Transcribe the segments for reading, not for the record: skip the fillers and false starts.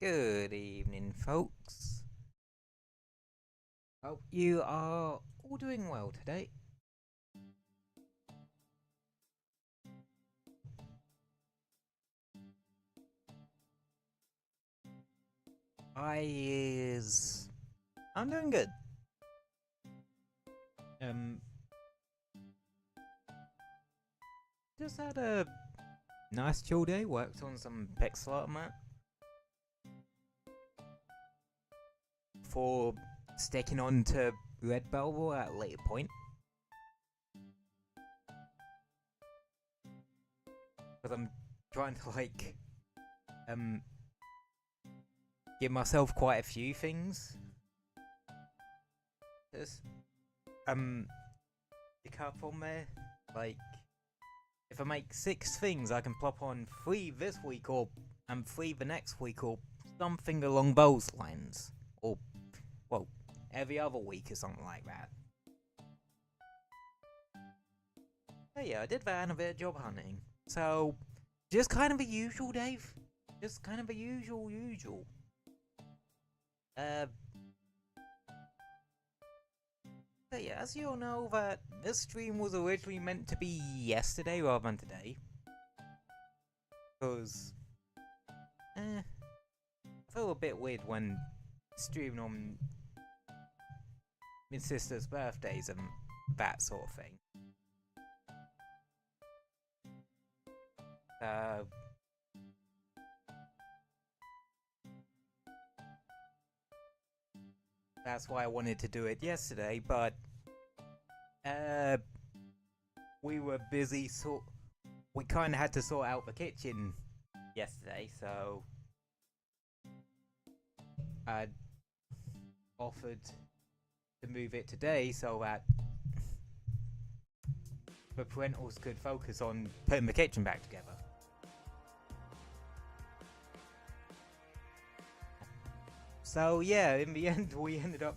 Good evening, folks. Hope you are all doing well today. I'm doing good. Just had a nice chill day. Worked on some pixelart map for sticking on to Red Belville at a later point. Because I'm trying to give myself quite a few things. Just pick up on there. Like, if I make 6 things, I can plop on 3 this week or 3 the next week or something along those lines. Or, well, every other week or something like that. But yeah, I did that and a bit of job hunting. So, just kind of a usual, Dave. Just kind of a usual. But yeah, as you all know, that this stream was originally meant to be yesterday rather than today. Because, I feel a bit weird when streaming on my sister's birthdays and that sort of thing. That's why I wanted to do it yesterday, but we were busy, so we kind of had to sort out the kitchen yesterday, so I offered to move it today so that the parentals could focus on putting the kitchen back together. So yeah, in the end we ended up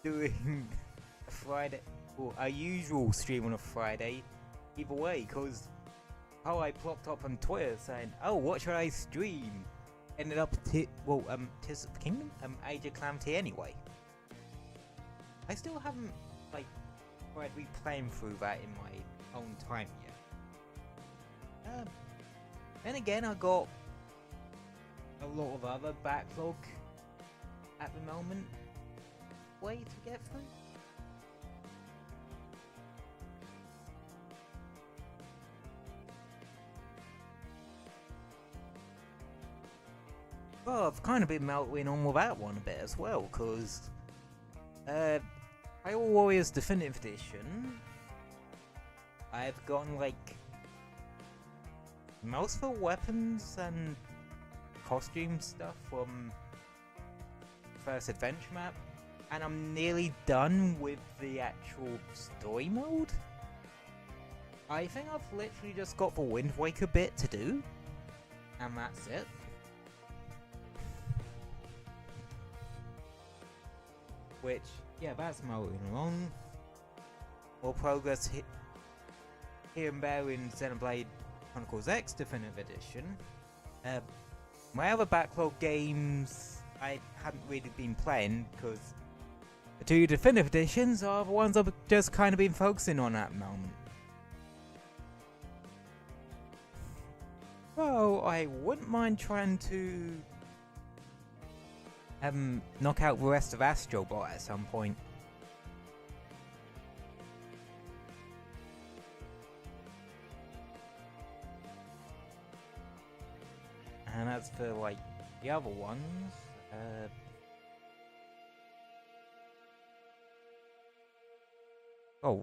doing a Friday, or a usual stream on a Friday, either way, because how I plopped up on Twitter saying, oh, what should I stream? Ended up Tears of the Kingdom? Age of Calamity anyway. I still haven't, tried replaying through that in my own time yet. Then again, I got a lot of other backlog at the moment way to get through. Well, I've kind of been melting on with that one a bit as well, because Hyrule Warriors Definitive Edition, I've gotten most of the weapons and costume stuff from first adventure map, and I'm nearly done with the actual story mode. I think I've literally just got the Wind Waker bit to do, and that's it. Which, yeah, that's moving along. More progress here and there in Xenoblade Chronicles X Definitive Edition. My other backlog games I haven't really been playing, because the 2 Definitive Editions are the ones I've just kind of been focusing on at the moment. So I wouldn't mind trying to knock out the rest of Astrobot at some point. And as for the other ones,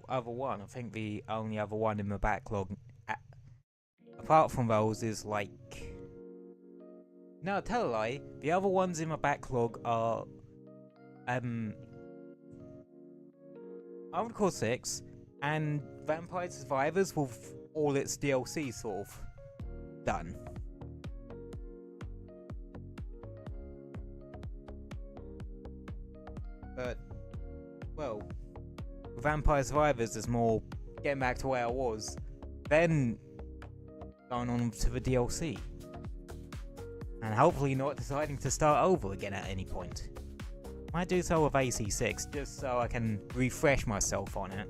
other one, I think the only other one in the backlog apart from those is no, tell a lie, the other ones in my backlog are Armored Core 6 and Vampire Survivors with all its DLC sort of done. But, well, Vampire Survivors is more getting back to where I was, then going on to the DLC. And hopefully not deciding to start over again at any point. Might do so with AC6, just so I can refresh myself on it.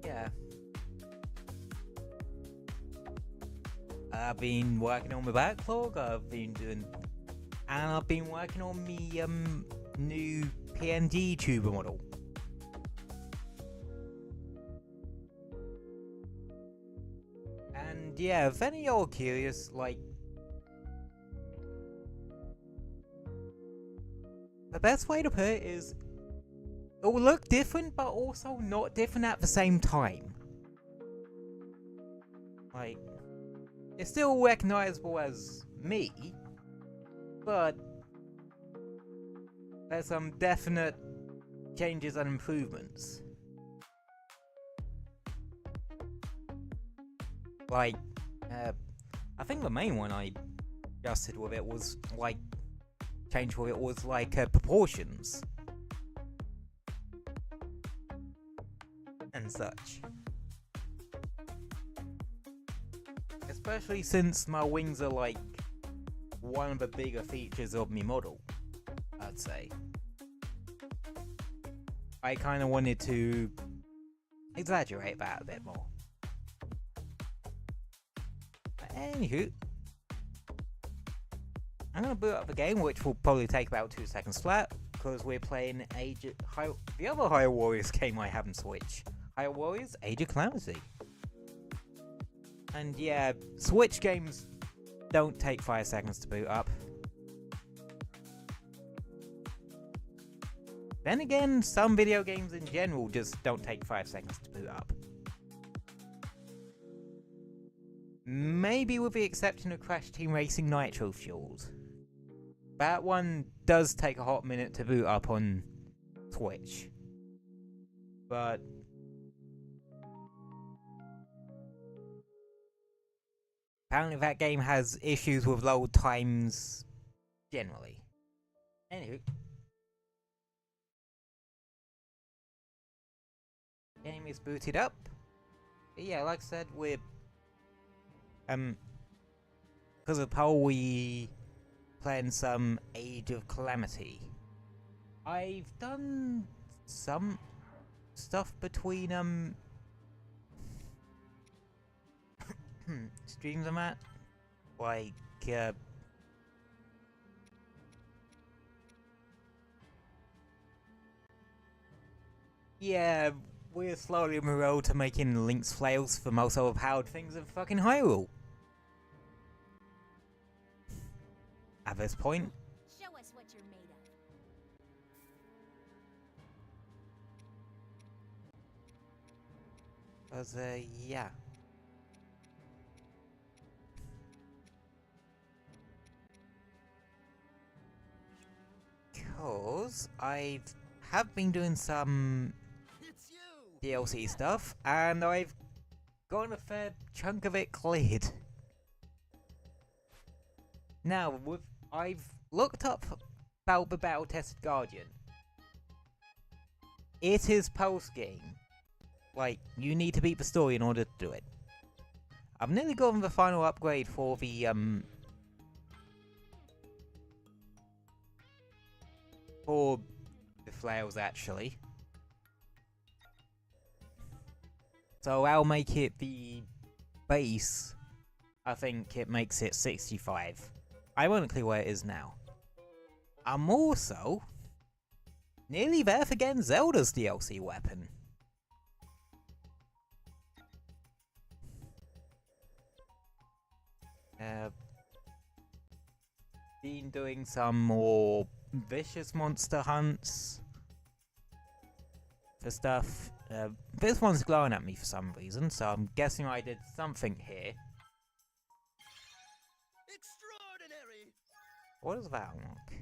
Yeah. I've been working on my backlog, I've been working on the new PNG tuber model. And yeah, if any of y'all are curious, like, the best way to put it is, it will look different, but also not different at the same time. Like, it's still recognizable as me, but there's some definite changes and improvements. Like, I think the main one I adjusted with it was, like, changed with it was, like, proportions. And such. Especially since my wings are, like, one of the bigger features of my model, I'd say. I kind of wanted to exaggerate that a bit more. But anywho, I'm gonna boot up the game, which will probably take about 2 seconds flat, because we're playing the other Hyrule Warriors game I have on Switch. Hyrule Warriors Age of Calamity. And yeah, Switch games don't take 5 seconds to boot up. Then again, some video games in general just don't take 5 seconds to boot up. Maybe with the exception of Crash Team Racing Nitro Fueled. That one does take a hot minute to boot up on Switch. But apparently that game has issues with load times generally. Anyway. Game is booted up. But yeah, like I said, we're because of how we playing some Age of Calamity. I've done some stuff between streams I'm at, like yeah, we're slowly on the road to making Link's flails for most overpowered things in fucking Hyrule. At this point. Show us what you're made of. Yeah. Because I have been doing some DLC stuff, and I've gotten a fair chunk of it cleared. Now, I've looked up about the battle-tested Guardian. It is post-game. Like, you need to beat the story in order to do it. I've nearly gotten the final upgrade for the, for the flails, actually. So I'll make it the base. I think it makes it 65. Ironically where it is now. I'm also nearly there for getting Zelda's DLC weapon. Been doing some more vicious monster hunts for stuff. This one's glowing at me for some reason, so I'm guessing I did something here. Extraordinary. What does that unlock?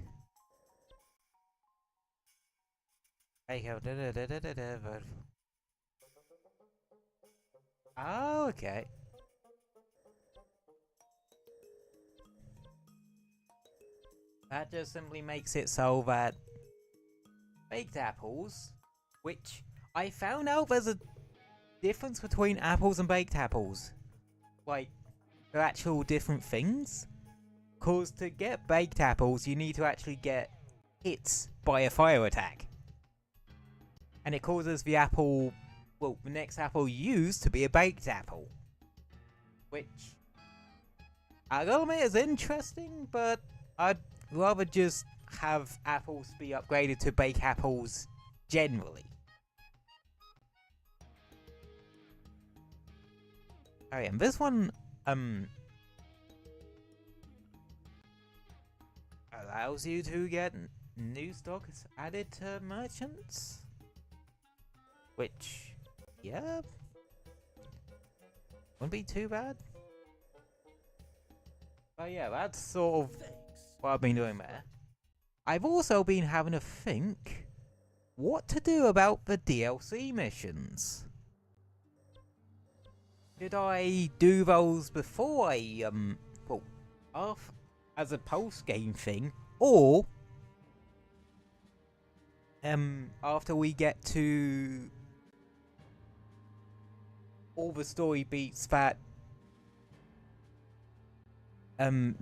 Oh, okay. That just simply makes it so that baked apples, which I found out there's a difference between apples and baked apples. Like, they're actual different things. Cause to get baked apples, you need to actually get hit by a fire attack. And it causes the apple, well, the next apple you use to be a baked apple. Which, I gotta admit is interesting, but I'd rather just have apples be upgraded to baked apples generally. Oh yeah, and this one, allows you to get new stock added to merchants. Which, yeah, wouldn't be too bad. But yeah, that's sort of what I've been doing there. I've also been having to think what to do about the DLC missions. Did I do those before I, well, as a post-game thing, or after we get to all the story beats that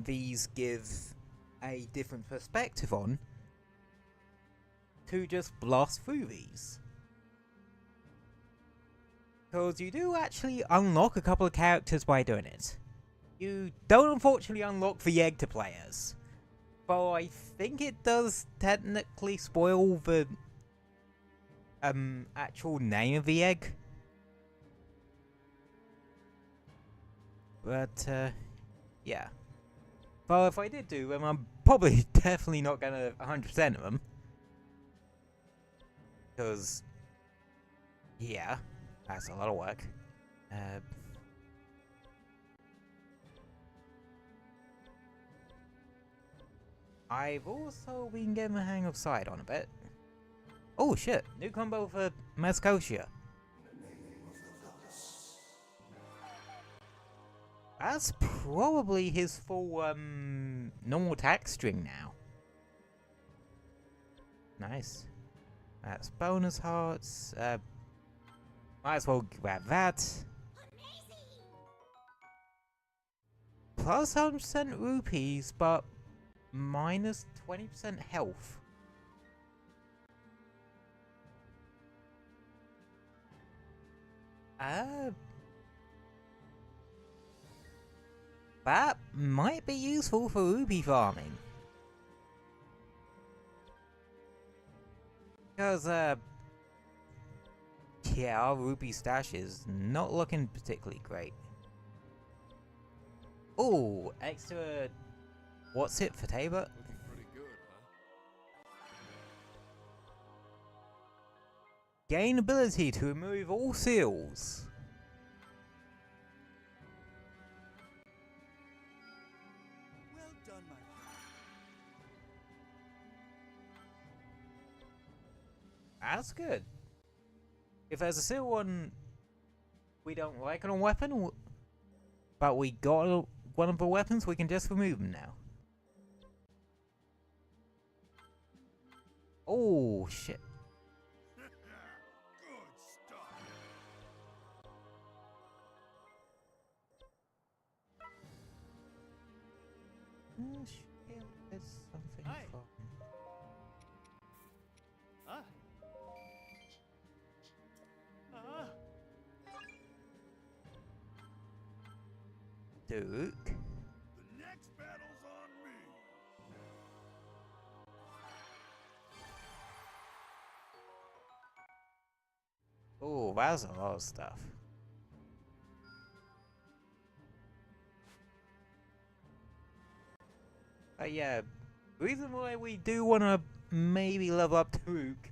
these give a different perspective on, to just blast through these. Because you do actually unlock a couple of characters by doing it. You don't unfortunately unlock the egg to players. But I think it does technically spoil the actual name of the egg. But yeah. But if I did do them, I'm probably definitely not gonna 100% of them. Because yeah, that's a lot of work. I've also been getting the hang of Sidon a bit. Oh shit, new combo for Mascotia. That's probably his full normal attack string now. Nice. That's bonus hearts. Might as well grab that. Plus 100% rupees, but minus 20% health. That might be useful for rupee farming. Because, yeah, our rupee stash is not looking particularly great. Oh, extra... What's it for Tabor? Looking pretty good, huh? Gain ability to remove all seals. Well done, my friend. That's good. If there's a seal one we don't like on a weapon, but we got one of the weapons, we can just remove them now. Oh shit. Good stuff. Shield is something Hi. from... Huh? Duke. The next battle's on me. Oh, that's a lot of stuff. Yeah, reason why we do want to maybe level up Duke.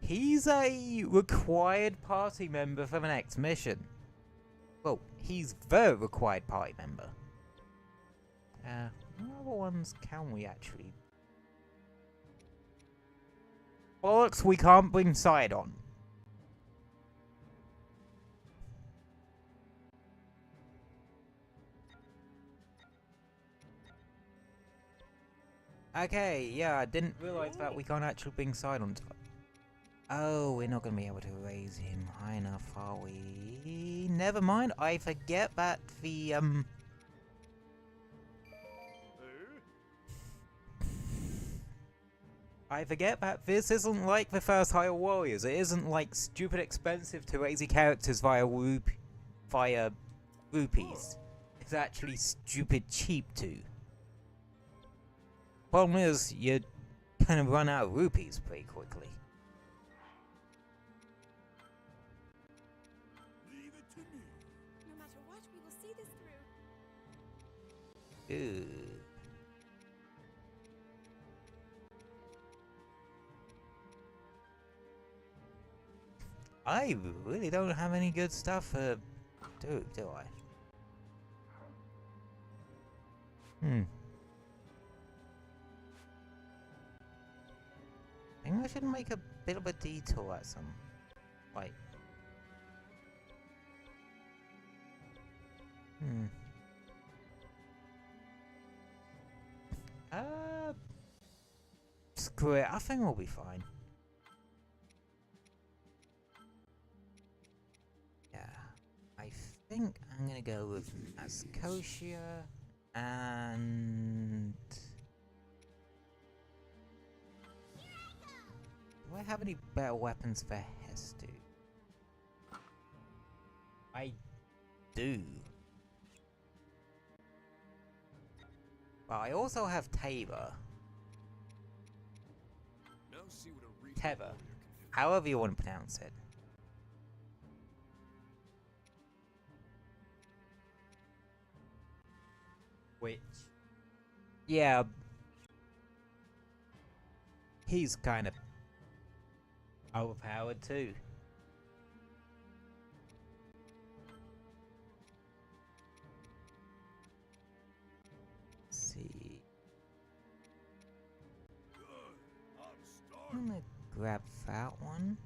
He's a required party member for the next mission. Well, he's the required party member. What other ones can we actually... Bollocks, we can't bring Sidon. Okay, yeah, I didn't realise that we can't actually bring Sidon to... Oh, we're not gonna be able to raise him high enough, are we? Never mind, I forget that the, I forget that this isn't like the first Hyrule Warriors. It isn't like stupid expensive to raise your characters via rupees. It's actually stupid cheap too. Problem is, you're gonna run out of rupees pretty quickly. Leave it to me. No matter what, we will see this through. Ooh. I really don't have any good stuff do I? I think I should make a bit of a detour at some, like... Screw it, I think we'll be fine. Yeah, I think I'm gonna go with Ascotia and... Do I have any better weapons for Hestu? I do. But I also have Tabor. Now see what a Tether. can do. However you want to pronounce it. Which... Yeah... He's kind of... overpowered too. Let's see... Good. I'm I'm starving. gonna grab that one.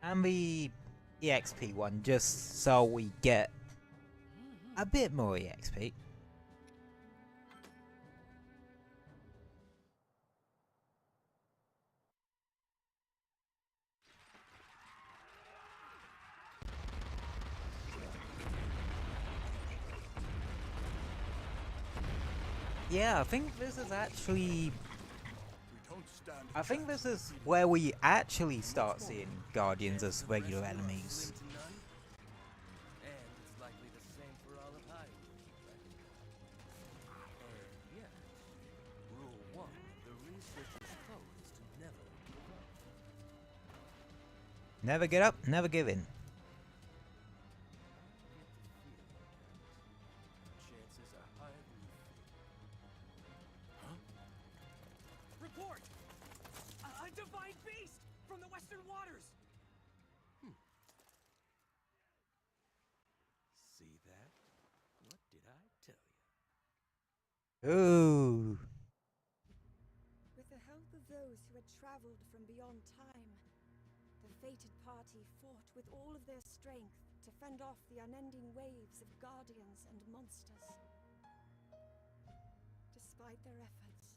And the EXP one, just so we get a bit more EXP. Yeah, I think this is actually... We don't stand a I think chance. this is where we actually start seeing Guardians as regular enemies. And it's likely the same for all of Hyrule. And yes, rule 1 of the researcher's code is to never give up. Never get up, never give in. Chances are highly Report! A divine beast from the western waters! See that? What did I tell you? Ooh. With the help of those who had traveled from beyond time, the fated party fought with all of their strength to fend off the unending waves of guardians and monsters. Despite their efforts,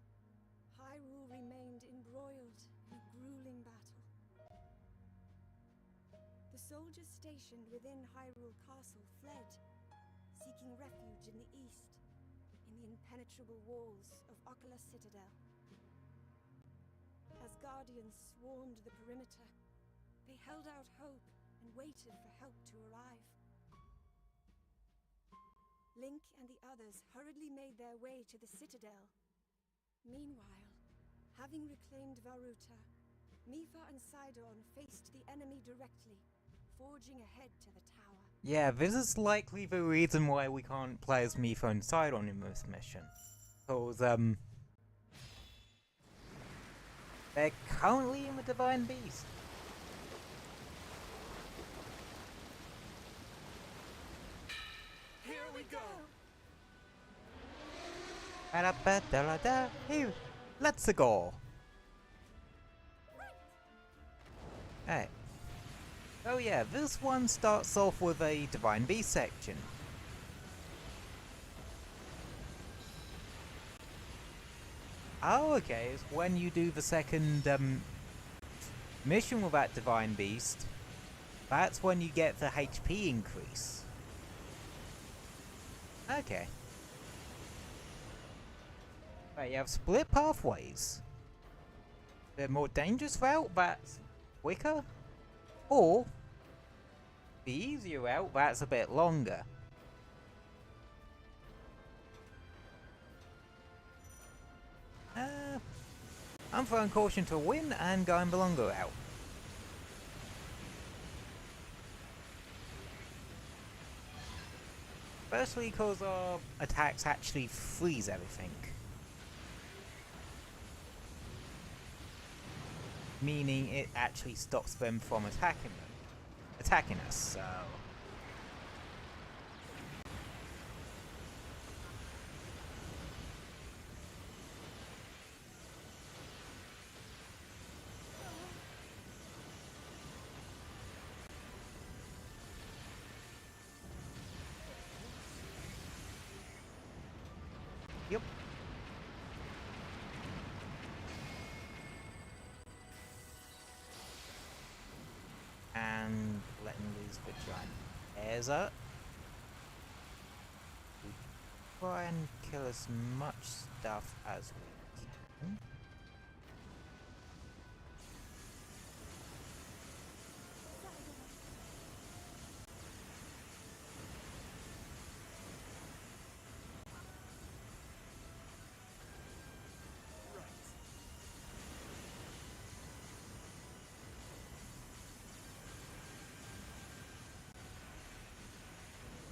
Hyrule remained embroiled in a grueling battle. The soldiers stationed within Hyrule Castle fled, seeking refuge in the east, in the impenetrable walls of Oculus Citadel. As guardians swarmed the perimeter, they held out hope and waited for help to arrive. Link and the others hurriedly made their way to the Citadel. Meanwhile, having reclaimed Varuta, Mipha and Sidon faced the enemy directly, forging ahead to the tower. Yeah, this is likely the reason why we can't play as Mipha and Sidon in this mission. Cause, they're currently in the Divine Beast. Here we go! Ba-da-ba-da-da-da. Here, let's go. Hey. Oh yeah, this one starts off with a Divine Beast section. Oh, okay. It's when you do the second mission with that divine beast. That's when you get the HP increase. Okay. Right, you have split pathways. The more dangerous route, that's quicker. Or the easier route, that's a bit longer. I'm throwing caution to win and going the longer route. Firstly, because our attacks actually freeze everything. Meaning it actually stops them from attacking us, so... Yep. And letting loose the giant airs up. We try and kill as much stuff as we can.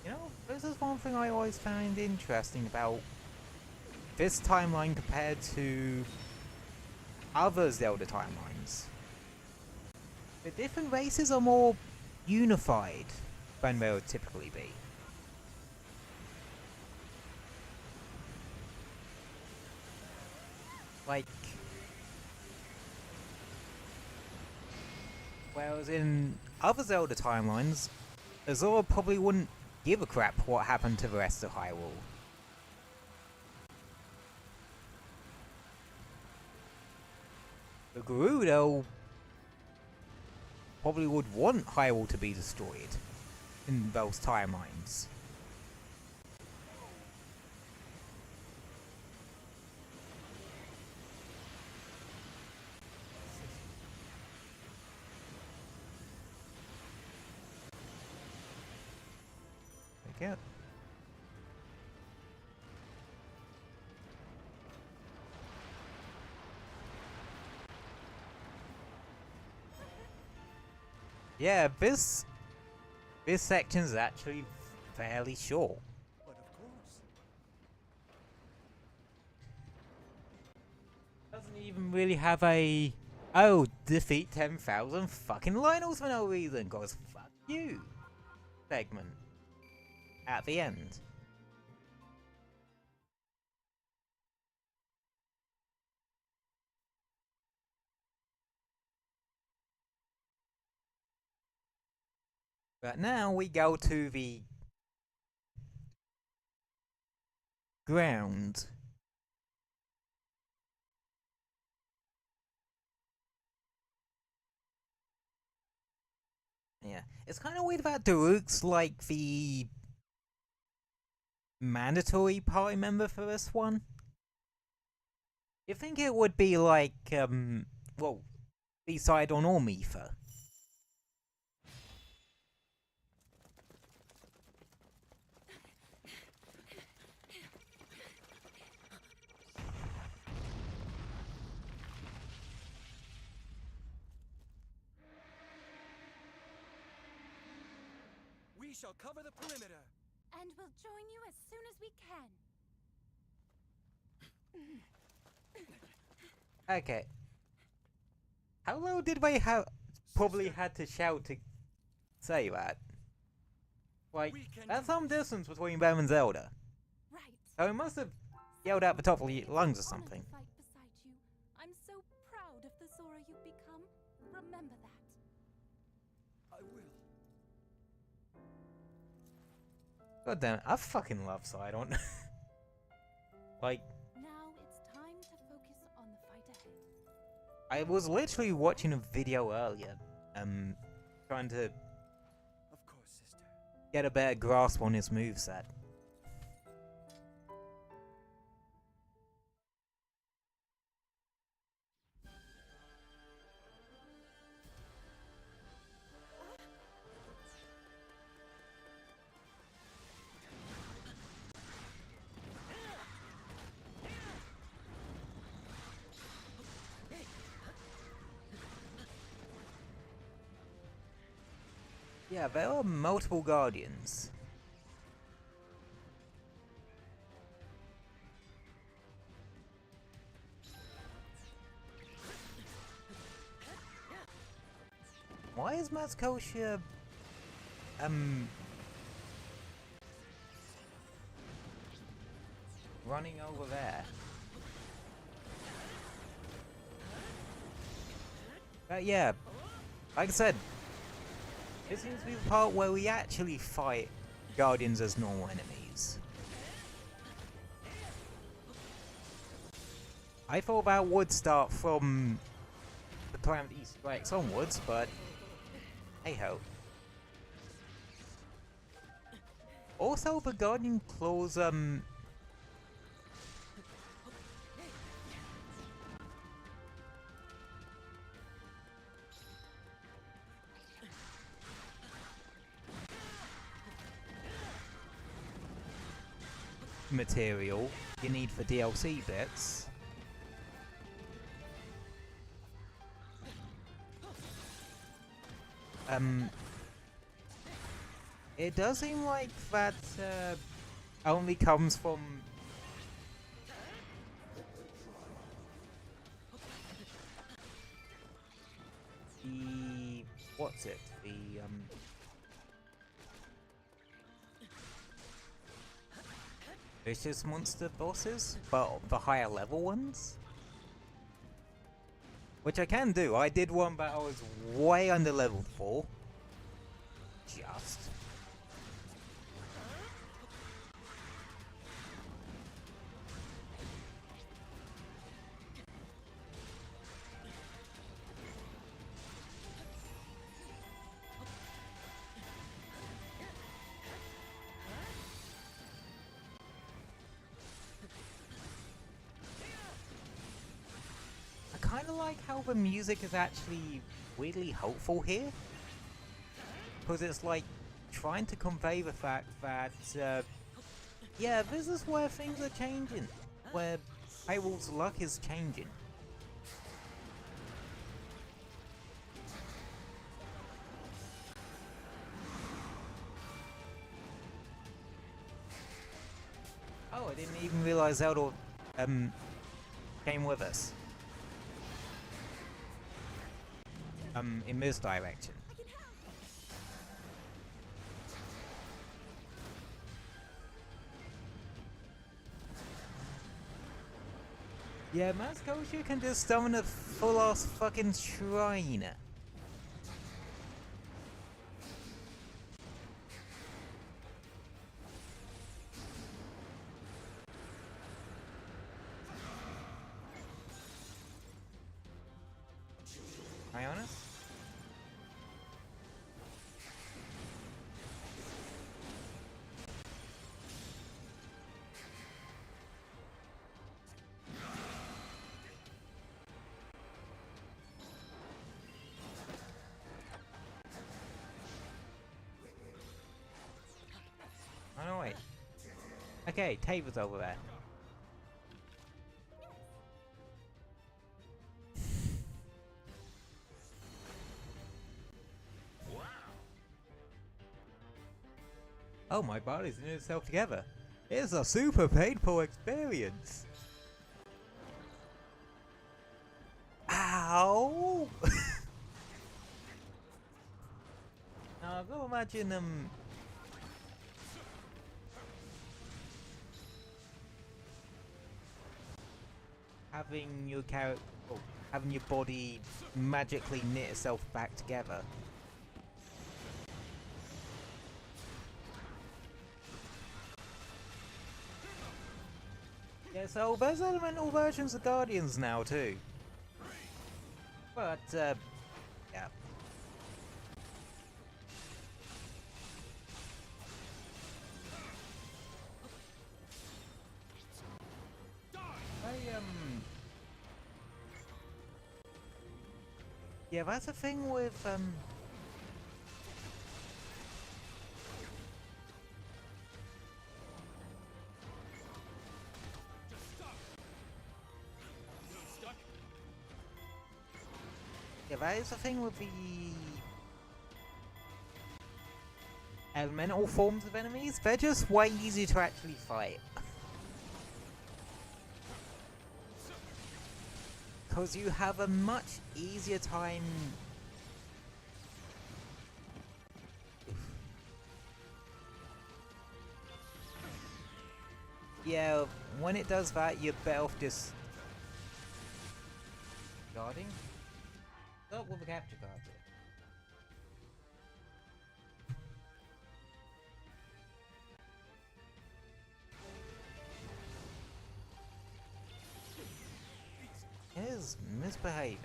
You know, this is one thing I always found interesting about this timeline compared to other Zelda timelines. The different races are more unified than they would typically be. Like, whereas in other Zelda timelines, Azora probably wouldn't give a crap what happened to the rest of Hyrule. The Gerudo probably would want Hyrule to be destroyed in those timelines. Get. Yeah, this section is actually fairly short. But of course. Doesn't even really have a defeat 10,000 fucking Lionels for no reason, cause fuck you segment at the end. But now we go to the ground. Yeah, it's kind of weird about Daruk's like the mandatory party member for this one. You think it would be like, well, B-side on all Mifa. We shall cover the perimeter. And we'll join you as soon as we can. Okay. How low did we have probably had to shout to say that? Like, that's some distance between them and Zelda. Right. So we must have yelled out the top of your lungs or something. To fight beside you. I'm so proud of the Zora you've become. Remember that. I will. God damn it, I fucking love Sidon. Like, Now it's time to focus I was literally watching a video earlier, trying to Of course, sister. get a better grasp on his moveset. Yeah, there are multiple guardians. Why is Mazkosha running over there? Yeah, like I said, this seems to be the part where we actually fight guardians as normal enemies. I thought that would start from the Calamity strikes onwards, but hey ho. Also, the Guardian Claws, material you need for DLC bits. It does seem like that only comes from the what's it? The vicious monster bosses, but the higher level ones. Which I can do. I did one, but I was way under level 4. Just. I kind of like how the music is actually weirdly hopeful here. Because it's like trying to convey the fact that, yeah, this is where things are changing. Where Hyrule's luck is changing. Oh, I didn't even realize Zelda came with us. In this direction. Yeah, Mazkosha can just summon a full-ass fucking shrine. Ionis? Oh no, wait. Okay, Tavor's over there. Oh, my body's in itself together. It's a super painful experience. Ow! Now, I've got to imagine, having your character, having your body magically knit itself back together. Yeah, so there's elemental versions of Guardians now too. But, yeah. Yeah, that's the thing with, yeah, that is the thing with the elemental forms of enemies. They're just way easier to actually fight. Because you have a much easier time. Yeah, when it does that, you're better off just guarding. Start with a capture card. Is misbehaving.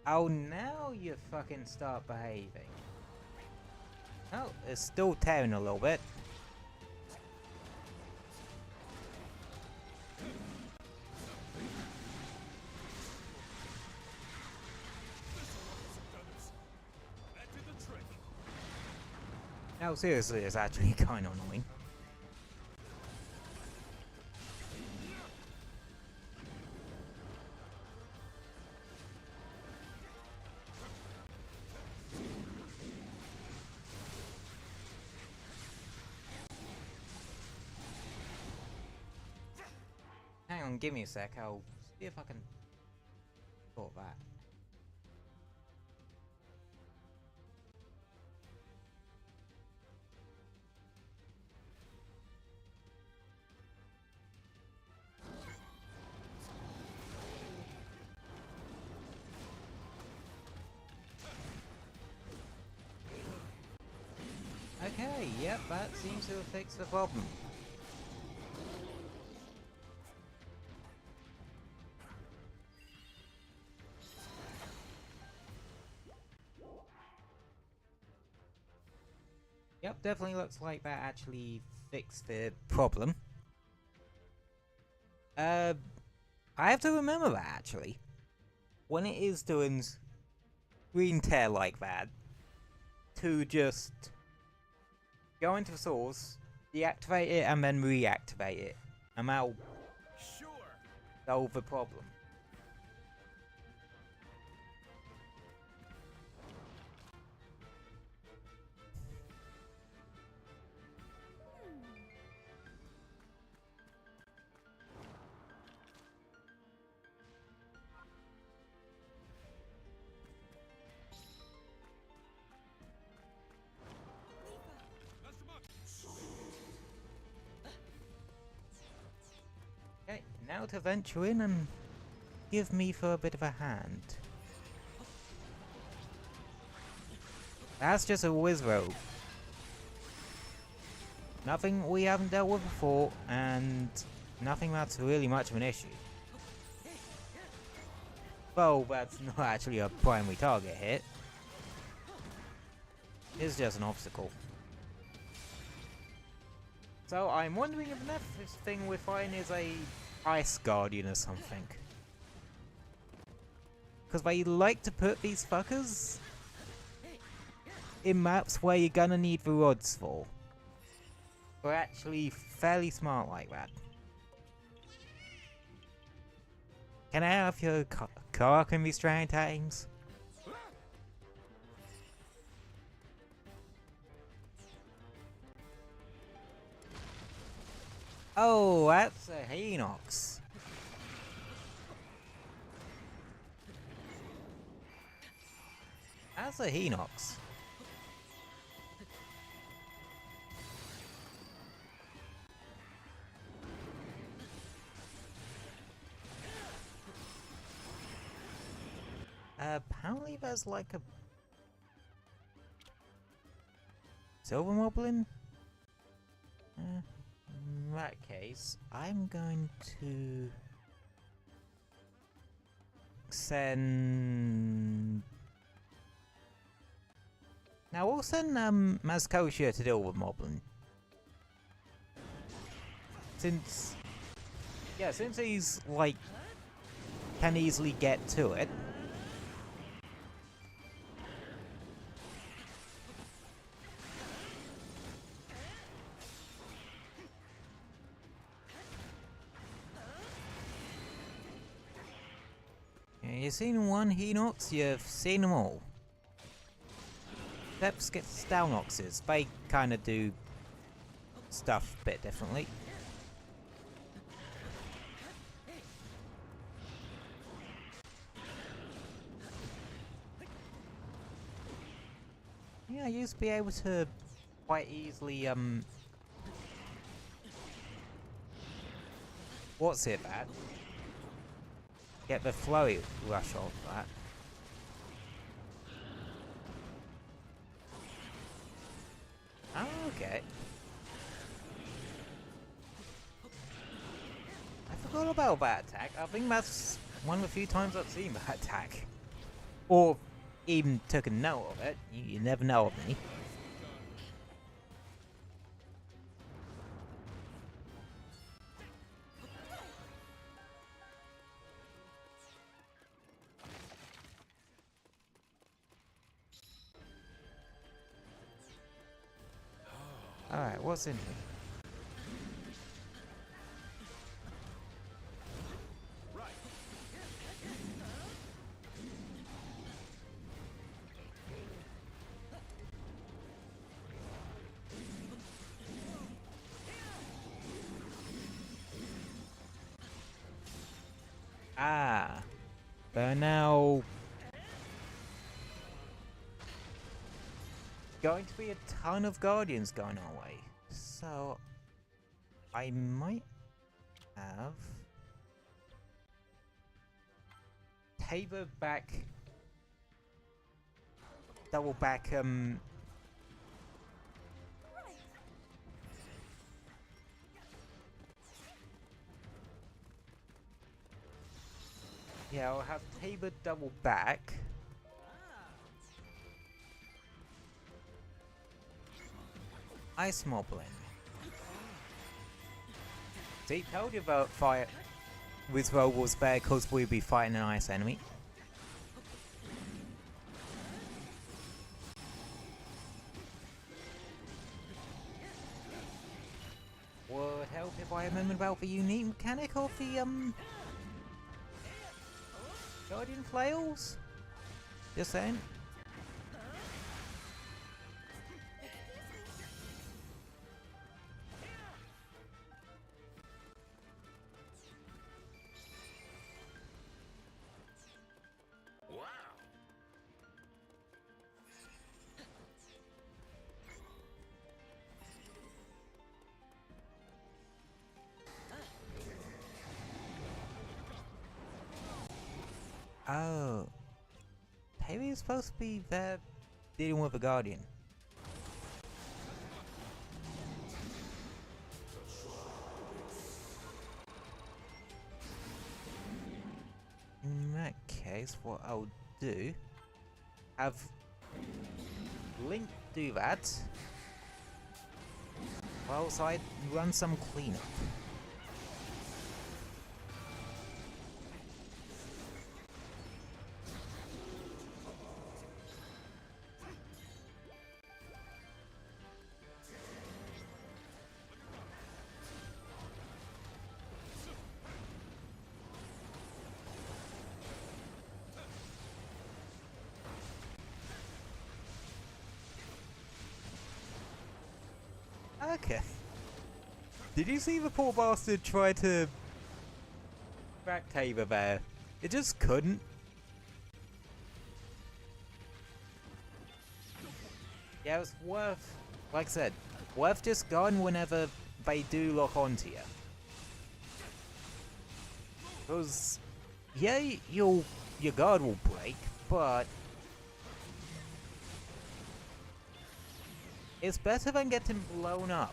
Oh, now you fucking start behaving. Oh, it's still tearing a little bit. No, seriously, it's actually kind of annoying. Hang on, give me a sec, I'll see if I can sort that. Okay, yep, that seems to have fixed the problem. Yep, definitely looks like that actually fixed the problem. I have to remember that actually. When it is doing green tear like that, to just go into the source, deactivate it, and then reactivate it. And that'll solve the problem. Okay, now to venture in and give me for a bit of a hand. That's just a Wizrobe. Nothing we haven't dealt with before, and nothing that's really much of an issue. Well, that's not actually a primary target hit. It's just an obstacle. So I'm wondering if the next thing we're fighting is a Ice Guardian or something. Because they like to put these fuckers in maps where you're gonna need the rods for. They're actually fairly smart like that. Can I have your car can be strand times? Oh, that's a Hinox. That's a Hinox. Apparently there's like a silver moblin? In that case, I'm going to send... Now we'll send Mazkosia to deal with Moblin. Since he's like can easily get to it. You've seen one Hinox, you've seen them all. Except Stalnoxes, they kind of do stuff a bit differently. Yeah, I used to be able to quite easily, what's it that? Get the flowy rush off that. Oh, okay. I forgot about that attack. I think that's one of the few times I've seen that attack. Or even took a note of it. You never know of me. Alright, what's in here? Ah, there are now going to be a ton of Guardians going our way, so I might have Tabor back, double back, yeah, I'll have Tabor double back. Ice Moblin. See, told you about fire with robots there because we'll be fighting an ice enemy. Would help if I remembered about the unique mechanic of the Guardian Flails? Just saying. Oh. Maybe he's supposed to be there dealing with a Guardian. In that case, what I'll do, have Link do that, whilst I run some cleanup. Okay. Did you see the poor bastard try to back Tabor there? It just couldn't. Yeah, it was worth, like I said, worth just going whenever they do lock onto you. Because, yeah, your guard will break, but it's better than getting blown up.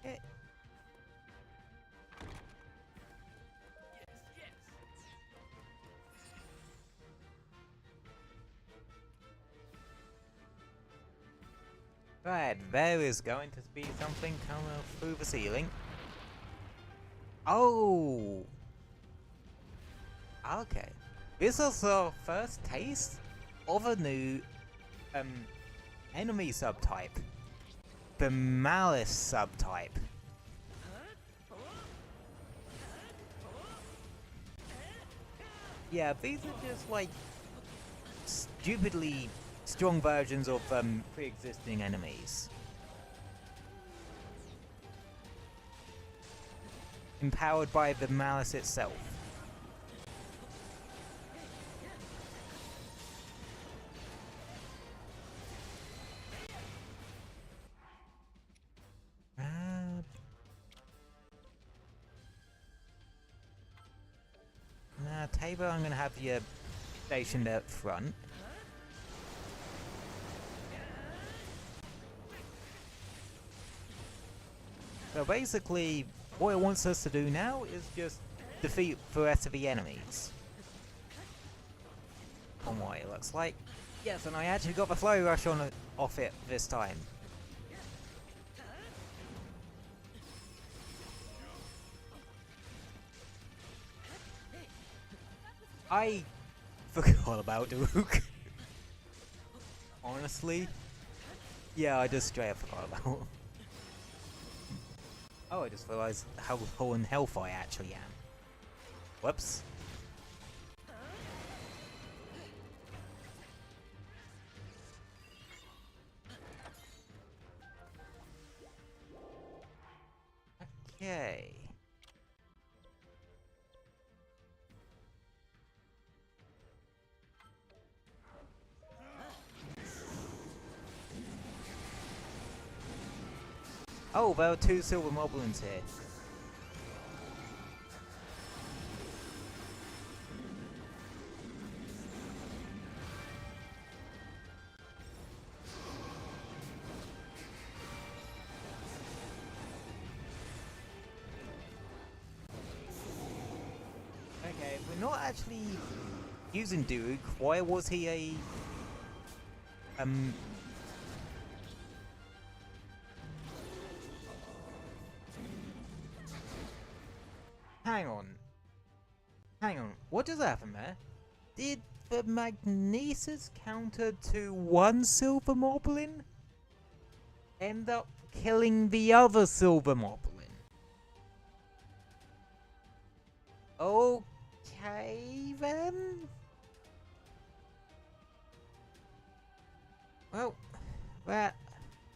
Eh. Right, there is going to be something coming through the ceiling. Oh! Okay. This is the first taste of a new enemy subtype. The Malice subtype. Yeah, these are just like stupidly strong versions of pre-existing enemies. Empowered by the Malice itself. Now, Tabor, I'm gonna have you stationed up front. So basically, what it wants us to do now is just defeat the rest of the enemies. From what it looks like. Yes, and I actually got the flow rush on off it this time. I forgot about Daruk. Honestly. Yeah, I just straight up forgot about him. Oh, I just realised how low in health I actually am. Whoops. Okay. Oh, there are 2 silver moblins here. Okay, we're not actually using Daruk. Why was he a Hang on. Hang on. What just happened there? Did the magnesis counter to 1 silver moblin end up killing the other silver moblin? Okay then. Well, that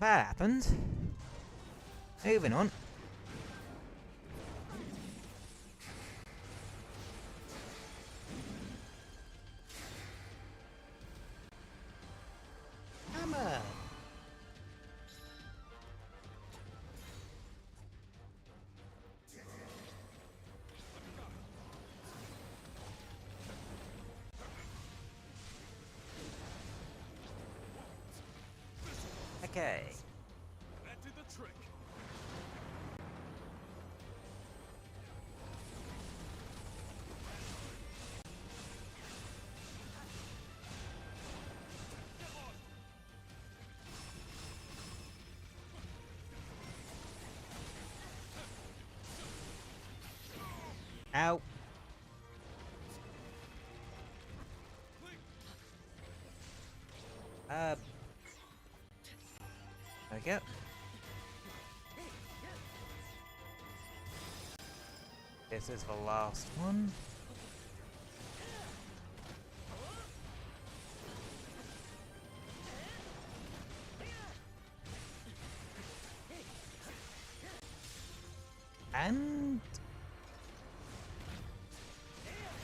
happened. Moving on. Hammer. Okay. That did the trick. Ow. There we go. This is the last one.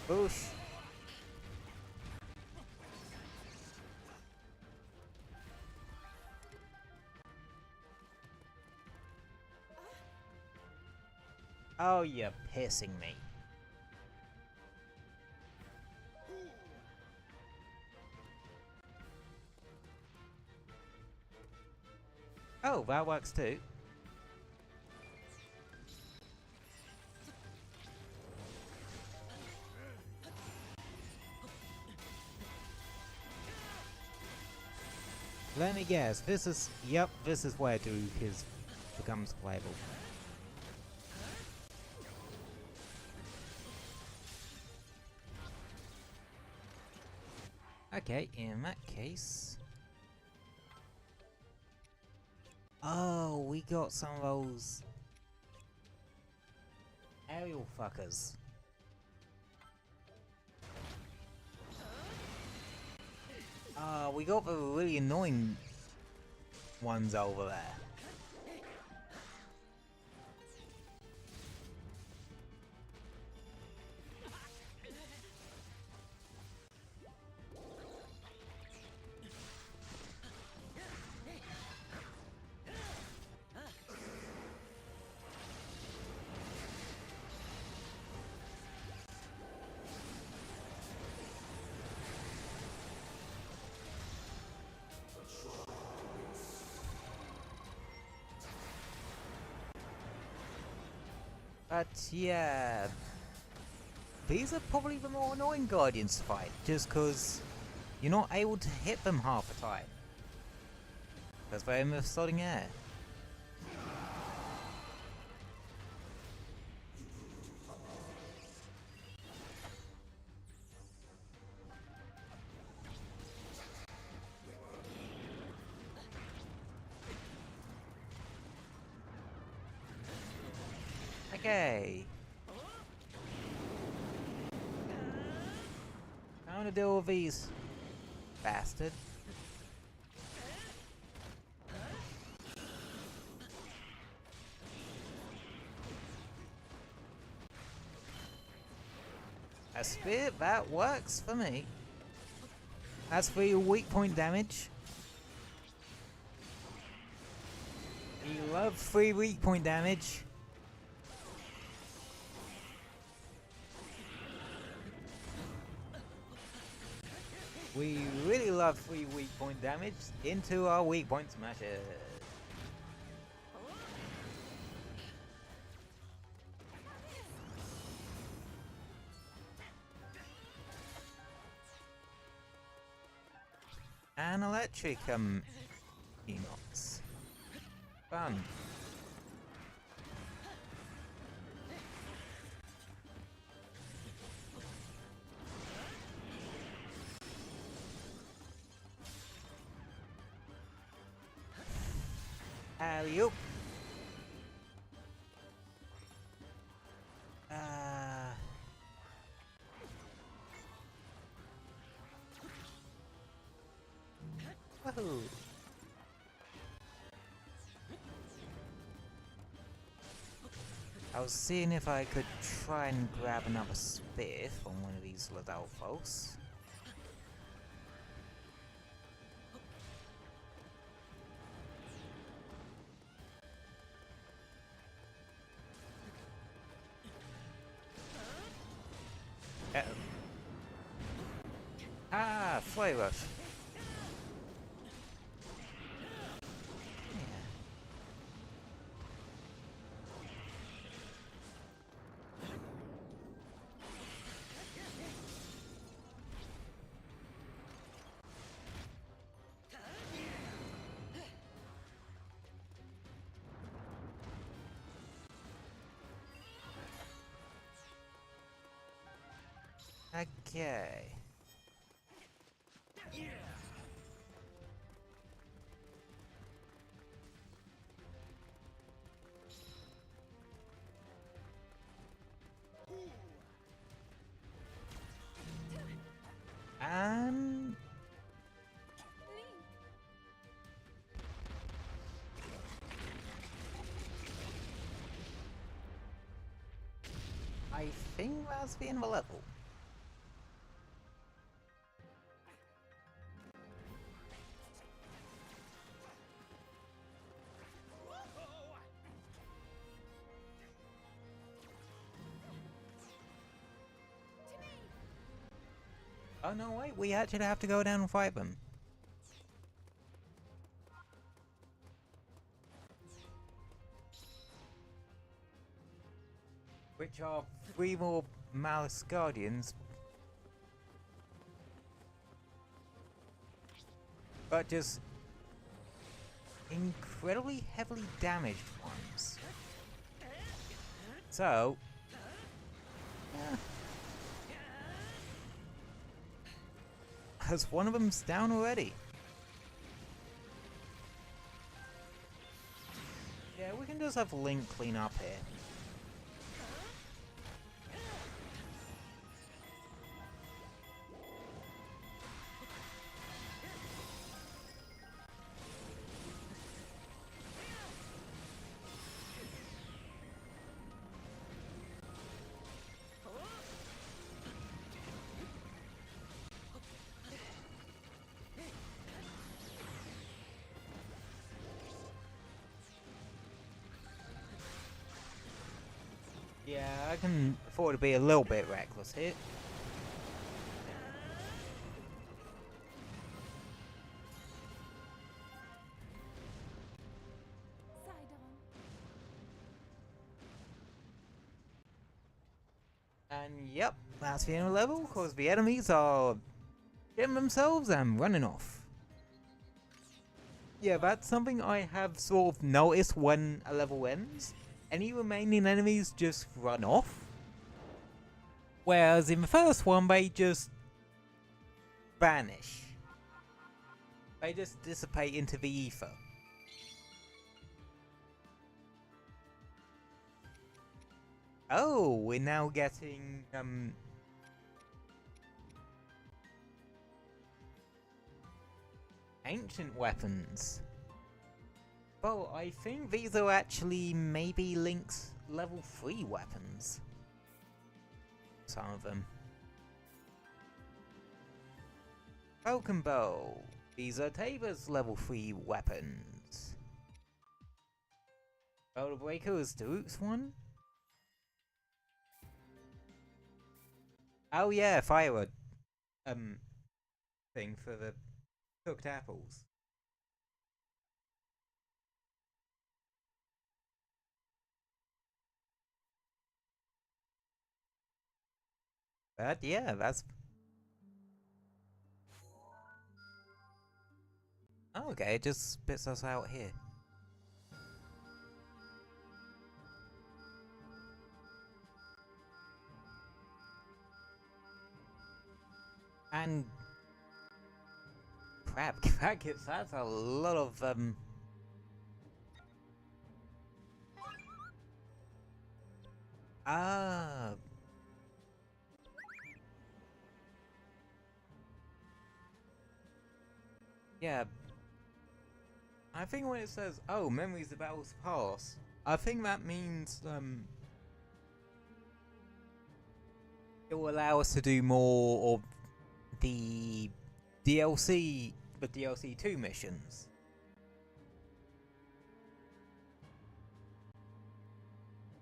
Boosh. Oh, you're pissing me. Oh, that works too. Let me guess, this is... Yep, this is where Duke becomes playable. Okay, in that case... Oh, we got some of those... aerial fuckers. We got the really annoying ones over there. But yeah, these are probably the more annoying Guardians to fight, just because you're not able to hit them half the time. Because they're in the floating air. Okay. Time to deal with these bastard. A spear, that works for me. As for your weak point damage, you love free weak point damage. We really love free weak point damage into our weak point smashes. An electric Enox. Fun. Alley-oop. Woohoo. I was seeing if I could try and grab another spear from one of these little folks. Ah, Fly Rush. Okay. And I think that's the end of the level. Oh no, wait, we actually have to go down and fight them. Which are 3 more Malice Guardians. But just incredibly heavily damaged ones. So, as one of them's down already. Yeah, we can just have Link clean up here. Yeah, I can afford to be a little bit reckless here. And yep, that's the end of the level, because the enemies are getting themselves and running off. Yeah, that's something I have sort of noticed when a level ends. Any remaining enemies just run off. Whereas in the first one, they just vanish. They just dissipate into the ether. Oh, we're now getting, ancient weapons. Well, I think these are actually maybe Link's level 3 weapons. Some of them. Broken Bow. These are Tabor's level 3 weapons. Boulder Breaker is Daruk's one. Oh yeah, firewood. Thing for the cooked apples. But yeah, that's... Oh, okay, it just spits us out here. And... crap, crackets, that's a lot of, Ah... Yeah. I think when it says, oh, memories of battles past, I think that means, it will allow us to do more of the DLC, the DLC 2 missions.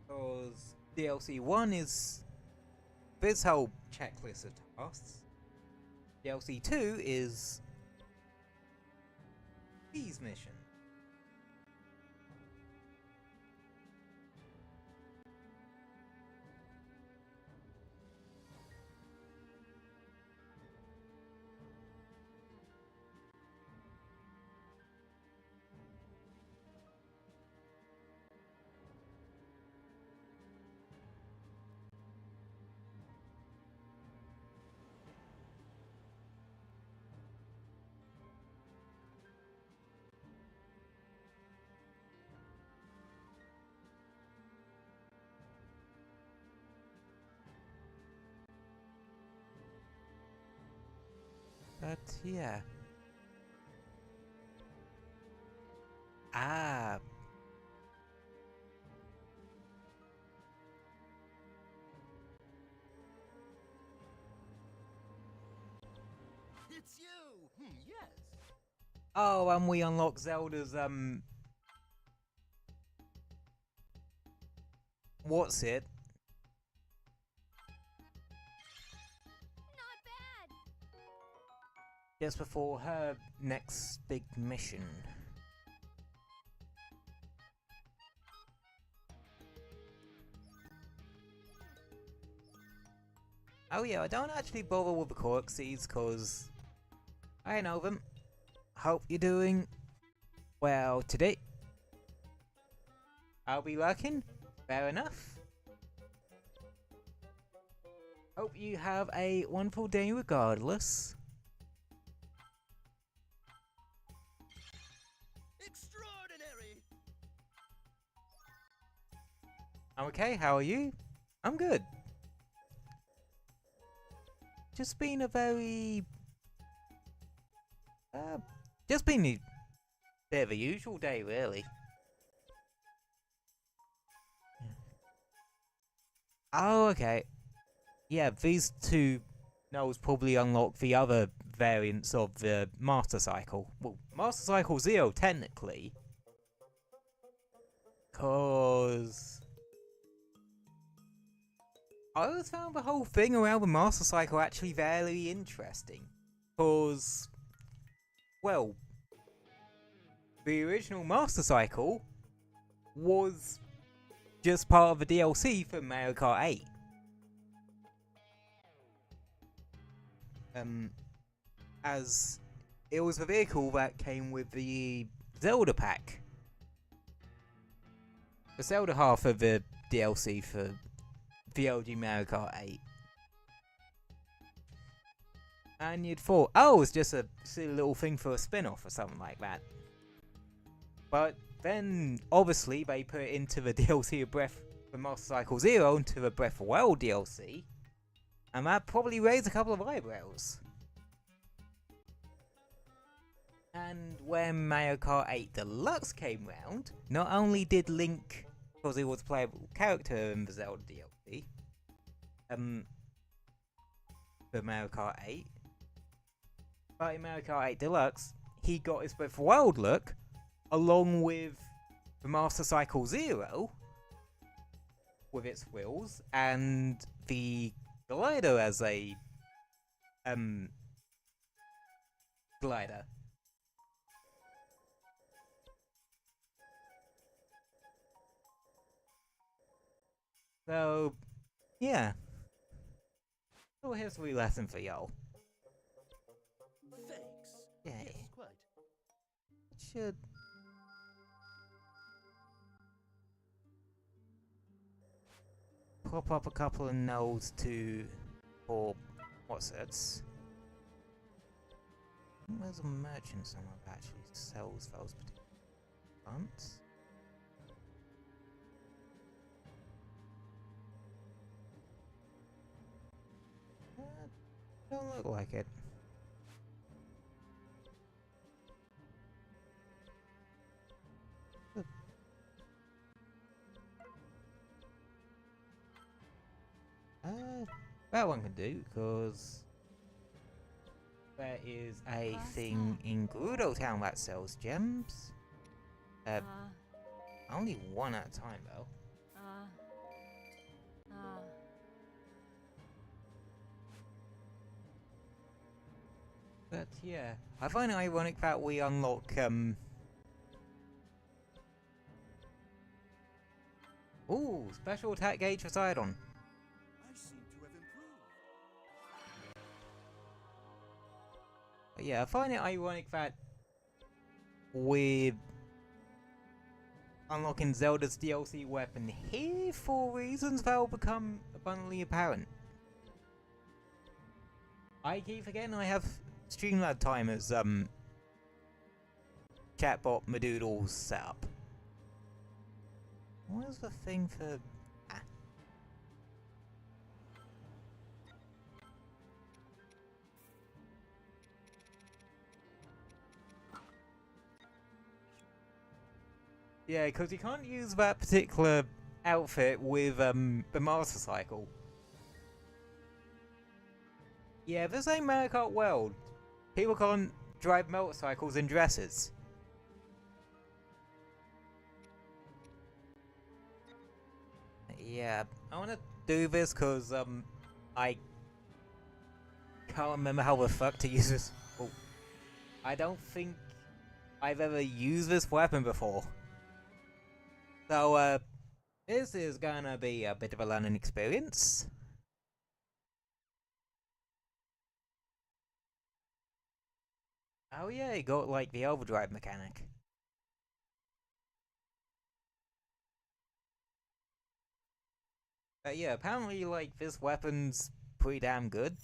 Because DLC 1 is this whole checklist of tasks. DLC 2 is these missions. But yeah. Ah. It's you! Yes. Oh, and we unlock Zelda's, what's it? Not bad. just before her next big mission. Oh yeah, I don't actually bother with the corksies because I know them. Hope you're doing well today. I'll be working. Fair enough. Hope you have a wonderful day regardless. Extraordinary! I'm okay, how are you? I'm good. Just been a very... just been a bit of a usual day, really. Oh, okay. Yeah, these two nodes probably unlock the other variants of the Master Cycle. Well, Master Cycle 0, technically. Cause... I always found the whole thing around the Master Cycle actually very interesting. Cause... well... the original Master Cycle was just part of the DLC for Mario Kart 8. As it was the vehicle that came with the Zelda pack. The Zelda half of the DLC for the OG Mario Kart 8. And you'd thought, oh, it's just a silly little thing for a spin-off or something like that. But then, obviously, they put it into the DLC of Breath of Master Cycle 0 into the Breath of the Wild DLC. And that probably raised a couple of eyebrows. And when Mario Kart 8 Deluxe came round, not only did Link, because he was a playable character in the Zelda DLC, for Mario Kart 8, but in Mario Kart 8 Deluxe, he got his Breath of the Wild look, along with the Master Cycle 0, with its wheels, and the glider as a glider. So, yeah. So here's a wee lesson for y'all. Thanks. Yeah. Yes, quite. Should pop up a couple of nodes to, or what's it? There's a merchant somewhere that actually sells those particular plants. Don't look like it. That one can do, because there is a thing in Gerudo Town that sells gems. Only one at a time, though. But yeah, I find it ironic that we unlock, ooh, special attack gauge for Sidon. I seem to have improved. But yeah, I find it ironic that with unlocking Zelda's DLC weapon here for reasons that will become abundantly apparent. I keep forgetting I have Streamlab timers, chatbot Madoodles set up. What is the thing for... ah. Yeah, because you can't use that particular outfit with the Master Cycle. Yeah, this ain't Mario Kart World. People can't drive motorcycles in dresses. Yeah, I wanna do this because I can't remember how the fuck to use this. Oh, I don't think I've ever used this weapon before. So, this is gonna be a bit of a learning experience. Oh yeah, you got like the overdrive mechanic. But yeah, apparently like this weapon's pretty damn good.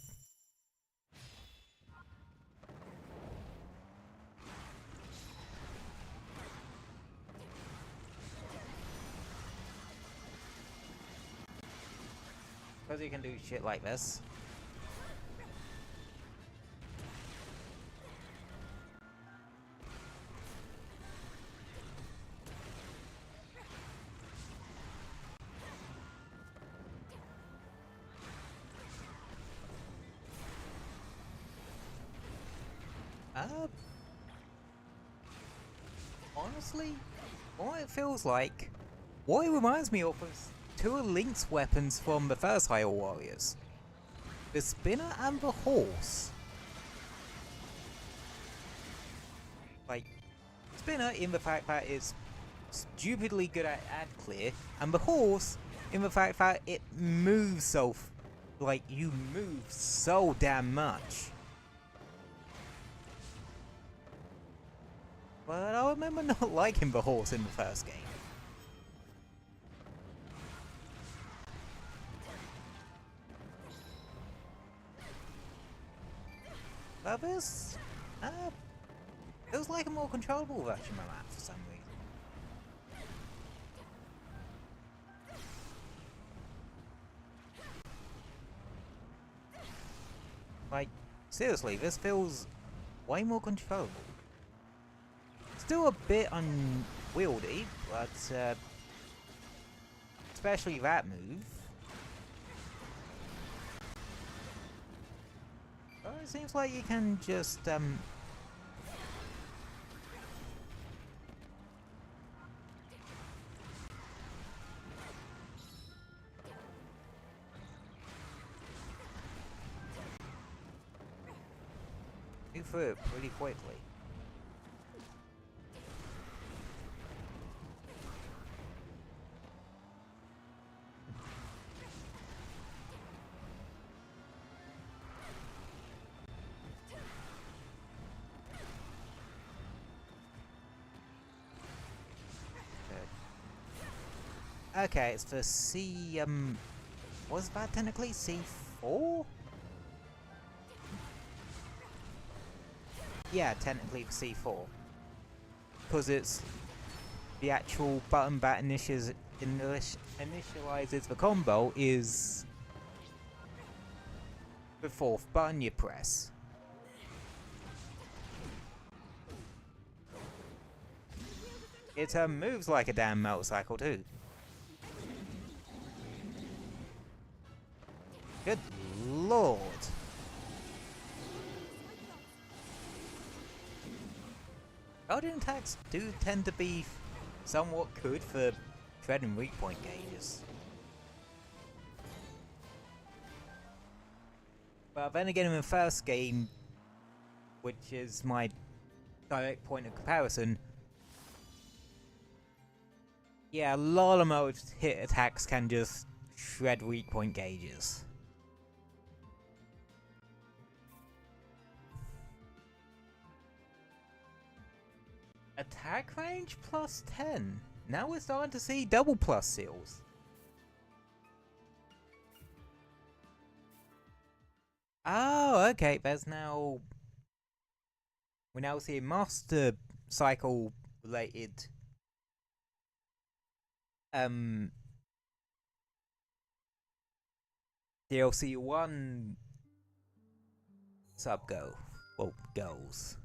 Because you can do shit like this. Honestly, what it feels like, what it reminds me of is two of Link's weapons from the first Hyrule Warriors. The spinner and the horse. Like, spinner in the fact that it's stupidly good at ad clear, and the horse in the fact that it moves so, like, you move so damn much. But I remember not liking the horse in the first game. But this feels like a more controllable version of that for some reason. Like, seriously, this feels way more controllable. Still a bit unwieldy, but especially that move. Oh, it seems like you can just move through it pretty quickly. Okay, it's the C, was that technically C4? Yeah, technically the C4. Because it's the actual button that initializes the combo is the fourth button you press. It moves like a damn motorcycle too. Good lord. Guardian attacks do tend to be somewhat good for treading weak point gauges. But then again in the first game, which is my direct point of comparison, yeah, a lot of most hit attacks can just shred weak point gauges. Attack range plus 10. Now we're starting to see double plus seals. Oh, okay. There's now... we now see Master Cycle related... DLC 1 sub-go. Well, goals.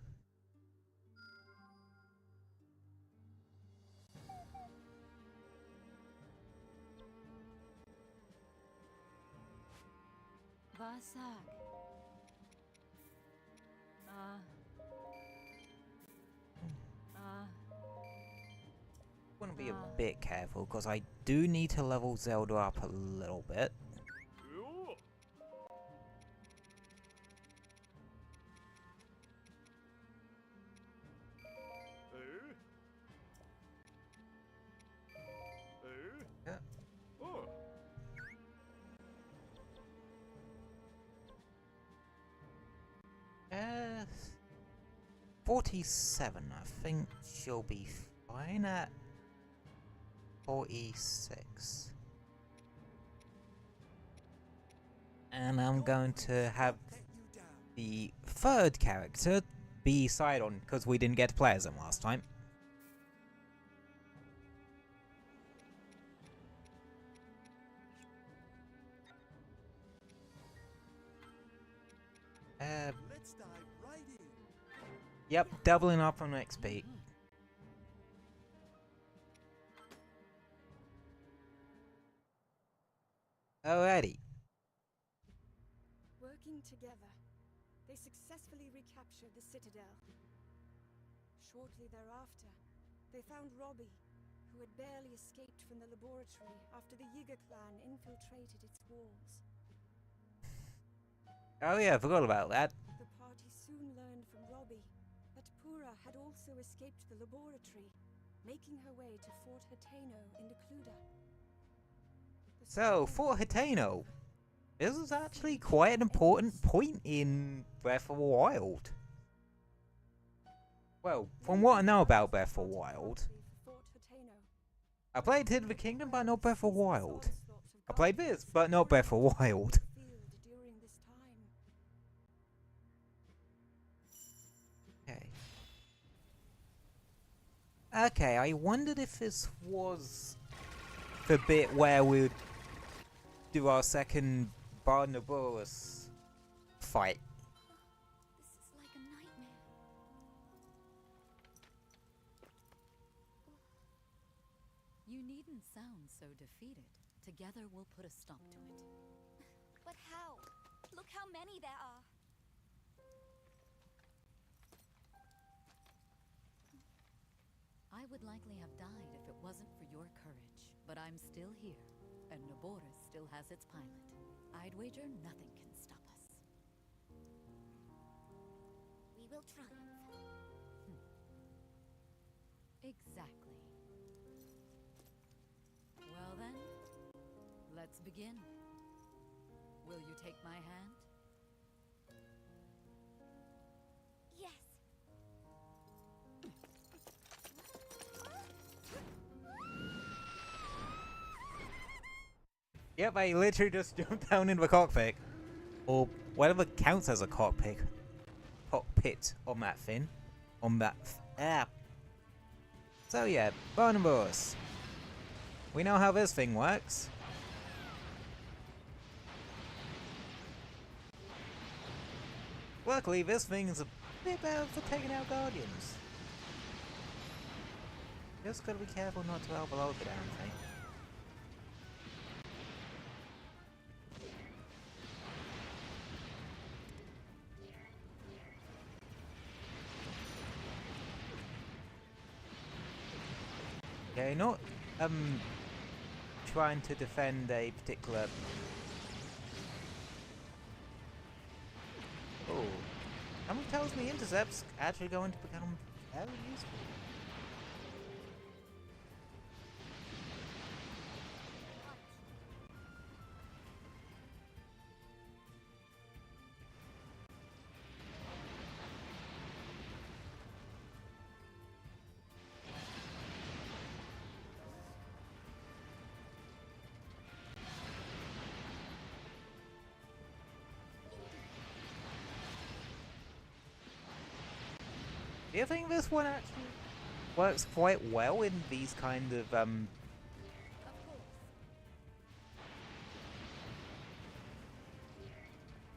Varsak. I want to be a bit careful because I do need to level Zelda up a little bit. 47. I think she'll be fine at 46. And I'm going to have the third character be Sidon, because we didn't get to play as him last time. Let's dive right in. Yep, doubling up on XP. Alrighty. Working together, they successfully recaptured the Citadel. Shortly thereafter, they found Robbie, who had barely escaped from the laboratory after the Yiga clan infiltrated its walls. Oh yeah, I forgot about that. The party soon learned from Robbie that Pura had also escaped the laboratory, making her way to Fort Hateno in Decluda. So, Fort Hateno. This is actually quite an important point in Breath of the Wild. Well, from what I know about Breath of the Wild, I played Tears of the Kingdom, but not Breath of the Wild. I played this, but not Breath of the Wild. Okay. Okay, I wondered if this was the bit where we'd do our second Barnaboras fight. This is like a nightmare. You needn't sound so defeated. Together we'll put a stop to it. But how? Look how many there are. I would likely have died if it wasn't for your courage. But I'm still here, and Naboris still has its pilot. I'd wager nothing can stop us. We will triumph. Exactly. Well then, let's begin. Will you take my hand? Yes. Yep, I literally just jumped down into the cockpit. Or whatever counts as a cockpit. Cockpit on that thing. On that app. So yeah, Barnabas. We know how this thing works. Luckily, this thing is a bit better for taking out Guardians. Just gotta be careful not to overload the damn thing. Okay, not trying to defend a particular. Oh, someone tells me intercepts actually going to become very useful. Do you think this one actually works quite well in these kind of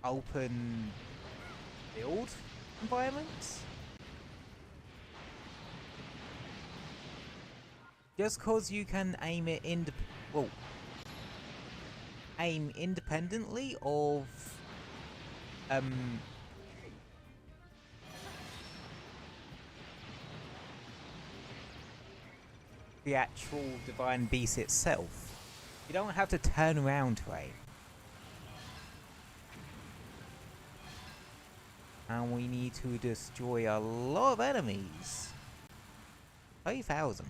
open build environments? Just cause you can aim it aim independently of the actual divine beast itself. You don't have to turn around to aim. And we need to destroy a lot of enemies. 30,000.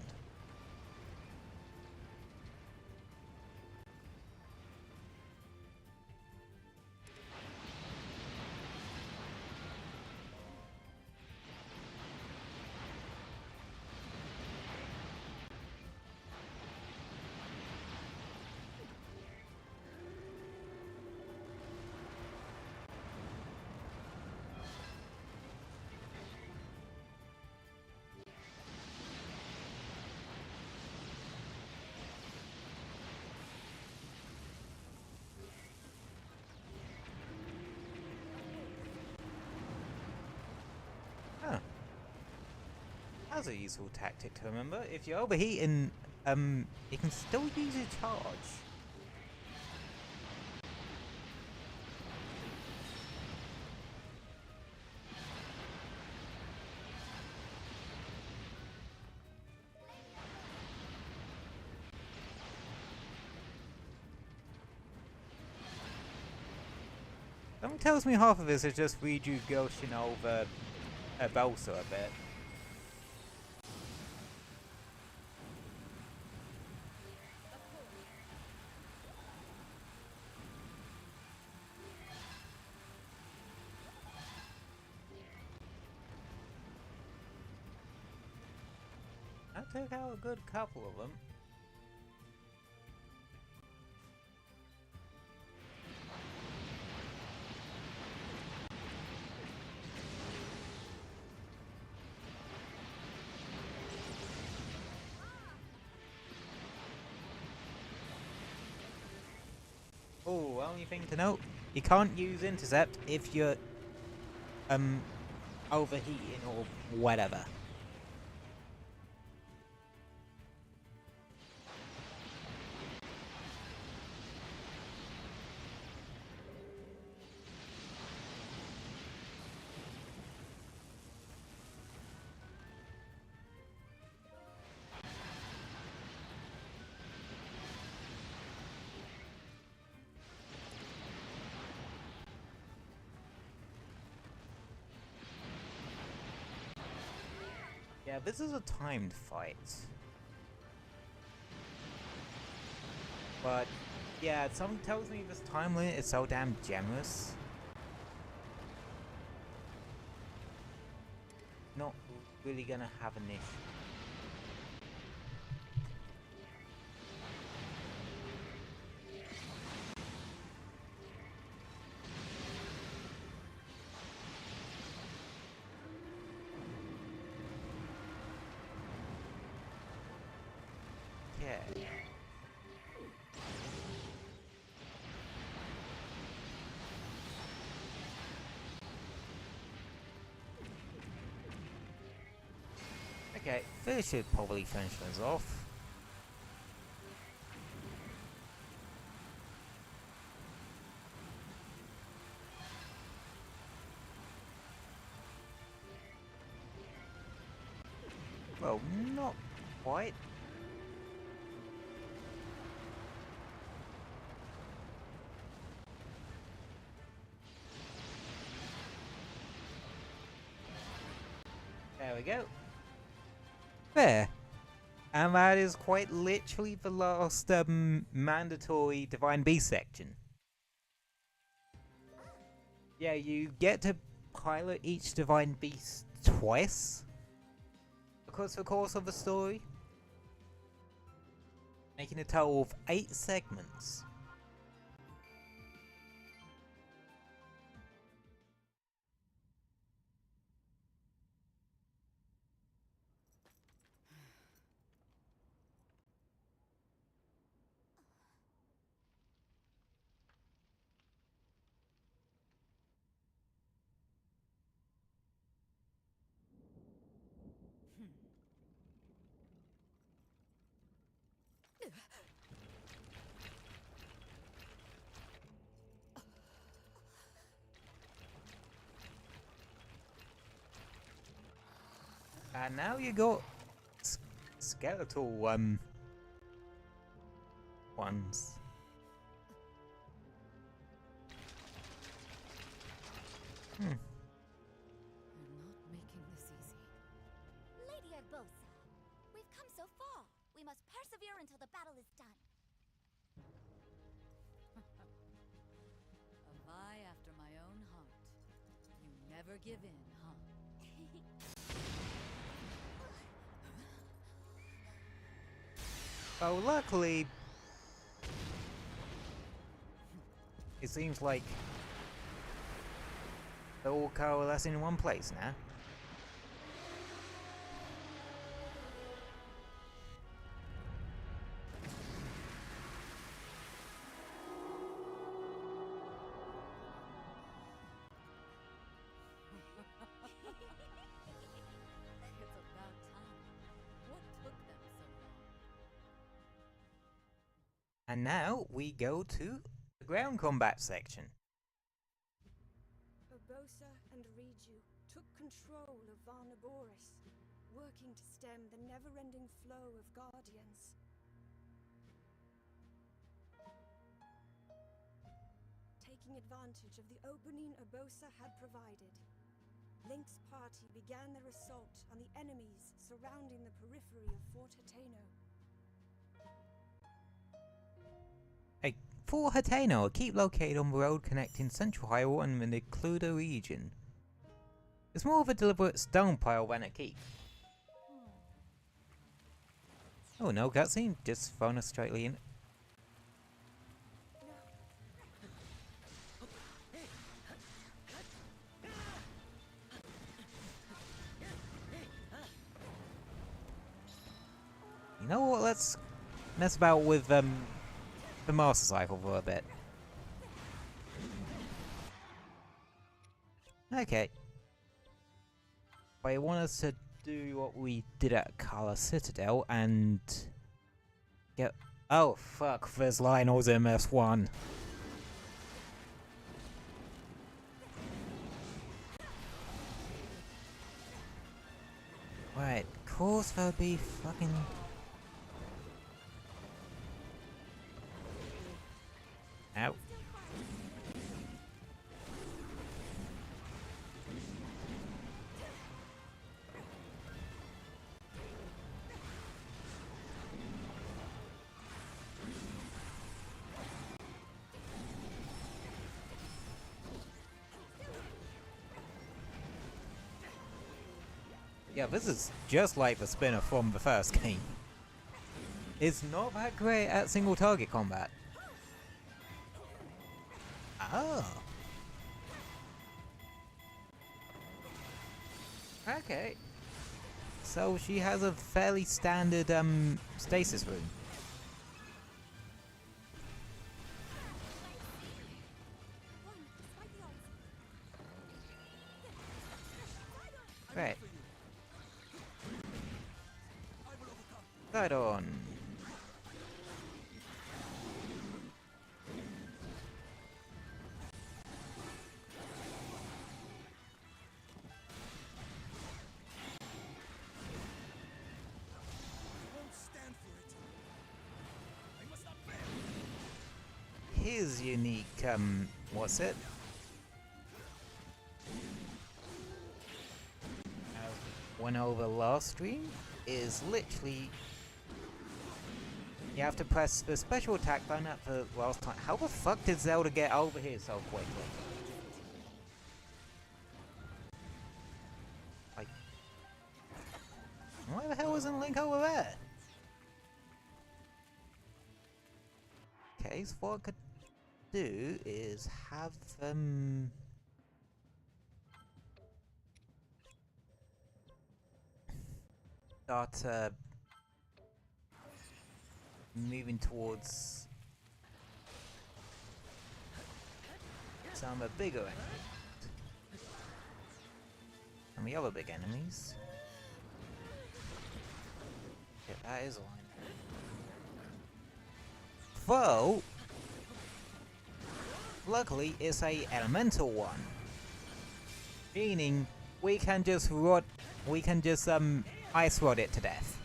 That's a useful tactic to remember. If you're overheating, you can still use your charge. Something tells me half of this is just Riju gushing over Balsa a bit. I took out a good couple of them. Oh, only thing to note, you can't use intercept if you're overheating or whatever. Yeah, this is a timed fight. But, yeah, something tells me this time limit is so damn generous. Not really gonna have an issue. Okay, this should probably finish things off. Well, not quite. There we go. There. And that is quite literally the last mandatory Divine Beast section. Yeah, you get to pilot each Divine Beast twice across the course of the story, making a total of 8 segments. And now you got skeletal ones. You're not making this easy. Lady Urbosa, we've come so far. We must persevere until the battle is done. A vie after my own heart. You never give in, huh? Well, luckily, it seems like they're all coalescing in one place now. It's about time. And now we go to the ground combat section. Urbosa and Riju took control of Varnaboris, working to stem the never-ending flow of Guardians. Taking advantage of the opening Urbosa had provided, Link's party began their assault on the enemies surrounding the periphery of Fort Hateno. Hey, Fort Hateno, a keep located on the road connecting Central Hyrule and the Necluda region. It's more of a deliberate stone pile than a keep. Oh no, cutscene, just thrown us straightly in. You know what, let's mess about with the Master Cycle for a bit. Okay. I want us to do what we did at Kala Citadel and get... Oh fuck, there's Lionel's MS1. Right, of course there'll be fucking... Ow. Yeah, this is just like the spinner from the first game. It's not that great at single target combat. Oh. Okay. So she has a fairly standard stasis room. Right. Right on. His unique, what's it? Went over last stream is literally you have to press the special attack button at the last time. How the fuck did Zelda get over here so quickly? Like, why the hell isn't Link over there? Okay, so what I could do is have them start moving towards some of the bigger enemies. And the other big enemies. Yeah, that is a line. Though, luckily it's a elemental one. Meaning we can just ice rod it to death.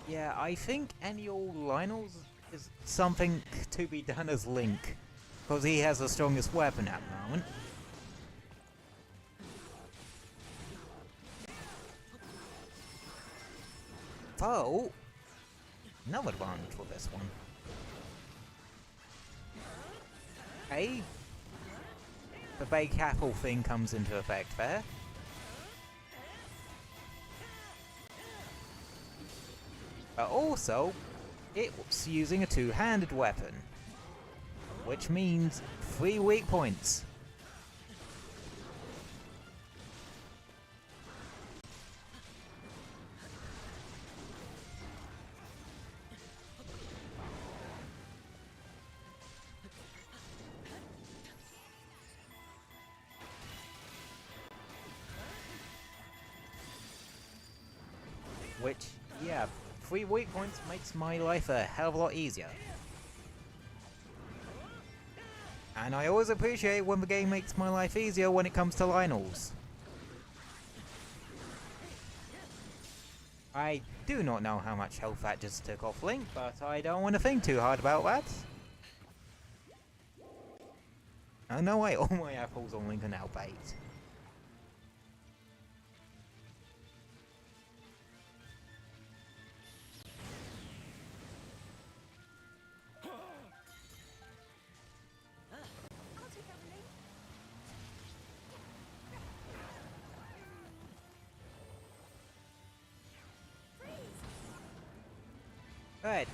Yeah, I think Ennial Lionel's is something to be done as Link, because he has the strongest weapon at the moment. Though, no advantage for this one. Okay. The bake apple thing comes into effect there. But also, it's using a two-handed weapon, which means 3 weak points. Which, yeah, 3 weak points makes my life a hell of a lot easier. And I always appreciate when the game makes my life easier when it comes to Lionels. I do not know how much health that just took off Link, but I don't want to think too hard about that. Oh no way, all my apples on Link are now baked. I'll take over Link. Right,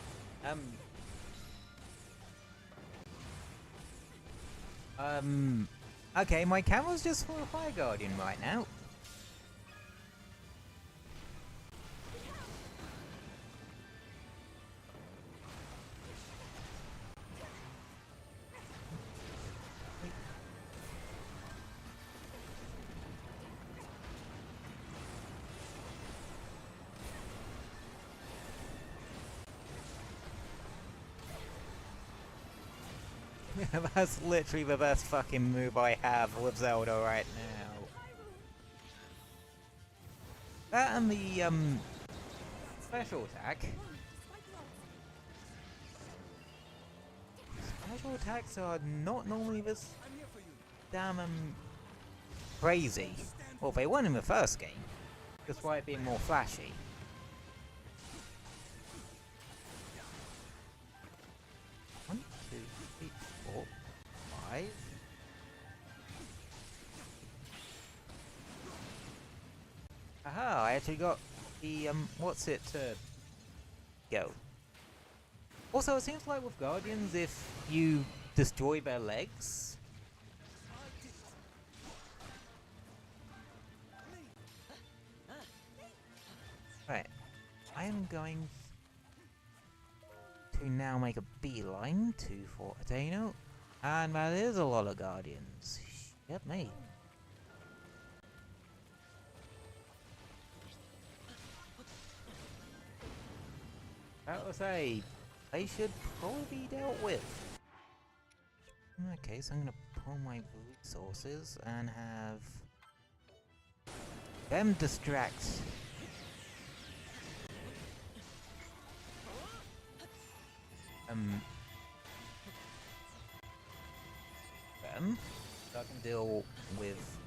okay, my camera's just full of Fire Guardian right now. That's literally the best fucking move I have with Zelda right now. That and the, special attack. Special attacks are not normally this damn, crazy. Well, they weren't in the first game, despite being more flashy. One, two, three, 4, 5. Aha, I actually got the, what's it to go. Also, it seems like with Guardians, if you destroy their legs... Right, I am going to now make a beeline to Fort Ateno, and that is a lot of Guardians. Shit me. That was they should probably be dealt with. Okay, so I'm gonna pull my resources and have them distract them, so I can deal with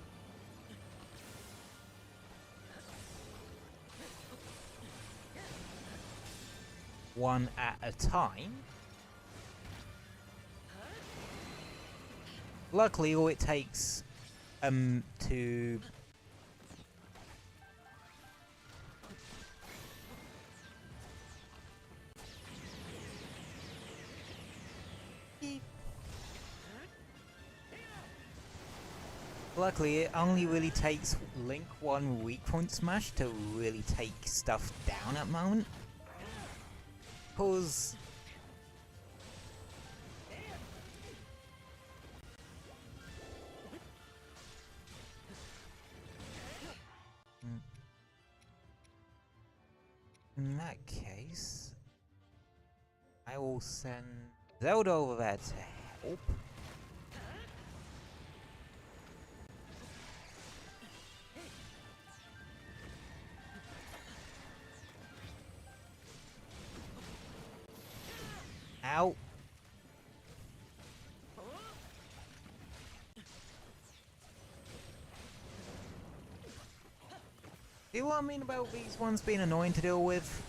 one at a time. Luckily, all it takes to Luckily, it only really takes Link one weak point smash to really take stuff down at the moment. Cause in that case, I will send Zelda over there to help. Ow. See what I mean about these ones being annoying to deal with?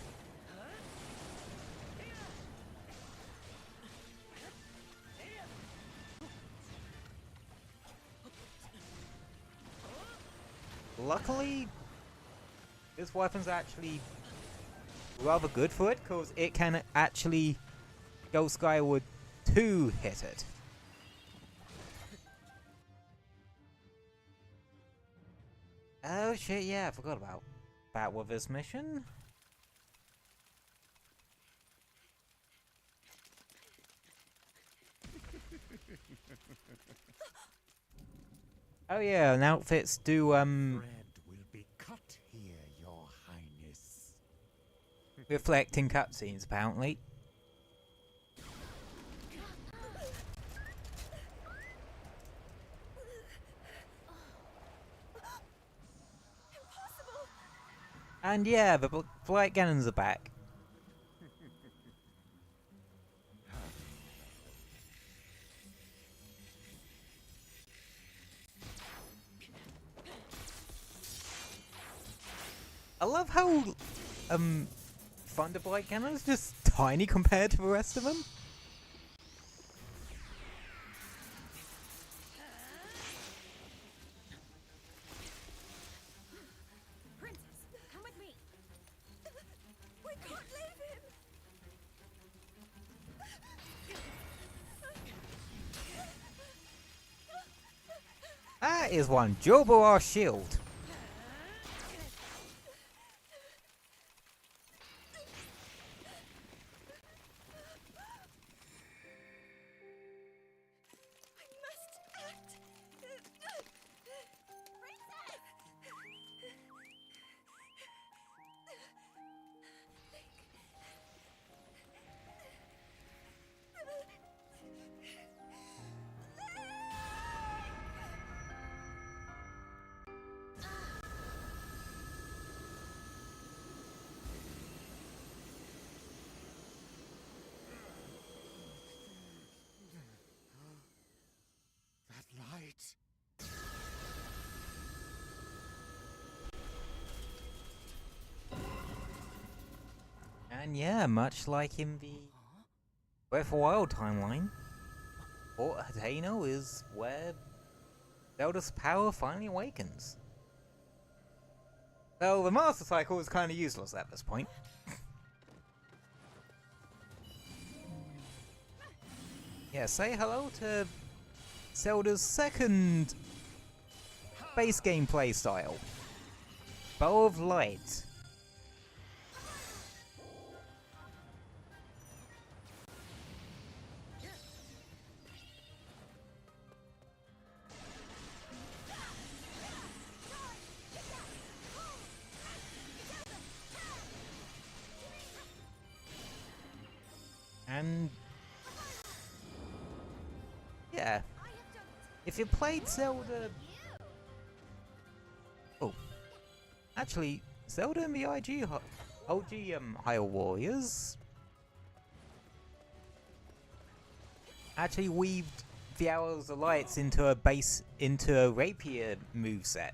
Luckily, this weapon's actually rather good for it, because it can actually go skyward to hit it. Oh shit, yeah, I forgot about that with this mission. Oh yeah, and outfits do Bread will be cut here, Your Highness. reflecting cutscenes, apparently. And yeah, the Blight Cannons are back. I love how Thunder Blight Cannon is just tiny compared to the rest of them. Princess, come with me. We can't leave him. That is one durable our shield. I must act. That light. And yeah, much like in the Breath of the Wild timeline, Port Hateno is where Zelda's power finally awakens. So the Master Cycle is kind of useless at this point. Yeah, say hello to Zelda's second base gameplay style. Bow of Light. And yeah, if you played Zelda, oh, actually, Zelda and the OG Hyrule Warriors actually weaved the Arrows of Lights into a rapier moveset.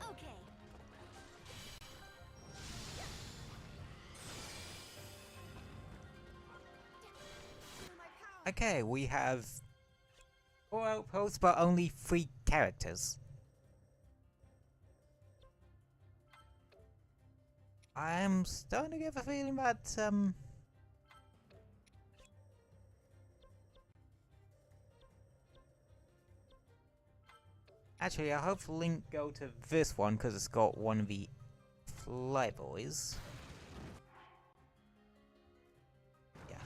Okay. Okay, we have 4 outposts, but only 3 characters. I'm starting to get the feeling that actually, I hope Link go to this one because it's got one of the Flyboys. Yeah.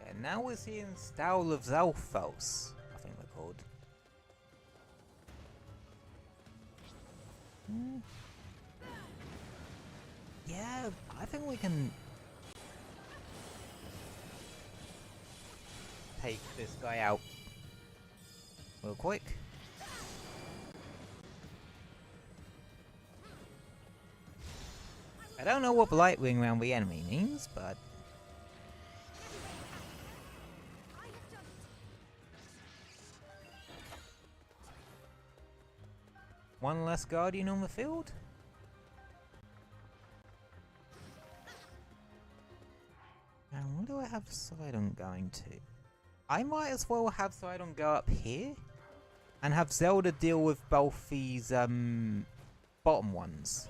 And now we're seeing Style of Zalfos, I think they're called. Yeah, I think we can take this guy out real quick. I don't know what light ring around the enemy means, but one less guardian on the field? And where do I have Sidon going to? I might as well have Sidon go up here and have Zelda deal with both these bottom ones.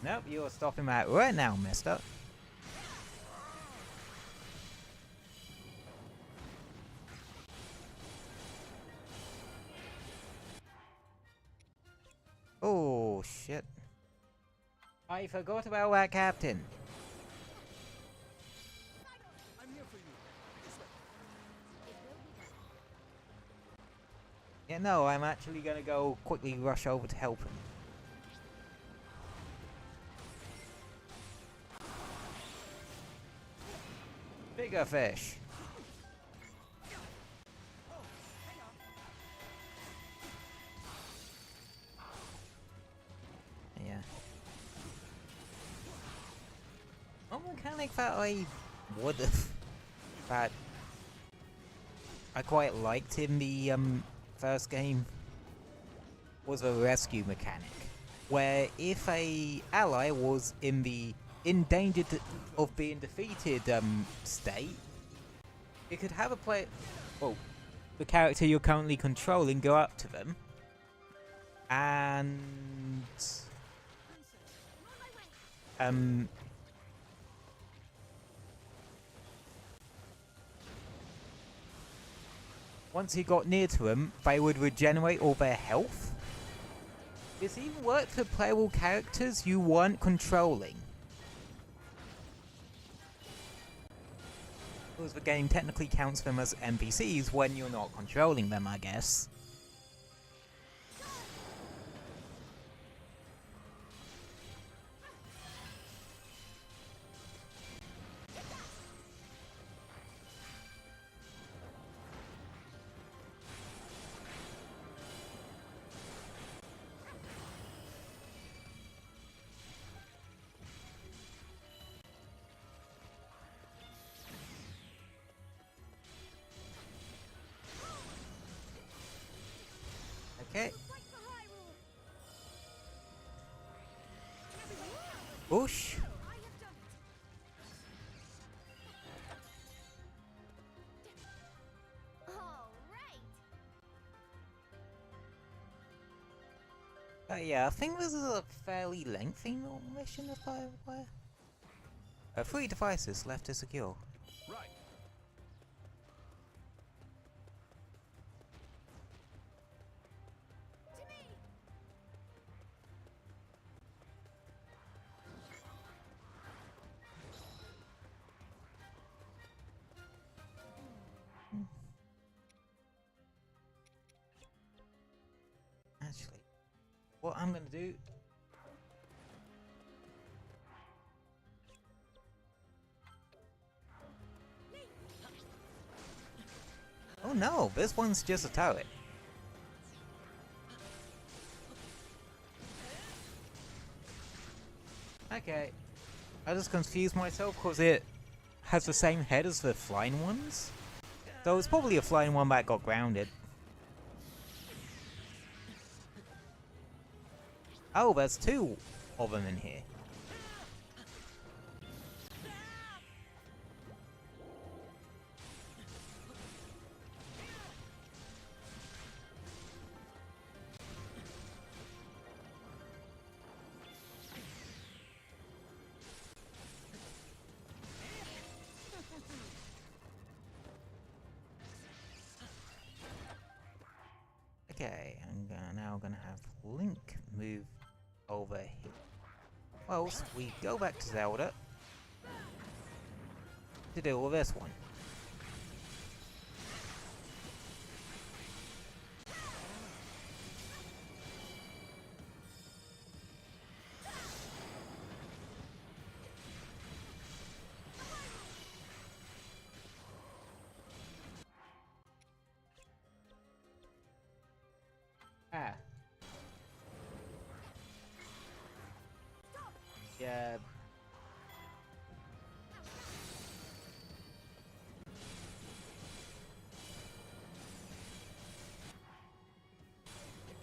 Nope, you're stopping that right now, mister. Oh, shit. I forgot about that captain. I'm here for you. This way. Yeah, no, I'm actually gonna go quickly rush over to help him. Bigger fish. Yeah. One mechanic that I would have that I quite liked in the first game was a rescue mechanic, where if a ally was in the endangered of being defeated state, you could have a the character you're currently controlling go up to them and once you got near to them, they would regenerate all their health. This even worked for playable characters you weren't controlling. Because the game technically counts them as NPCs when you're not controlling them, I guess. Okay. Whoosh. Yeah, I think this is a fairly lengthy mission if I were. 3 devices left to secure. Right. Actually, what I'm gonna do. Oh no, this one's just a turret. Okay. I just confused myself because it has the same head as the flying ones. So it's probably a flying one that got grounded. Oh, there's 2 of them in here. Okay, now gonna have Link move over here. Whilst we go back to Zelda to deal with this one. Ah. Yeah.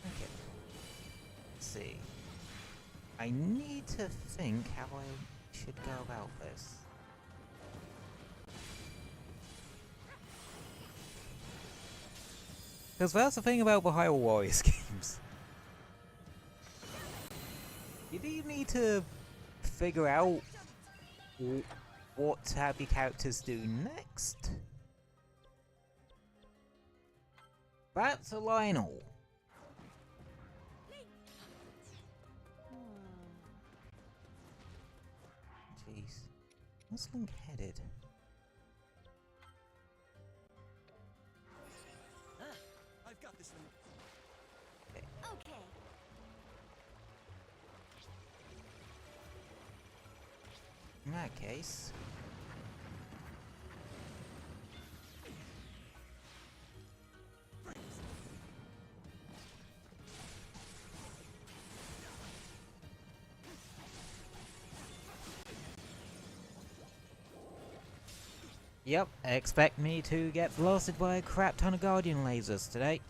Okay. Let's see. I need to think how I should go about this. Because that's the thing about the Hyrule Warriors games. You do need to figure out what happy characters do next. That's a Lionel. Jeez. Where's Link headed? I've got this one. Okay. In that case... Yep, expect me to get blasted by a crap ton of Guardian lasers today.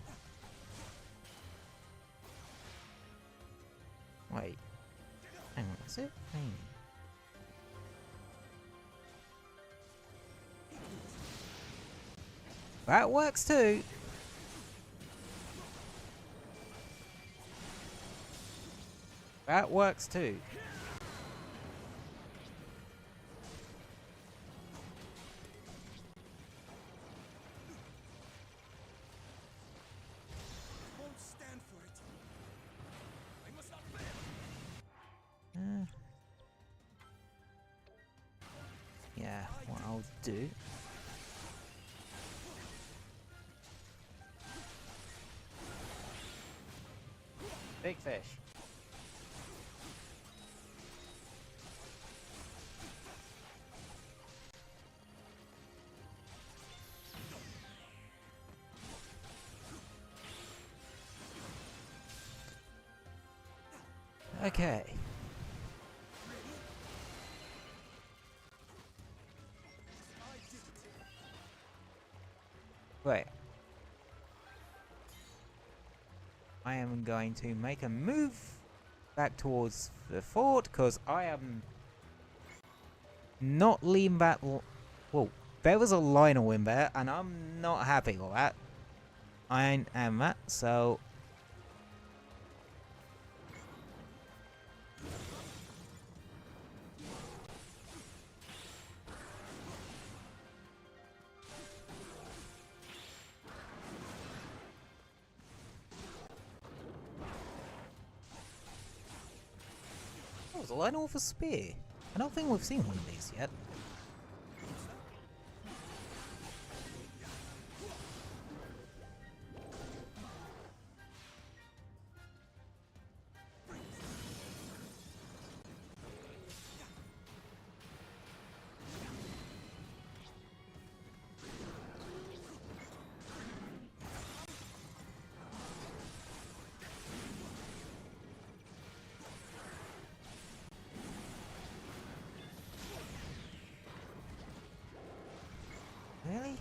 Wait. Hang on, is it raining? That works too! That works too. Won't stand for it. I must not fail. Yeah, what I'll do... Big fish. Okay. Wait. I am going to make a move back towards the fort because I am not leaving that. Whoa, there was a Lionel in there, and I'm not happy with that. I am that, so. Oh, it's a Lionel with a spear. I don't think we've seen one of these yet. Really?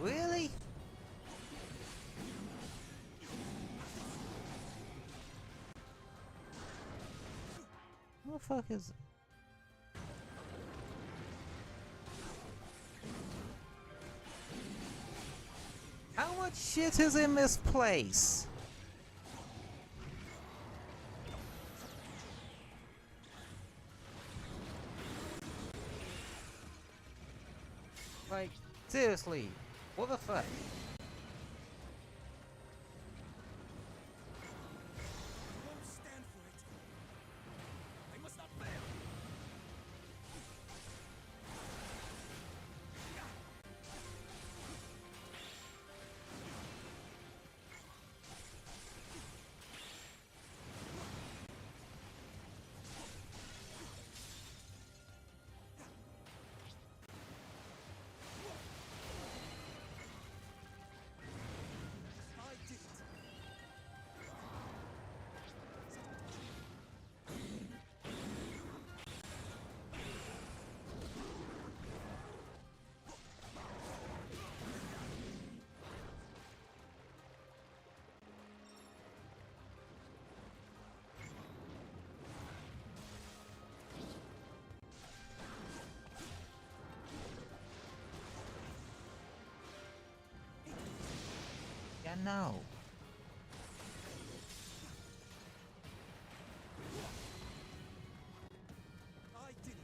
Really? What the fuck is... How much shit is in this place? Like, seriously, what the fuck? Won't stand for it. I must not fail. Yeah, no. I did it.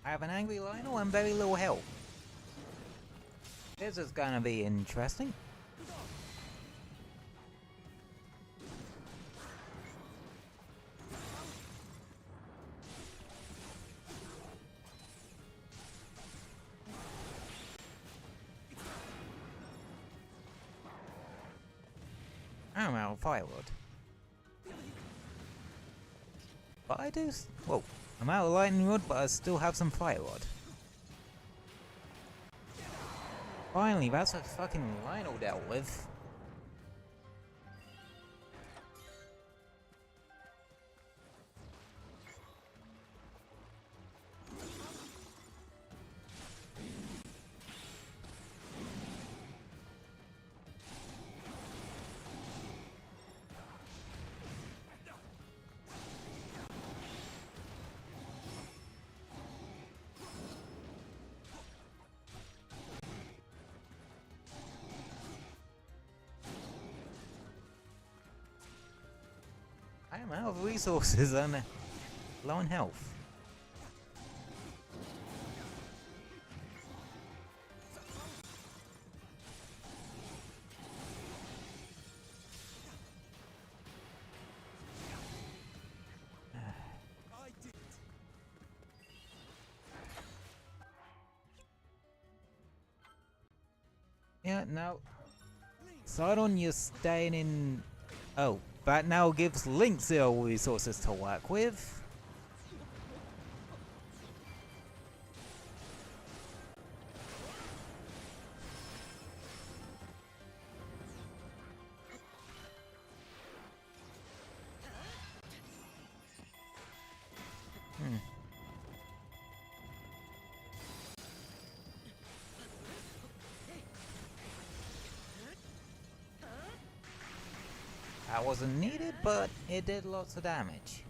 I have an angry Lionel and very little health. This is gonna be interesting. I'm out of firewood. But I do. Whoa. I'm out of lightning rod, but I still have some fire rod. Finally, that's what fucking Lionel dealt with. I am out of resources and low on health. I did it. Yeah, no. Sidon, you're staying in. Oh, that now gives Link 0 resources to work with. That wasn't needed, but it did lots of damage.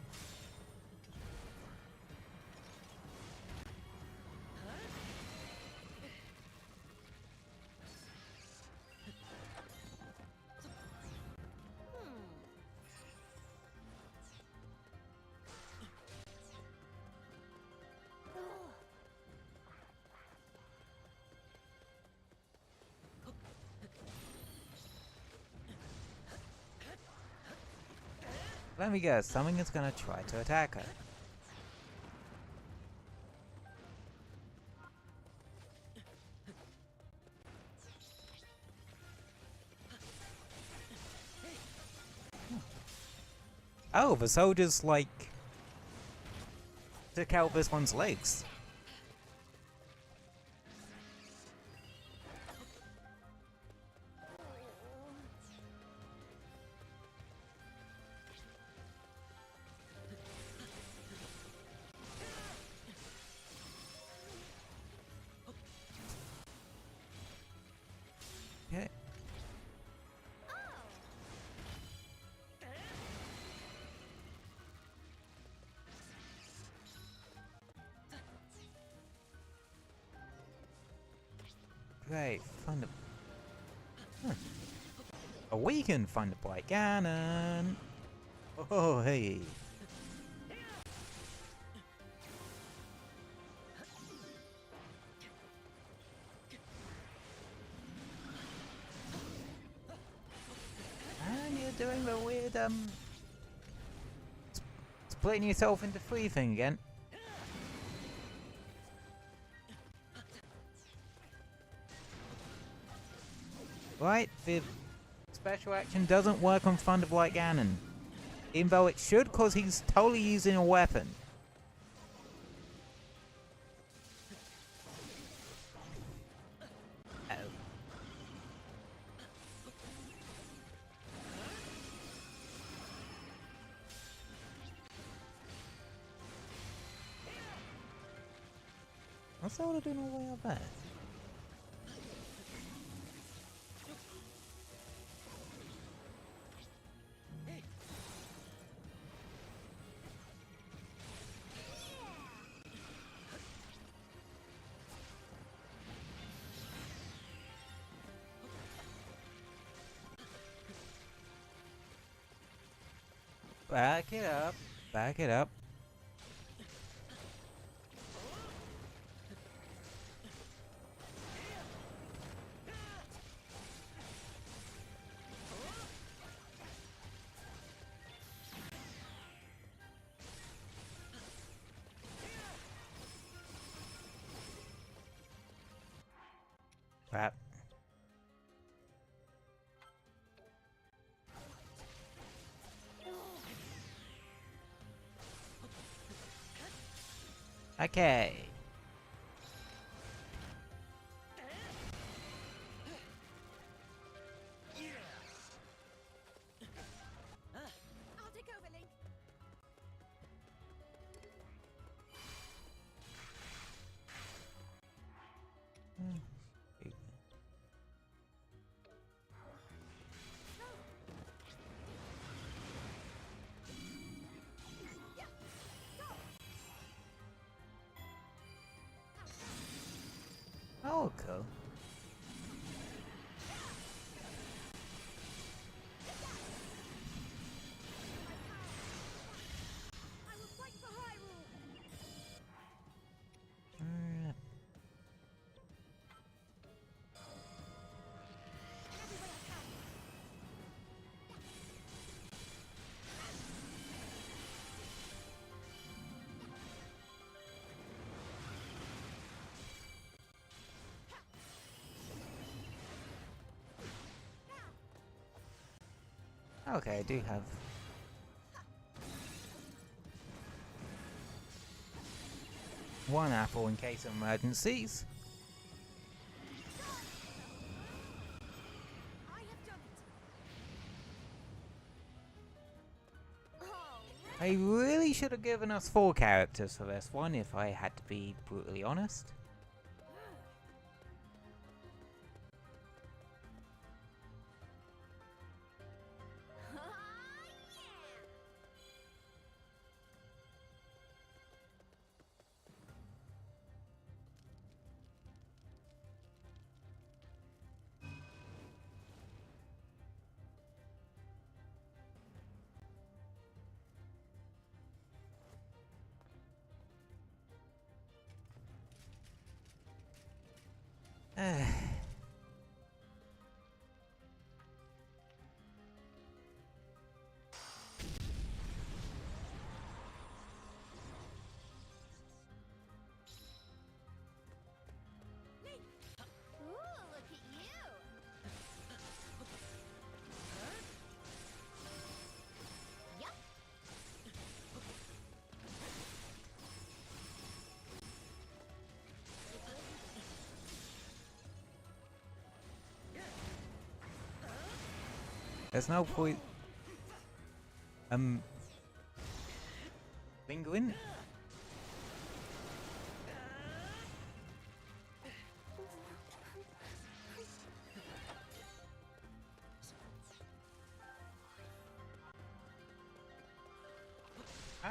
Let me guess, something is gonna try to attack her. Oh, the soldiers, like, took out this one's legs. Okay. Great, find the. Oh, we can find the Blight Ganon. Oh, hey. And you're doing the weird, splitting yourself into three thing again. Right, the special action doesn't work on Thunder Blight Ganon. Even though it should, because he's totally using a weapon. Oh. What's the order doing all the way up there? Back it up. Back it up. Crap. Okay. I'll take over, Link. Oh, cool. I will fight for Hyrule. Mm, Every way I can. okay, I do have. One apple in case of emergencies. I have done it. Oh, I really should have given us 4 characters for this one, if I had to be brutally honest. Ooh, look at you! Yup. There's no point. Lingering?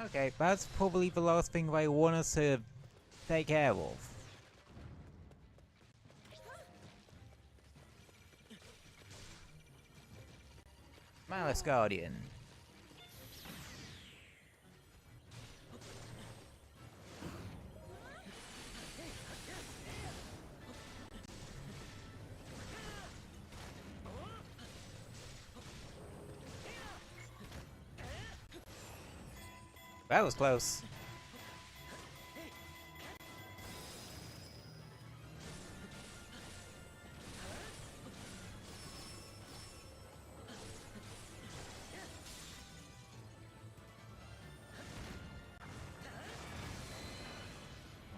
Okay, that's probably the last thing I want us to take care of. Malice Guardian. That was close.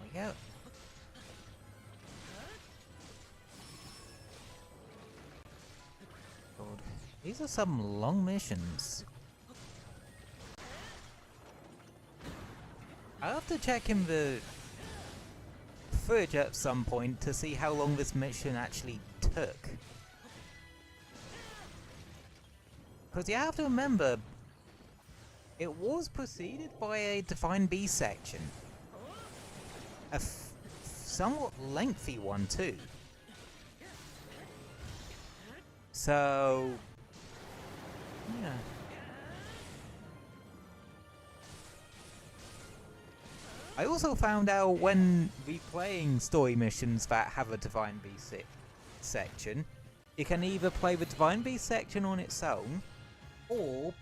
There we go. God. These are some long missions. I'll have to check in the footage at some point to see how long this mission actually took. Because you have to remember, it was preceded by a Divine Beast section. A somewhat lengthy one too. So, yeah. I also found out when replaying story missions that have a Divine Beast section, you can either play the Divine Beast section on its own, or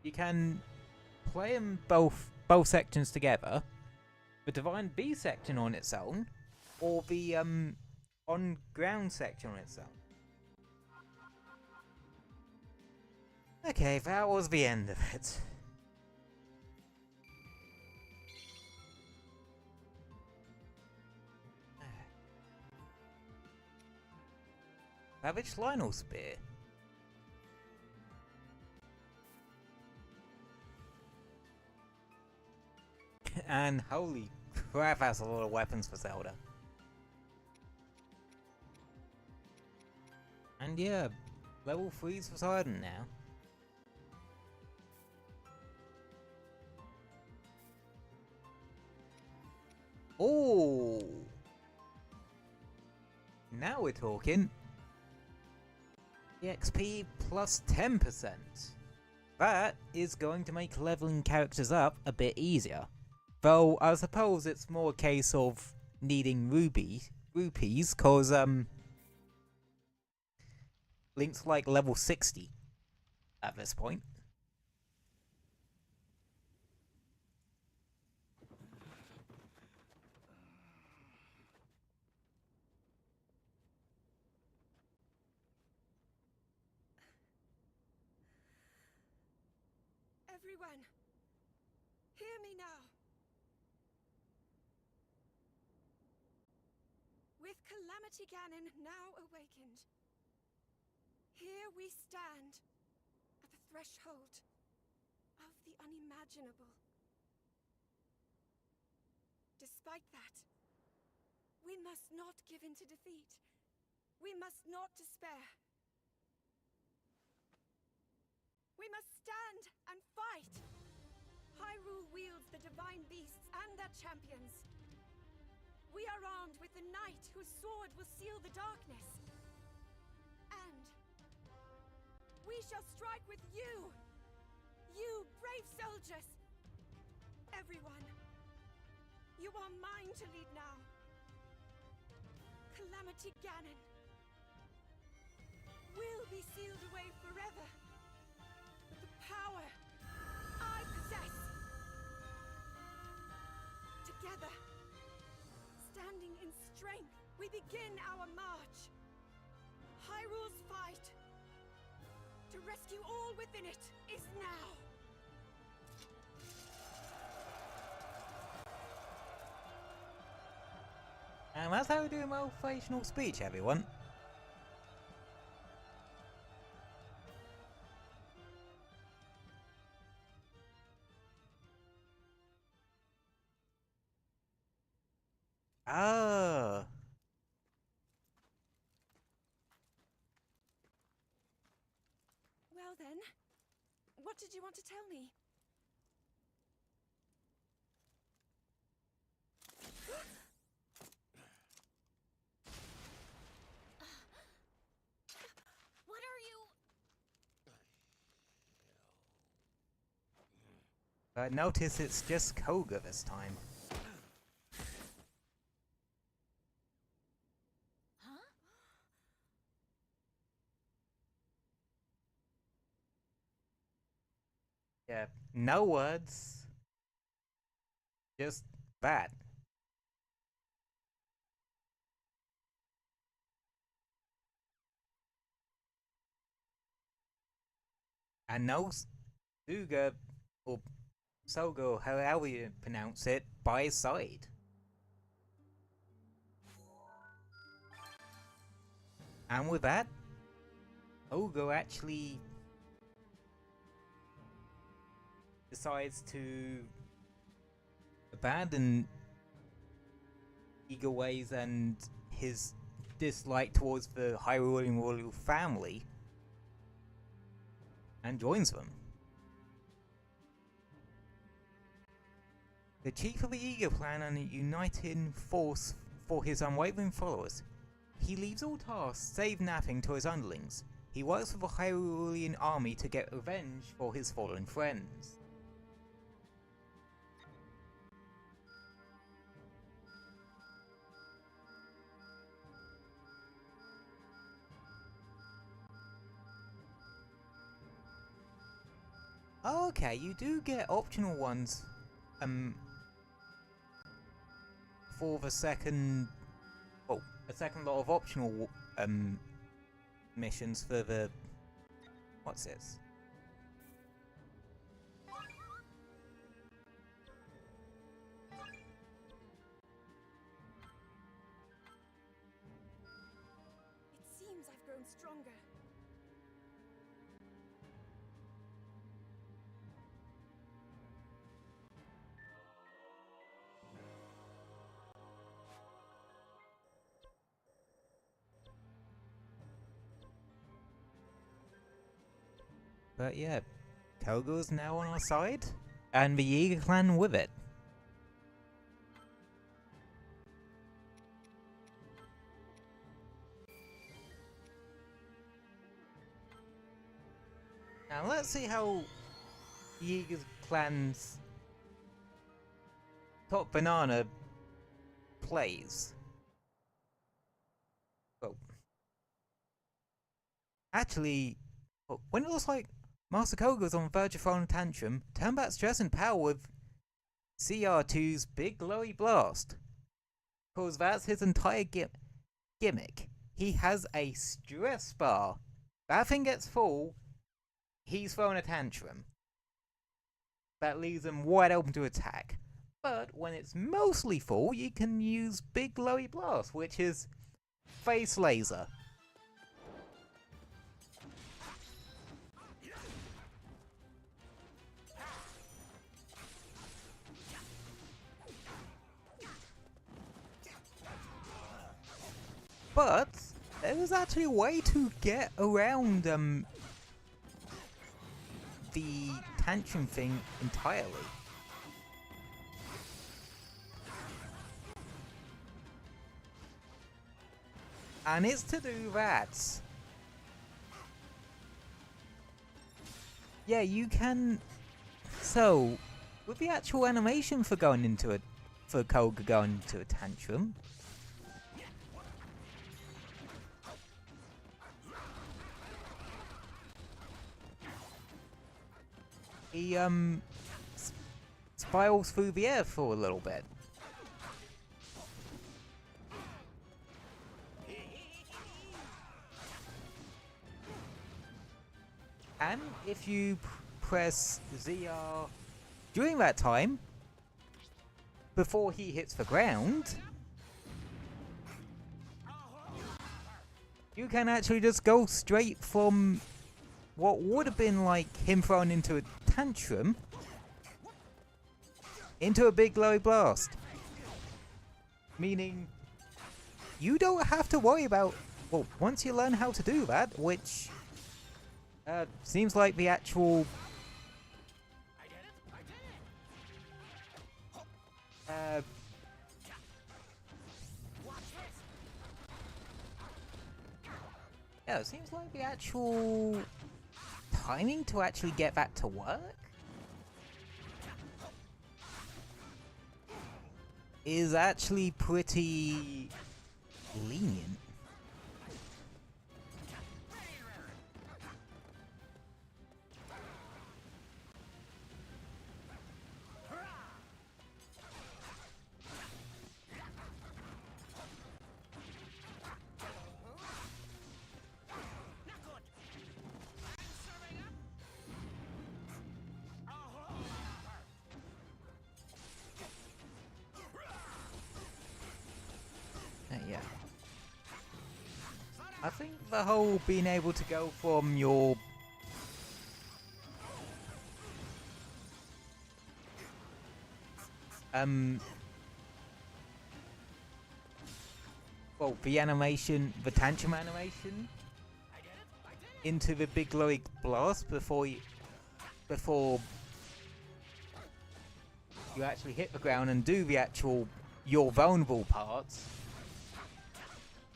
you can play them both sections together. The Divine Beast section on its own, or the on ground section on its own. Okay, that was the end of it. Savage Lionel Spear. And holy crap, that's a lot of weapons for Zelda. And yeah, level 3's for Poseidon now. Oh! Now we're talking. EXP plus 10%. That is going to make leveling characters up a bit easier. Though I suppose it's more a case of needing rupees, cause Link's like level 60 at this point. Everyone, hear me now. With Calamity Ganon now awakened, here we stand at the threshold of the unimaginable. Despite that, we must not give in to defeat. We must not despair. We must stand and fight! Hyrule wields the divine beasts and their champions. We are armed with the knight whose sword will seal the darkness. And we shall strike with you! You brave soldiers! Everyone, you are mine to lead now. Calamity Ganon will be sealed away forever. Power I possess. Together, standing in strength, we begin our march. Hyrule's fight to rescue all within it is now. And that's how we do a motivational speech, everyone. Oh. Well then, what did you want to tell me? What are you? But notice it's just Koga this time. Yeah, no words. Just that. And no Suga, or Sogo, however you pronounce it, by his side. And with that, Ogo actually decides to abandon eager ways and his dislike towards the Hyrulean royal family and joins them. The chief of the Eager plan and a uniting force for his unwavering followers. He leaves all tasks save napping to his underlings. He works with the Hyrulean army to get revenge for his fallen friends. Oh, okay, you do get optional ones. For the second, well, a second lot of optional missions for the, what's this? It seems I've grown stronger. But yeah, Kogo's now on our side, and the Yiga clan with it. Now let's see how Yiga clan's top banana plays. Well, actually, when it looks like Master Kogo's on the verge of throwing a tantrum, turn back stress and power with CR2's Big Glowy Blast. Cause that's his entire gimmick. He has a stress bar. That thing gets full, he's throwing a tantrum. That leaves him wide open to attack. But when it's mostly full, you can use Big Glowy Blast, which is Face Laser. But there was actually a way to get around the tantrum thing entirely. And it's to do that. Yeah, you can. So, with the actual animation for going into for Koga going into a tantrum. He spirals through the air for a little bit. And if you press ZR during that time, before he hits the ground, you can actually just go straight from what would have been like him thrown into a tantrum into a Big Glowy Blast. Meaning, you don't have to worry about, well, once you learn how to do that, which seems like the actual yeah, it seems like the actual timing to actually get that to work is actually pretty lenient. Yeah. I think the whole being able to go from your well, the animation, the tantrum animation into the Big Glowy Blast before you actually hit the ground and do the actual your vulnerable parts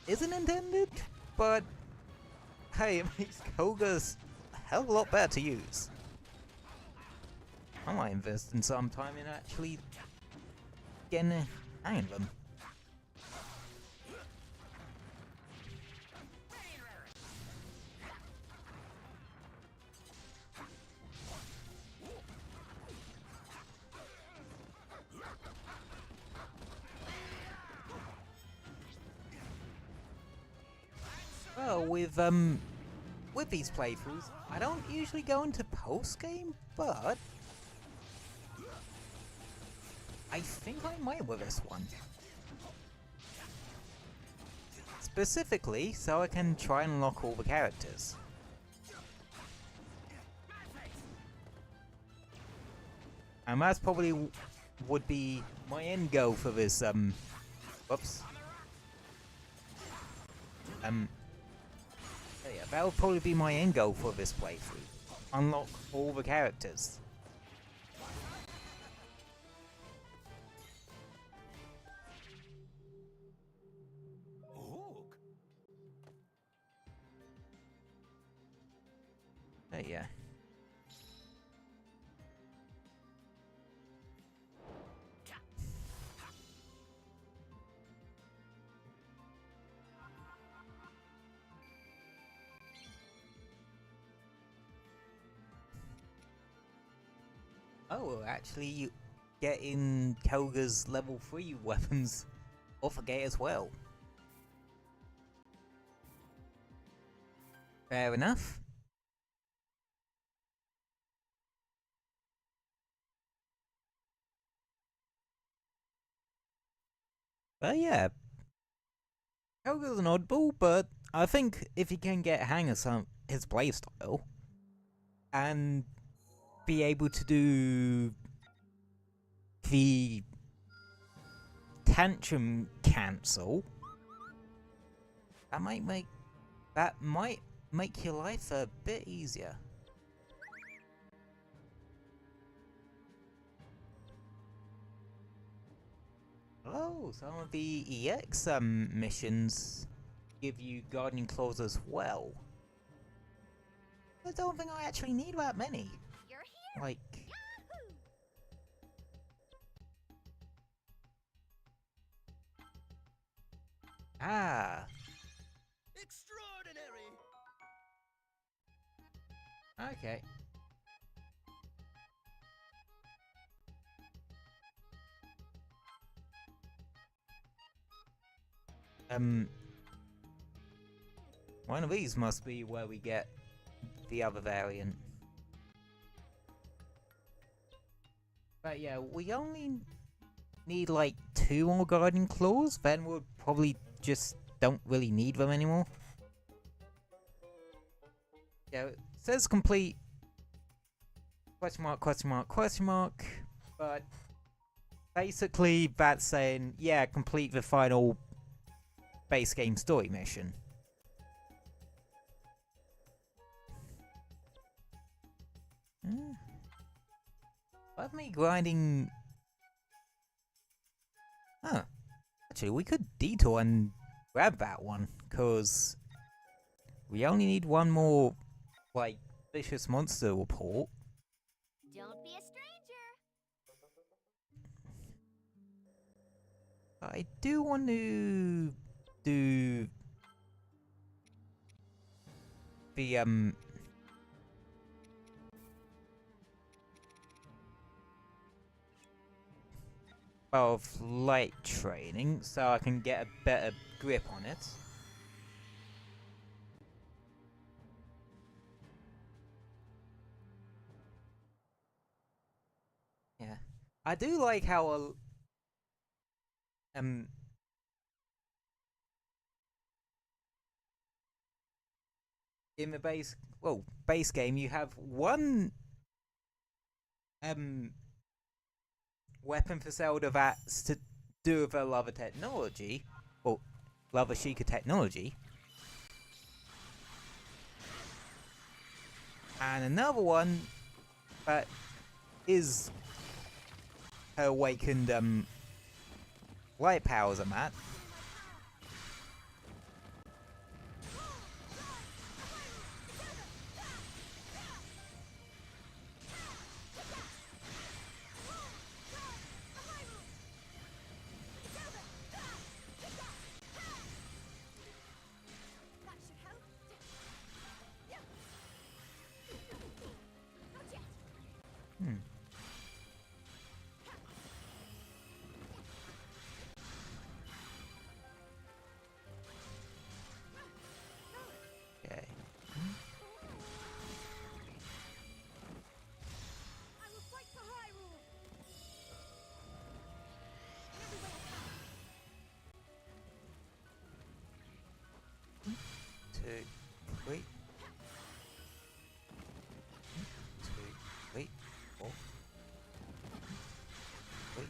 isn't intended, but hey, it makes Koga's a hell of a lot better to use. I might invest in some time in actually getting a hang of them. well with these playthroughs, I don't usually go into post game, but I think I might with this one. Specifically, so I can try and unlock all the characters. And that's probably would be my end goal for this, whoops. Yeah, that would probably be my end goal for this playthrough. Unlock all the characters. Yeah. Oh, actually, getting Kelga's level 3 weapons off a gate as well. Fair enough. But yeah, Helga's an oddball, but I think if he can get a hang of his playstyle and be able to do the tantrum cancel, that might make your life a bit easier. Oh, some of the EX missions give you Guardian Claws as well. I don't think I actually need that many. You're here. Like... Yahoo! Ah! Extraordinary! Okay. One of these must be where we get the other variant. But yeah, we only need like 2 more Guardian Claws, then we'll probably just don't really need them anymore. Yeah, it says complete question mark, question mark, question mark, but basically that's saying, yeah, complete the final base game story mission. Let me grinding. Huh. Actually, we could detour and grab that one, cause we only need one more, like, vicious monster report. Don't be a stranger. I do want to do the of light training so I can get a better grip on it. Yeah, I do like how in the base game you have one weapon for Zelda that's to do with a lava technology, or lava Sheikah technology, and another one that is her awakened light powers I'm at. That should help. Not yet. 2, 3. 2, 3, 4. 3.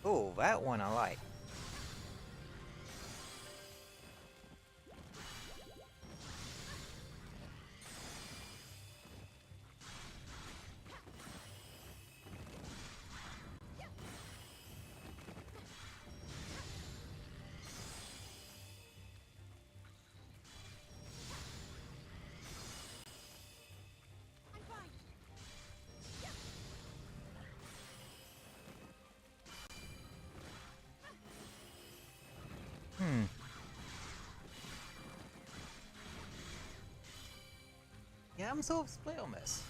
Oh, that one I like. Yeah, I'm sort of split on this.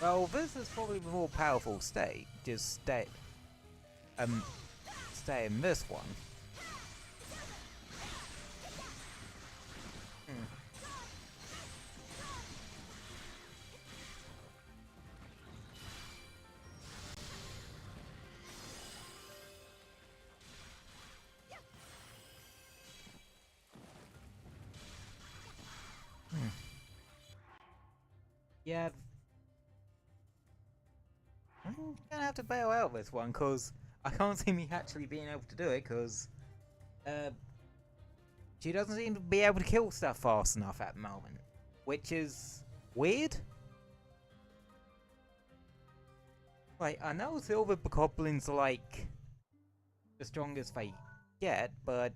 Well, this is probably the more powerful state. Just stay in this one. Yeah. I'm gonna have to bail out this one because I can't see me actually being able to do it because she doesn't seem to be able to kill stuff fast enough at the moment, which is weird. Like, I know silver goblins are like the strongest they get, but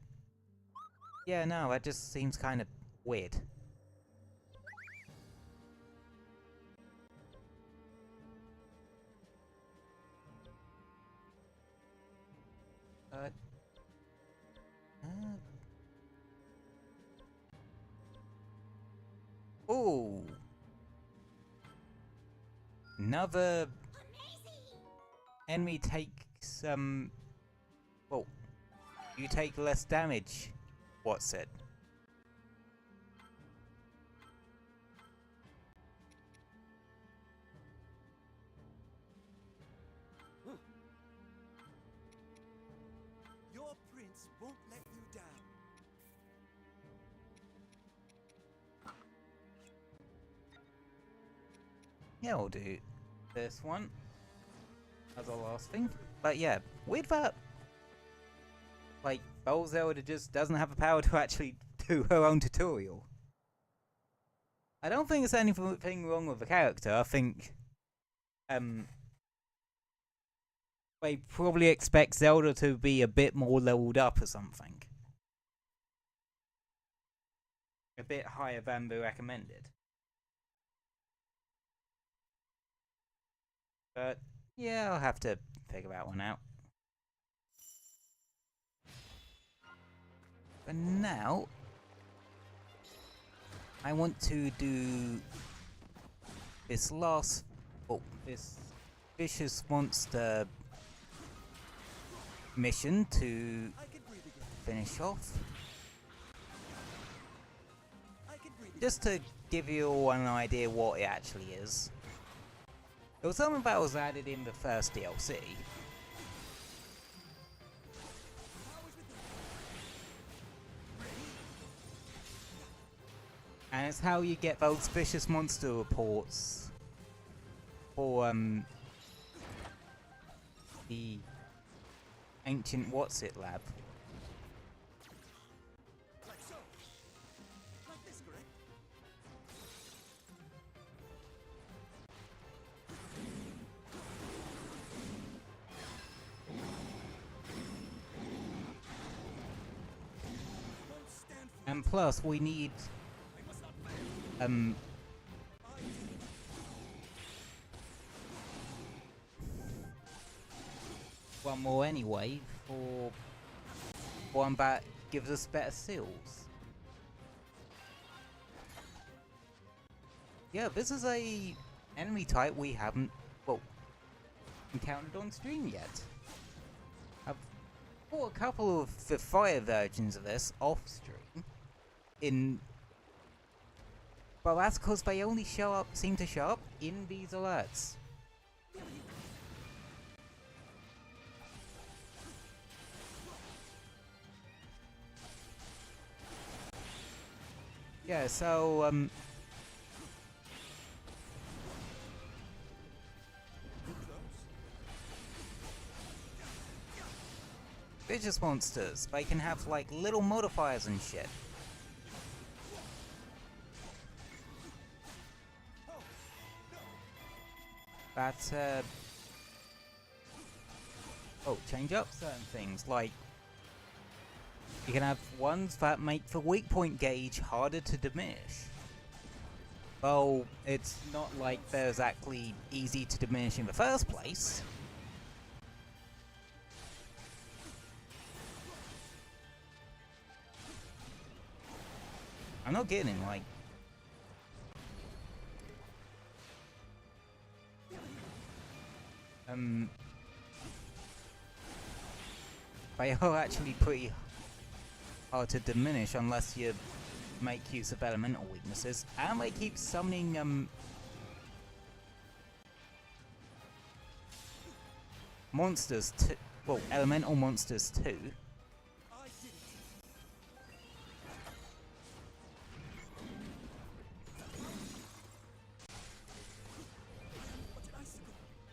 yeah, no, that just seems kind of weird. Oh, another enemy takes well, you take less damage. What's it? Your prince won't let you down. Yeah, we'll do this one as our last thing. But yeah, weird that like Zelda just doesn't have the power to actually do her own tutorial. I don't think there's anything wrong with the character. I think they probably expect Zelda to be a bit more leveled up or something. A bit higher than the recommended. But yeah, I'll have to figure that one out. But now, I want to do this last, this vicious monster mission to finish off. Just to give you all an idea what it actually is. It was something that was added in the first DLC. And it's how you get those vicious monster reports for the ancient what's it lab. Like so. Like this, correct? And plus we need one more anyway for one that gives us better seals. Yeah, this is a enemy type we haven't, well, encountered on stream yet. I've bought a couple of the fire versions of this off stream, but that's because they only seem to show up in these alerts. Yeah, so vicious monsters, they can have like little modifiers and shit. That change up certain things, like you can have ones that make the weak point gauge harder to diminish. Well, it's not like they're exactly easy to diminish in the first place. I'm not kidding, like... They are actually pretty hard to diminish unless you make use of elemental weaknesses, and they keep summoning monsters too. Well, elemental monsters too.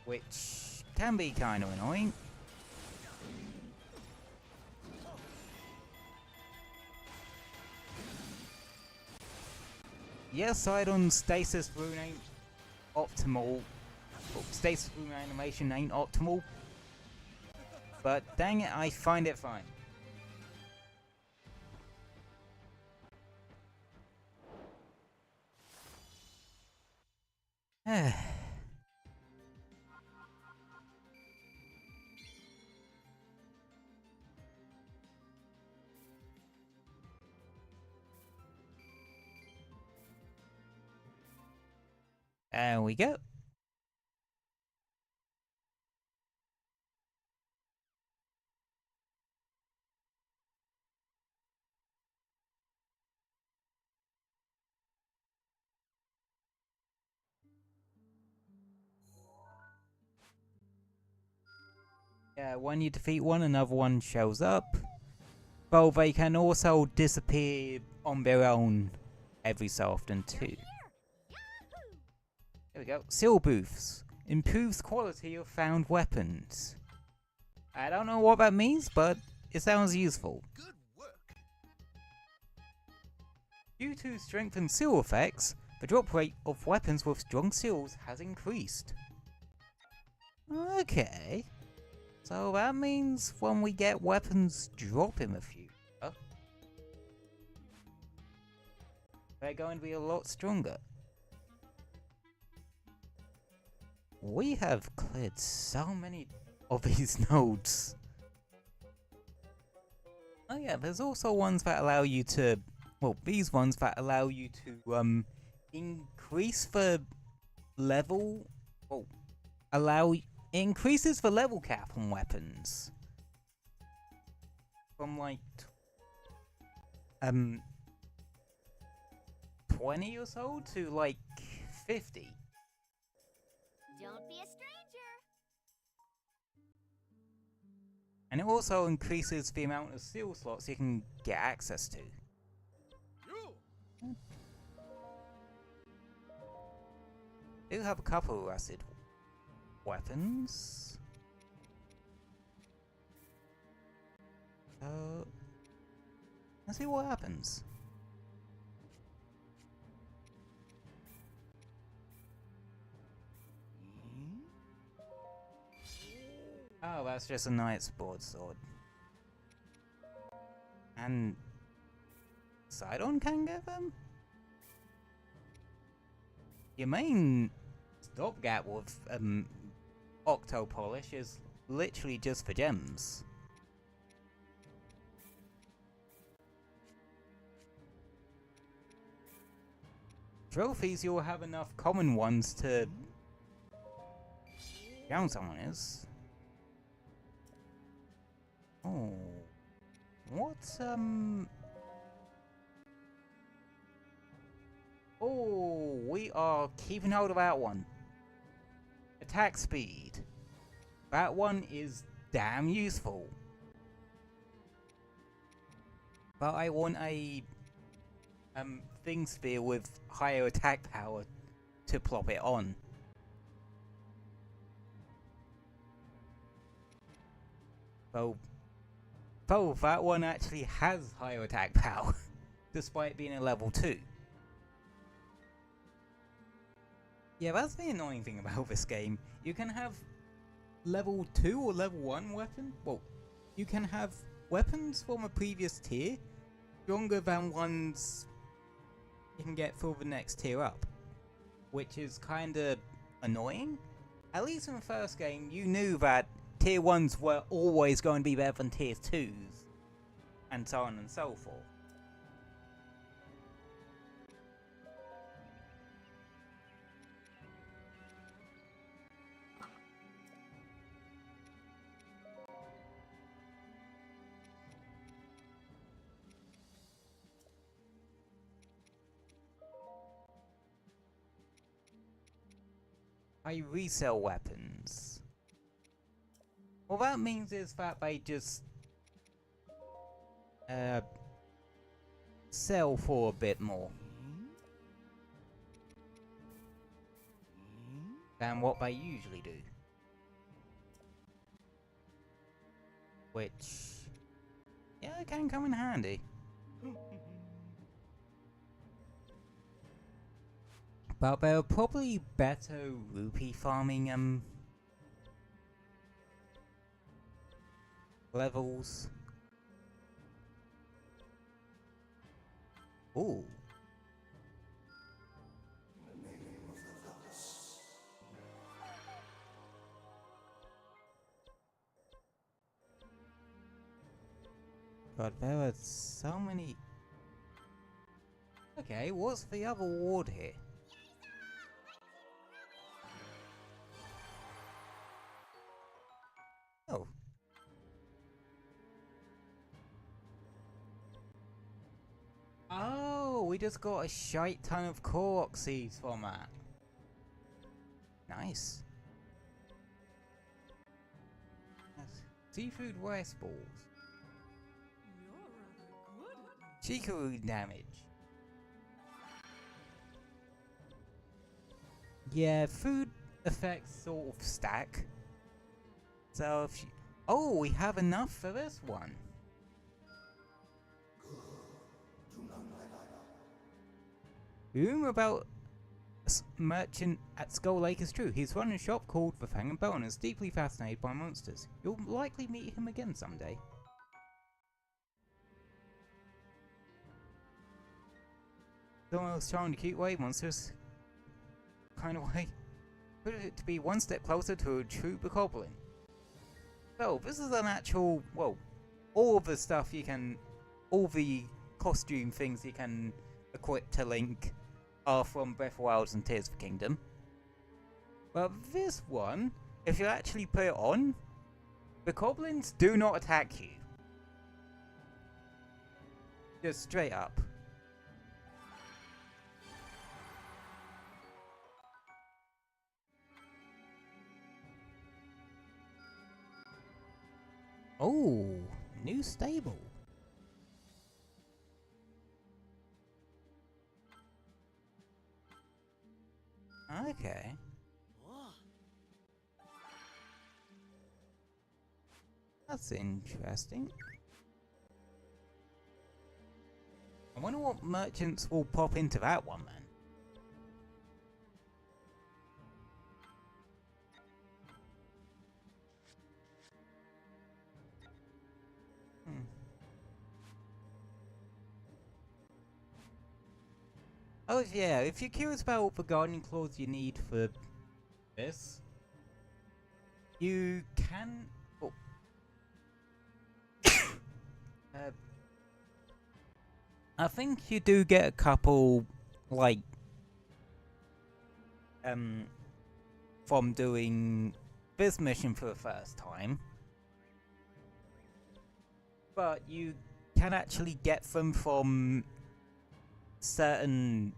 Which can be kind of annoying. Yes, Sidon's stasis rune ain't optimal. Well, stasis rune animation ain't optimal. But dang it, I find it fine. There we go. Yeah, when you defeat one, another one shows up. Well, they can also disappear on their own every so often too. There we go. Seal booths. Improves quality of found weapons. I don't know what that means, but it sounds useful. Good work. Due to strengthened seal effects, the drop rate of weapons with strong seals has increased. Okay. So that means when we get weapons drop in the future, they're going to be a lot stronger. We have cleared so many of these nodes. Oh yeah, there's also ones that allow you to, well, these ones that allow you to increase the level, well, increases the level cap on weapons from like 20 or so to like 50. Don't be a stranger. And it also increases the amount of seal slots you can get access to. Do have a couple of acid weapons. So let's see what happens. Oh, that's just a knight's broadsword. And Sidon can get them? Your main stopgap with Octo Polish is literally just for gems. Trophies, you'll have enough common ones to Down someone is. Oh. What's Oh, we are keeping hold of that one. Attack speed. That one is damn useful. But I want a thing sphere with higher attack power to plop it on. Well, that one actually has higher attack power, despite being a level 2. Yeah, that's the annoying thing about this game. You can have level 2 or level 1 weapon. Well, you can have weapons from a previous tier stronger than ones you can get for the next tier up, which is kinda annoying. At least in the first game, you knew that tier 1s were always going to be better than tier 2s, and so on and so forth. I resell weapons. What that means is that they just sell for a bit more than what they usually do. Which, yeah, it can come in handy. But there are probably better rupee farming levels. Ooh. God, there are so many. Okay, what's the other ward here? Oh. Oh, we just got a shite ton of Korok seeds from that. Nice. Seafood rice balls. Chicory damage. Yeah, food effects sort of stack. So if you... Oh, we have enough for this one. Rumor about a merchant at Skull Lake is true. He's running a shop called The Fang and Bone and is deeply fascinated by monsters. You'll likely meet him again someday. Someone else charming in a cute way, monsters kind of way. Put it to be one step closer to a true bokoblin. So, this is an actual, well, all of the stuff you can, all the costume things you can equip to Link are from Breath of the Wild and Tears of the Kingdom. But this one, if you actually put it on, the goblins do not attack you. Just straight up. Oh, new stable. Okay. That's interesting. I wonder what merchants will pop into that one, man. Oh yeah, if you're curious about what the gardening claws you need for this, you can... Oh. I think you do get a couple, like, from doing this mission for the first time. But you can actually get them from certain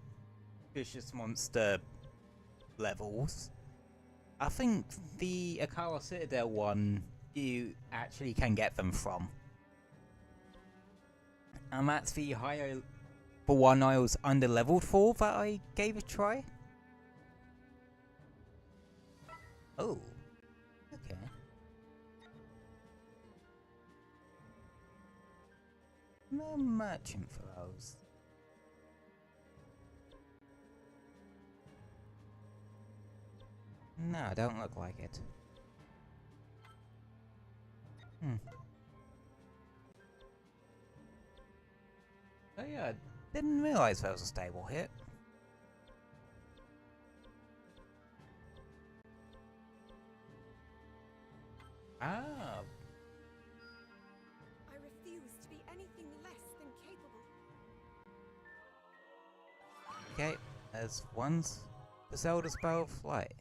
vicious monster levels. I think the Akara Citadel one you actually can get them from. And that's the one I was under leveled for that I gave a try. Oh, okay. No merchant for those. No, don't look like it. Oh yeah, didn't realize there was a stable hit. Ah. I refuse to be anything less than capable. Okay, there's one's the Zelda's Bow of Flight.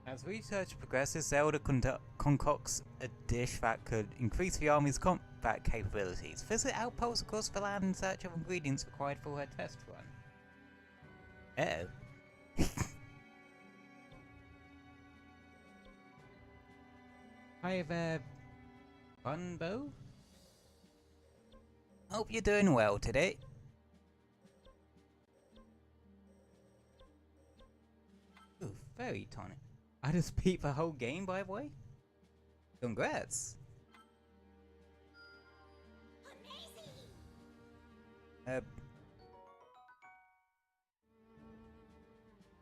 As research progresses, Zelda concocts a dish that could increase the army's combat capabilities. Visit outposts across the land in search of ingredients required for her test run. Uh-oh. Hi there, Bunbo. Hope you're doing well today. Ooh, very tonic. I just beat the whole game, by the way. Congrats. Amazing!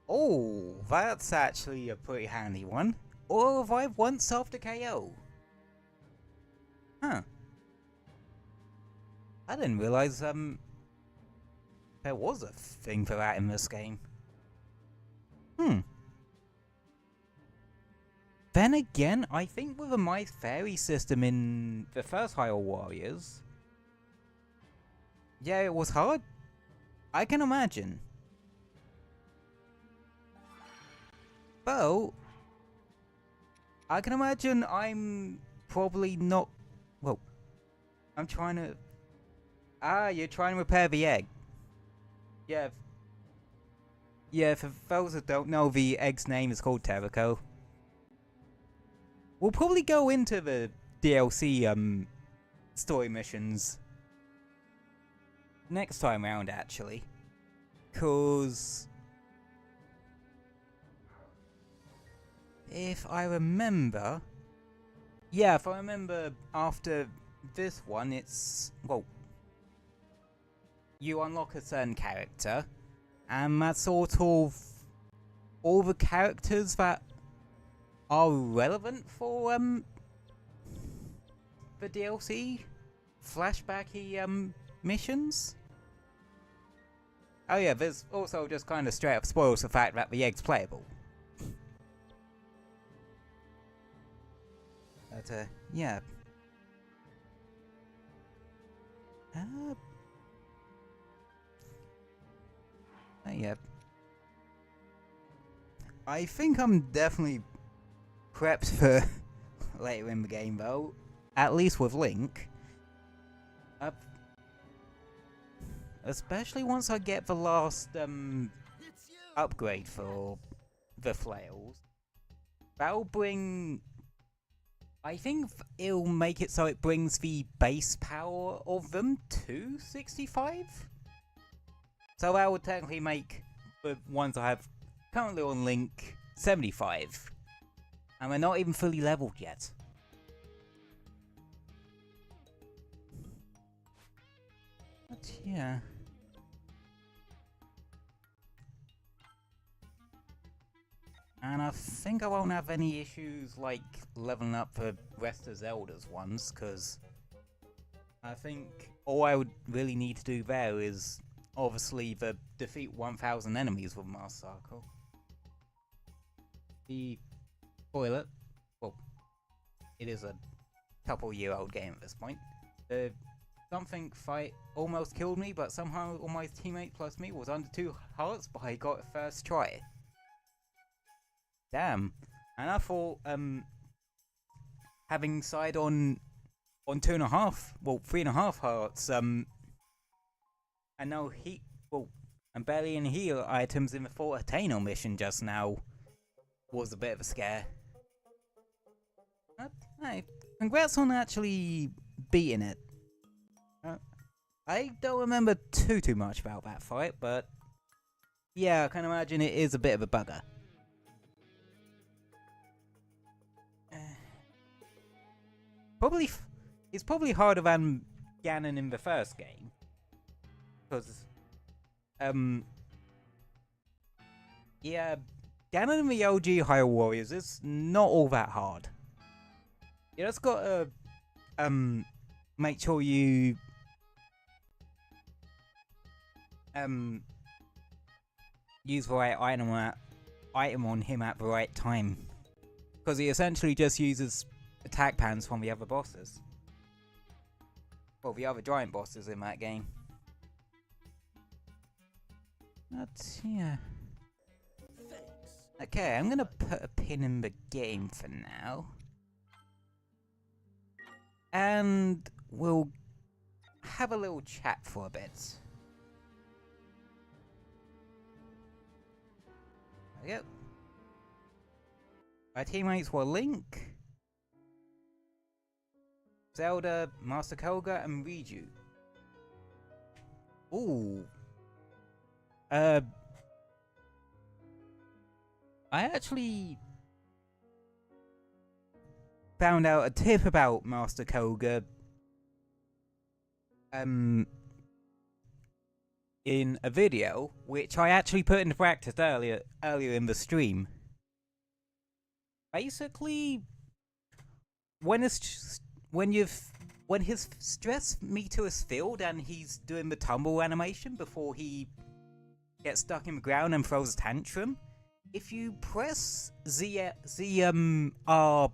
Oh, that's actually a pretty handy one. Or revive once after KO. Huh. I didn't realize, there was a thing for that in this game. Then again, I think with a My Fairy system in the first Hyrule Warriors, yeah, it was hard. I can imagine. Well, I can imagine I'm probably not... Well, I'm trying to... Ah, you're trying to repair the egg. Yeah. Yeah, for those that don't know, the egg's name is called Terrico. We'll probably go into the DLC, story missions next time round, actually. 'Cause... if I remember... Yeah, if I remember after this one, it's... well... you unlock a certain character, and that's sort of... all the characters that are relevant for, the DLC flashbacky, missions. Oh yeah, there's also just kind of straight up spoils the fact that the egg's playable. But, yeah. Yeah. I think I'm definitely prepped for later in the game, though. At least with Link. Especially once I get the last upgrade for the flails. That'll bring... I think it'll make it so it brings the base power of them to 65? So that would technically make the ones I have currently on Link 75. And we're not even fully leveled yet. But yeah. And I think I won't have any issues like leveling up the rest of Zelda's ones, because I think all I would really need to do there is obviously the defeat 1000 enemies with Master Circle. The toilet, well, it is a couple-year-old game at this point. The something fight almost killed me, but somehow all my teammate plus me was under 2 hearts, but I got it first try. Damn. And I thought, having side on 2.5, well, 3.5 hearts, and now I'm barely in heal items in the Fort Attaino mission just now, was a bit of a scare. Hey, congrats on actually beating it. I don't remember too much about that fight, but yeah, I can imagine it is a bit of a bugger. It's probably harder than Ganon in the first game, because yeah, Ganon in the OG Hyrule Warriors is not all that hard. You just gotta make sure you use the right item on him at the right time, because he essentially just uses attack pans from the other bosses. Well, the other giant bosses in that game. But yeah. Okay, I'm gonna put a pin in the game for now. And we'll have a little chat for a bit. There we go. My teammates were Link, Zelda, Master Koga, and Riju. Ooh. I actually found out a tip about Master Koga in a video, which I actually put into practice earlier in the stream. Basically, when his stress meter is filled and he's doing the tumble animation before he gets stuck in the ground and throws a tantrum, if you press R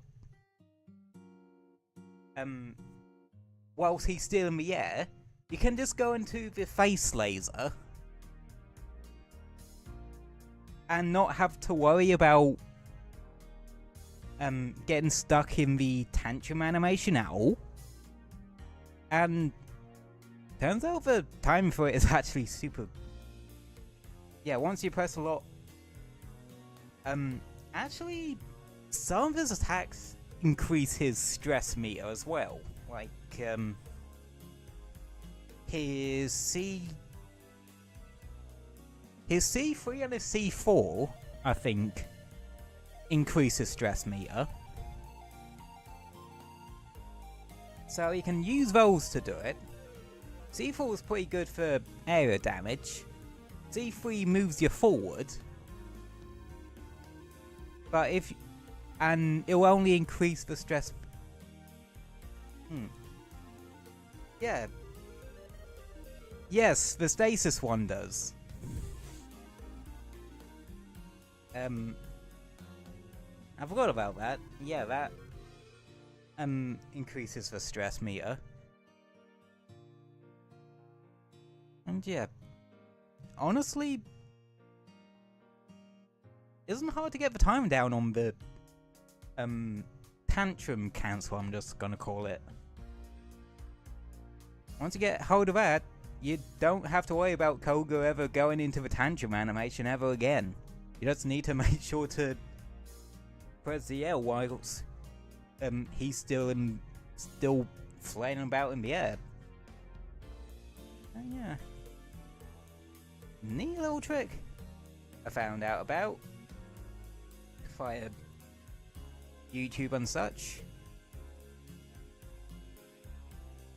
whilst he's still in the air, you can just go into the face laser and not have to worry about getting stuck in the tantrum animation at all. And turns out the timing for it is actually super. Yeah, once you press a lot, actually some of his attacks increase his stress meter as well. Like his C3 and his C4, I think, increases stress meter. So you can use those to do it. C4 is pretty good for area damage. C3 moves you forward. But and it will only increase the stress. Yeah. Yes, the stasis one does. I forgot about that. Yeah, that increases the stress meter. And yeah, honestly, isn't hard to get the time down on the tantrum cancel, I'm just gonna call it. Once you get hold of that, you don't have to worry about Koga ever going into the tantrum animation ever again. You just need to make sure to press the L whilst he's still flailing about in the air. And yeah, neat little trick I found out about via YouTube and such.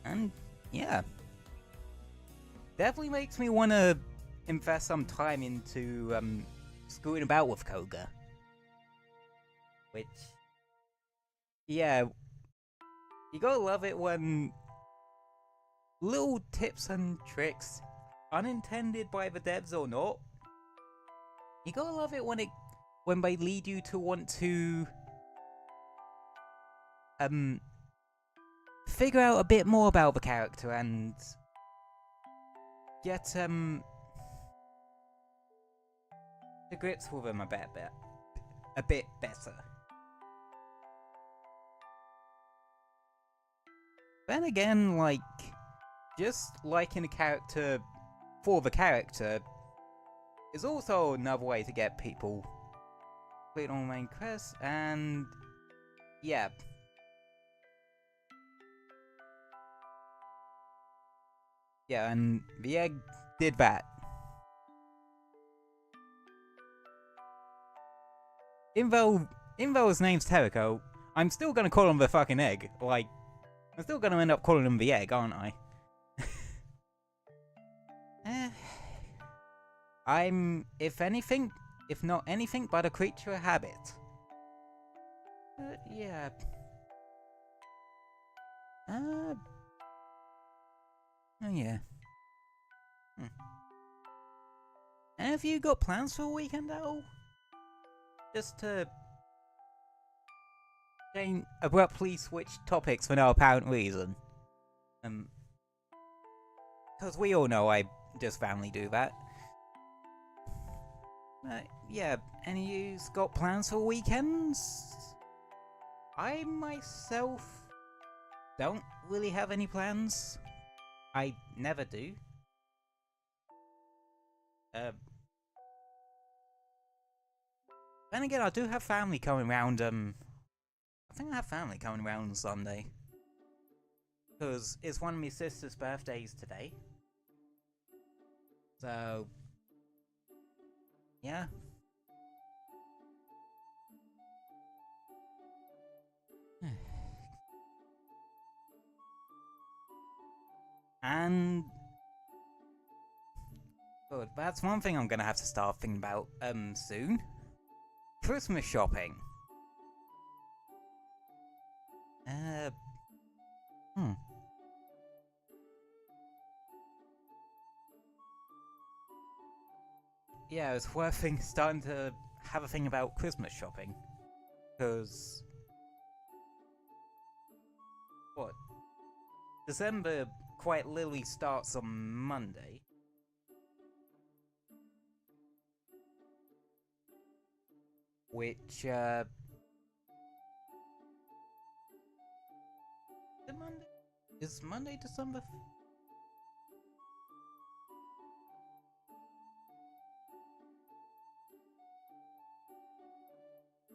And yeah, definitely makes me want to invest some time into screwing about with Koga. Which, yeah, you gotta love it when little tips and tricks, unintended by the devs or not, you gotta love it when they lead you to want to figure out a bit more about the character and get to grips with him a bit better. Then again, like, just liking a character for the character is also another way to get people complete on main quest, and yeah. Yeah, and the egg did that. Even though his name's Terrico, I'm still gonna call him the fucking egg. Like, I'm still gonna end up calling him the egg, aren't I? I'm, if not anything but a creature of habit. But yeah. Oh yeah. Have you got plans for a weekend at all? Just to abruptly switch topics for no apparent reason. Because we all know I just randomly do that. Yeah, any of you's got plans for weekends? I myself don't really have any plans. I never do. Then again, I do have family coming round, I think I have family coming round on Sunday. Because it's one of my sister's birthdays today. So, yeah. And good, that's one thing I'm gonna have to start thinking about soon. Christmas shopping. Yeah, it's worth starting to have a thing about Christmas shopping. Because what? December quite literally starts on Monday. Which, is it Monday? Is Monday December?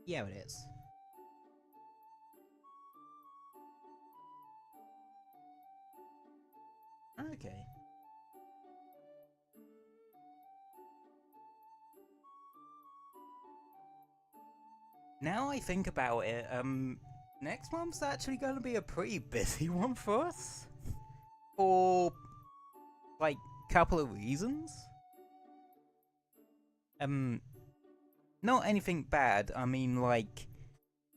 Yeah, it is. Okay. Now I think about it, next month's actually gonna be a pretty busy one for us. For, like, couple of reasons. Not anything bad, I mean, like,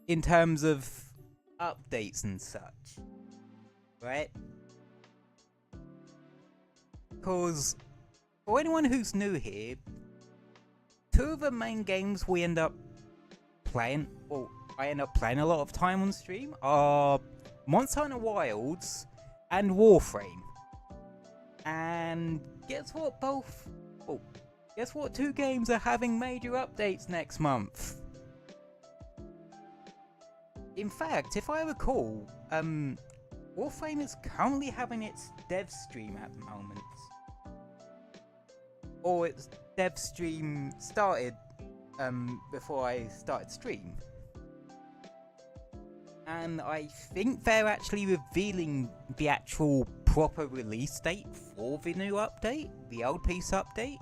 in terms of updates and such. Right? Because, for anyone who's new here, two of the main games we end up playing, well, I end up playing a lot of time on stream, are Monster Hunter Wilds and Warframe. And guess what, guess what, two games are having major updates next month? In fact, if I recall, Warframe is currently having its dev stream at the moment. Or its dev stream started before I started stream. And I think they're actually revealing the actual proper release date for the new update, the old piece update.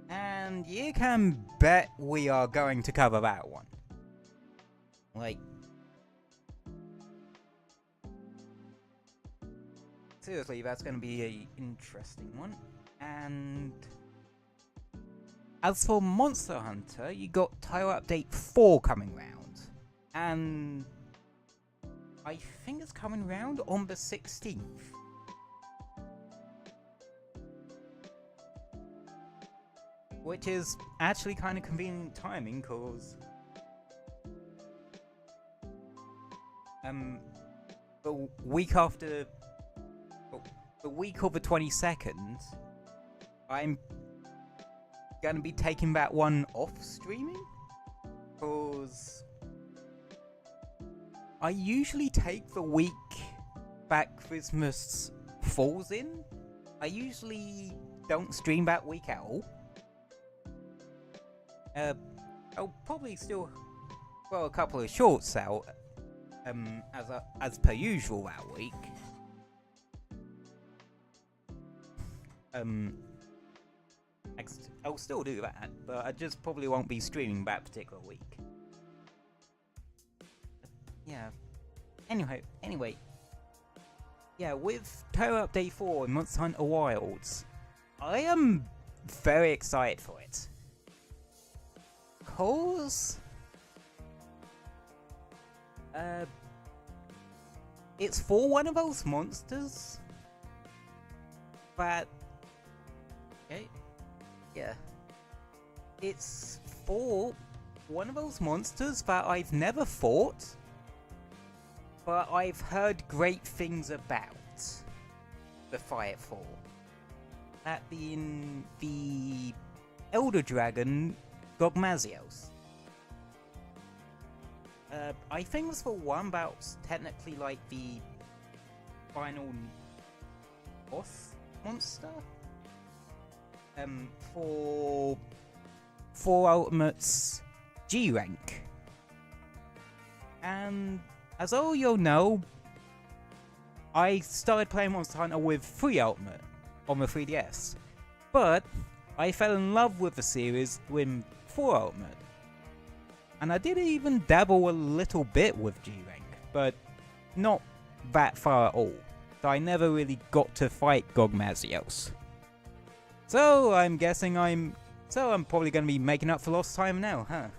And you can bet we are going to cover that one. Like, seriously, that's going to be an interesting one. And as for Monster Hunter, you got Title Update 4 coming round. And I think it's coming round on the 16th. Which is actually kind of convenient timing, cause the week after, the week of the 22nd, I'm gonna be taking that one off streaming, cause I usually take the week that Christmas falls in. I usually don't stream that week at all. I'll probably still throw a couple of shorts out, as per usual that week. I'll still do that, but I just probably won't be streaming that particular week. Yeah. Anyway. Yeah, with Terror Update 4 and Monster Hunter Wilds, I am very excited for it. Cause it's for one of those monsters that yeah. It's for one of those monsters that I've never fought, but I've heard great things about the fight for. That being the Elder Dragon Gogmazios. I think it's the one that's technically like the final boss monster. For Ultimate's G rank. And as all you'll know, I started playing Monster Hunter with 3 Ultimate on the 3DS. But I fell in love with the series with 4 Ultimate. And I did even dabble a little bit with G rank, but not that far at all. So I never really got to fight Gogmazios. So I'm guessing I'm probably going to be making up for lost time now, huh?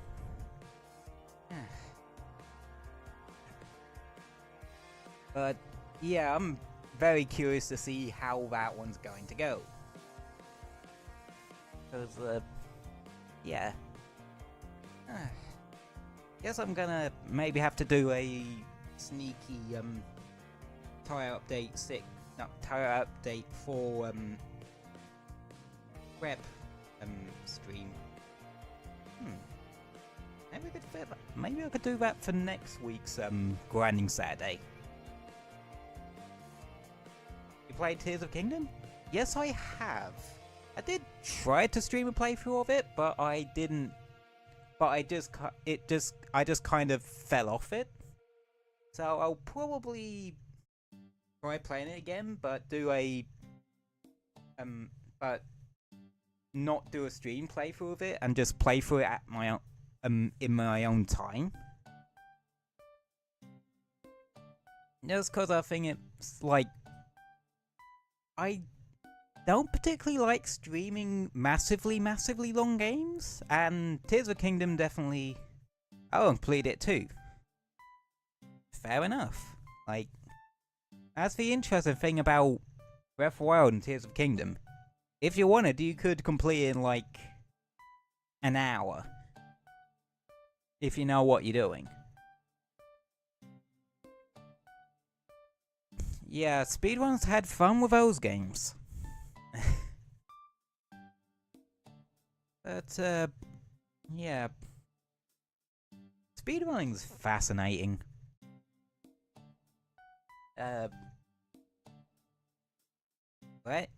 But yeah, I'm very curious to see how that one's going to go. Because, yeah. Guess I'm gonna maybe have to do a sneaky, Tire Update 4, prep, stream. Maybe I could do that for next week's, Grinding Saturday. You played Tears of Kingdom? Yes, I have. I did try to stream a playthrough of it, but I didn't. But I just kind of fell off it. So I'll probably try playing it again, but do a but not do a stream playthrough of it and just play through it at my own in my own time. Just because I think it's like I don't particularly like streaming massively long games, and Tears of the Kingdom definitely. Oh, and played it too. Fair enough. Like, that's the interesting thing about Breath of the Wild and Tears of the Kingdom. If you wanted, you could complete it in like an hour. If you know what you're doing. Yeah, speedrunners had fun with those games. But, yeah. Speedrunning's fascinating. What?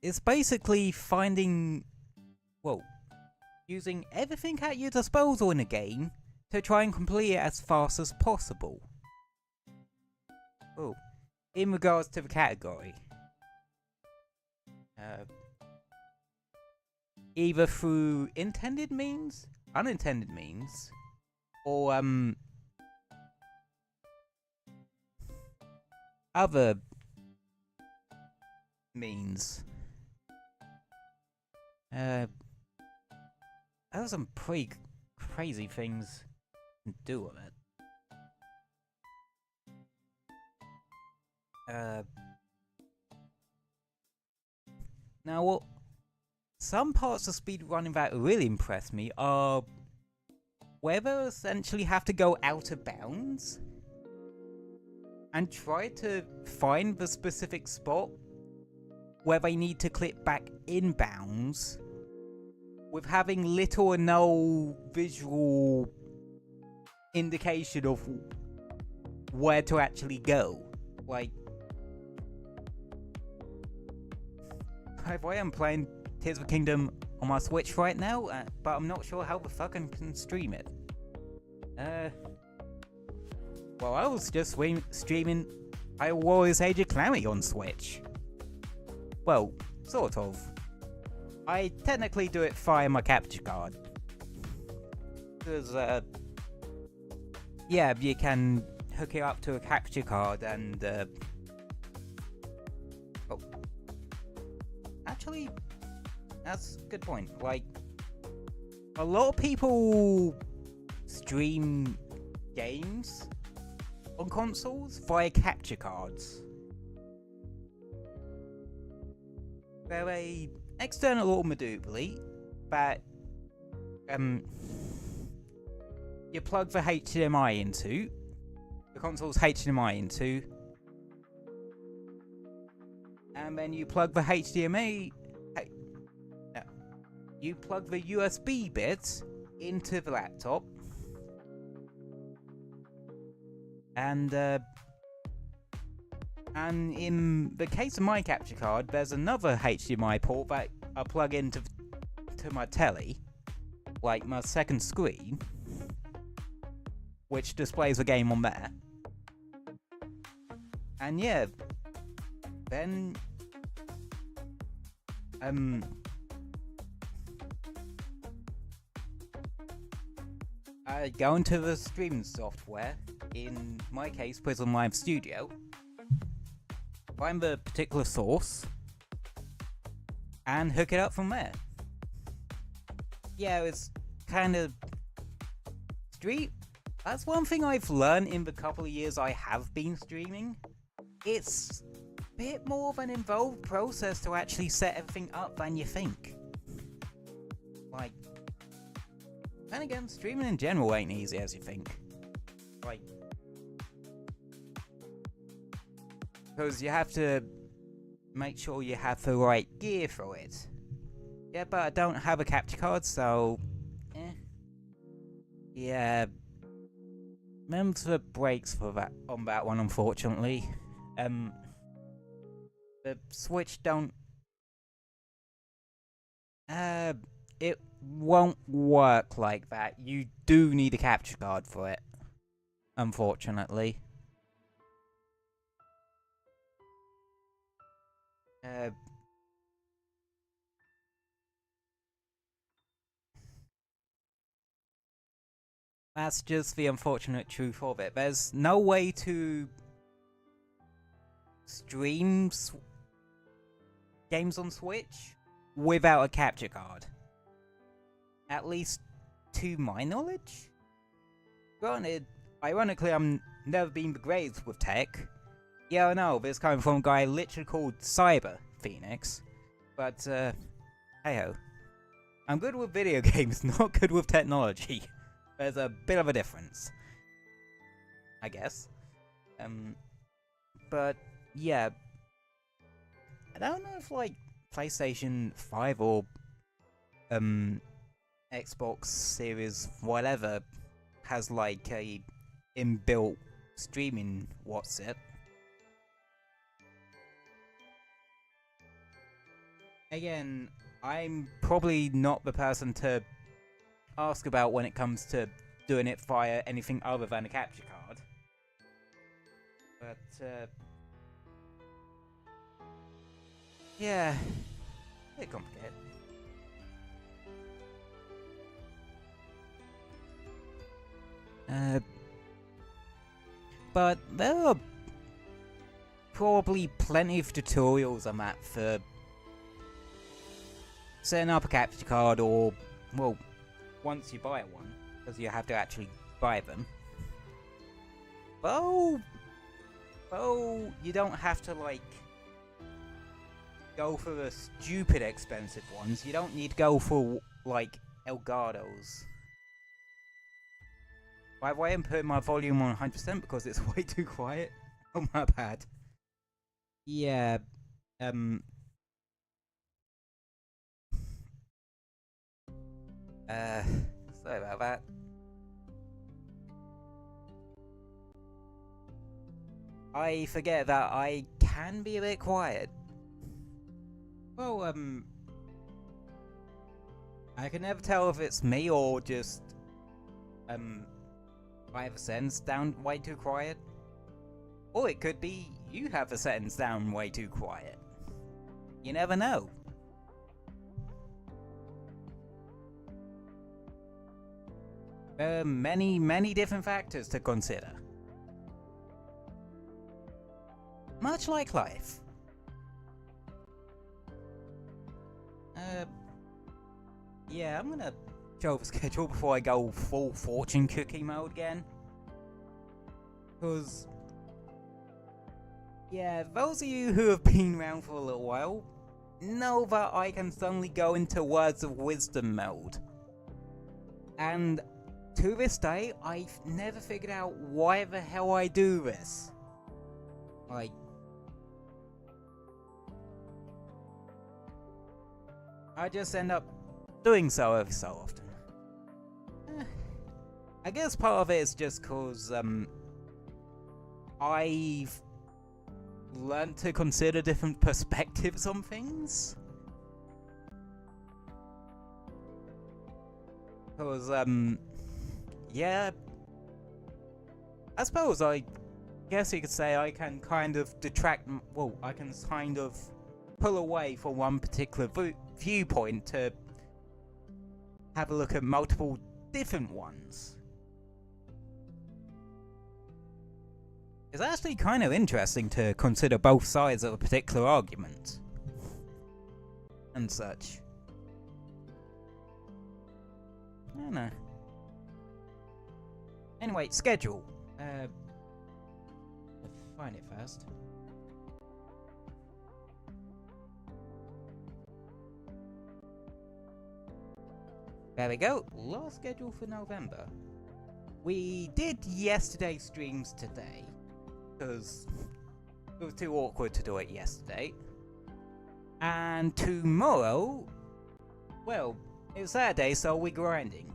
It's basically finding, well, using everything at your disposal in a game to try and complete it as fast as possible. Oh, in regards to the category. Either through intended means, unintended means, or other means. There are some pretty crazy things to do with it. Now, some parts of speedrunning that really impress me are where they essentially have to go out of bounds and try to find the specific spot where they need to click back in bounds with having little or no visual indication of where to actually go. Like, by the way, I'm playing Tears of the Kingdom on my Switch right now, but I'm not sure how the fuck I can stream it. Well, I was just streaming Warriors Age of Calamity on Switch. Well, sort of. I technically do it via my capture card. Because, yeah, you can hook it up to a capture card and, oh. Actually, that's a good point. Like, a lot of people stream games on consoles via capture cards. They're a external automatically that you plug the HDMI into, the console's HDMI into, and then you plug the HDMI. No, you plug the USB bit into the laptop, and in the case of my capture card, there's another HDMI port that I plug into my telly, like my second screen, which displays the game on there. And yeah, then I go into the streaming software, in my case Prism Live Studio, find the particular source, and hook it up from there. Yeah, it's kind of that's one thing I've learned in the couple of years I have been streaming. It's a bit more of an involved process to actually set everything up than you think. Like, and again, streaming in general ain't easy as you think. Like, because you have to make sure you have the right gear for it. Yeah, but I don't have a capture card, so yeah, remember the breaks for that on that one, unfortunately. The Switch don't. It won't work like that. You do need a capture card for it, unfortunately. That's just the unfortunate truth of it. There's no way to stream games on Switch without a capture card. At least to my knowledge. Granted, ironically, I'm never been the greatest with tech. Yeah, I know, this coming from a guy literally called Cyberphnx. But, hey-ho. I'm good with video games, not good with technology. There's a bit of a difference, I guess. But yeah, I don't know if like PlayStation 5 or Xbox Series whatever has like a inbuilt streaming what's-it. Again, I'm probably not the person to ask about when it comes to doing it via anything other than a capture card. But, yeah, a bit complicated. But there are probably plenty of tutorials on that for setting up a capture card, or, well, once you buy one, because you have to actually buy them. Oh, you don't have to, like, go for the stupid expensive ones. You don't need to go for, like, Elgato's. By the way, I'm putting my volume on 100% because it's way too quiet. Oh, my bad. Yeah, sorry about that. I forget that I can be a bit quiet. Well, I can never tell if it's me or just, I have a sentence down way too quiet. Or it could be you have a sentence down way too quiet. You never know. There are many, many different factors to consider. Much like life. Yeah, I'm gonna show the schedule before I go full fortune cookie mode again. Because, yeah, those of you who have been around for a little while know that I can suddenly go into words of wisdom mode. And to this day, I've never figured out why the hell I do this. Like, I just end up doing so every so often. I guess part of it is just because I've learned to consider different perspectives on things. Because, yeah, I suppose I guess you could say I can kind of detract, well, I can kind of pull away from one particular viewpoint to have a look at multiple different ones. It's actually kind of interesting to consider both sides of a particular argument. And such. I don't know. Anyway, schedule. Let's find it first. There we go. Last schedule for November. We did yesterday's streams today, because it was too awkward to do it yesterday. And tomorrow, well, it's Saturday, so we're grinding.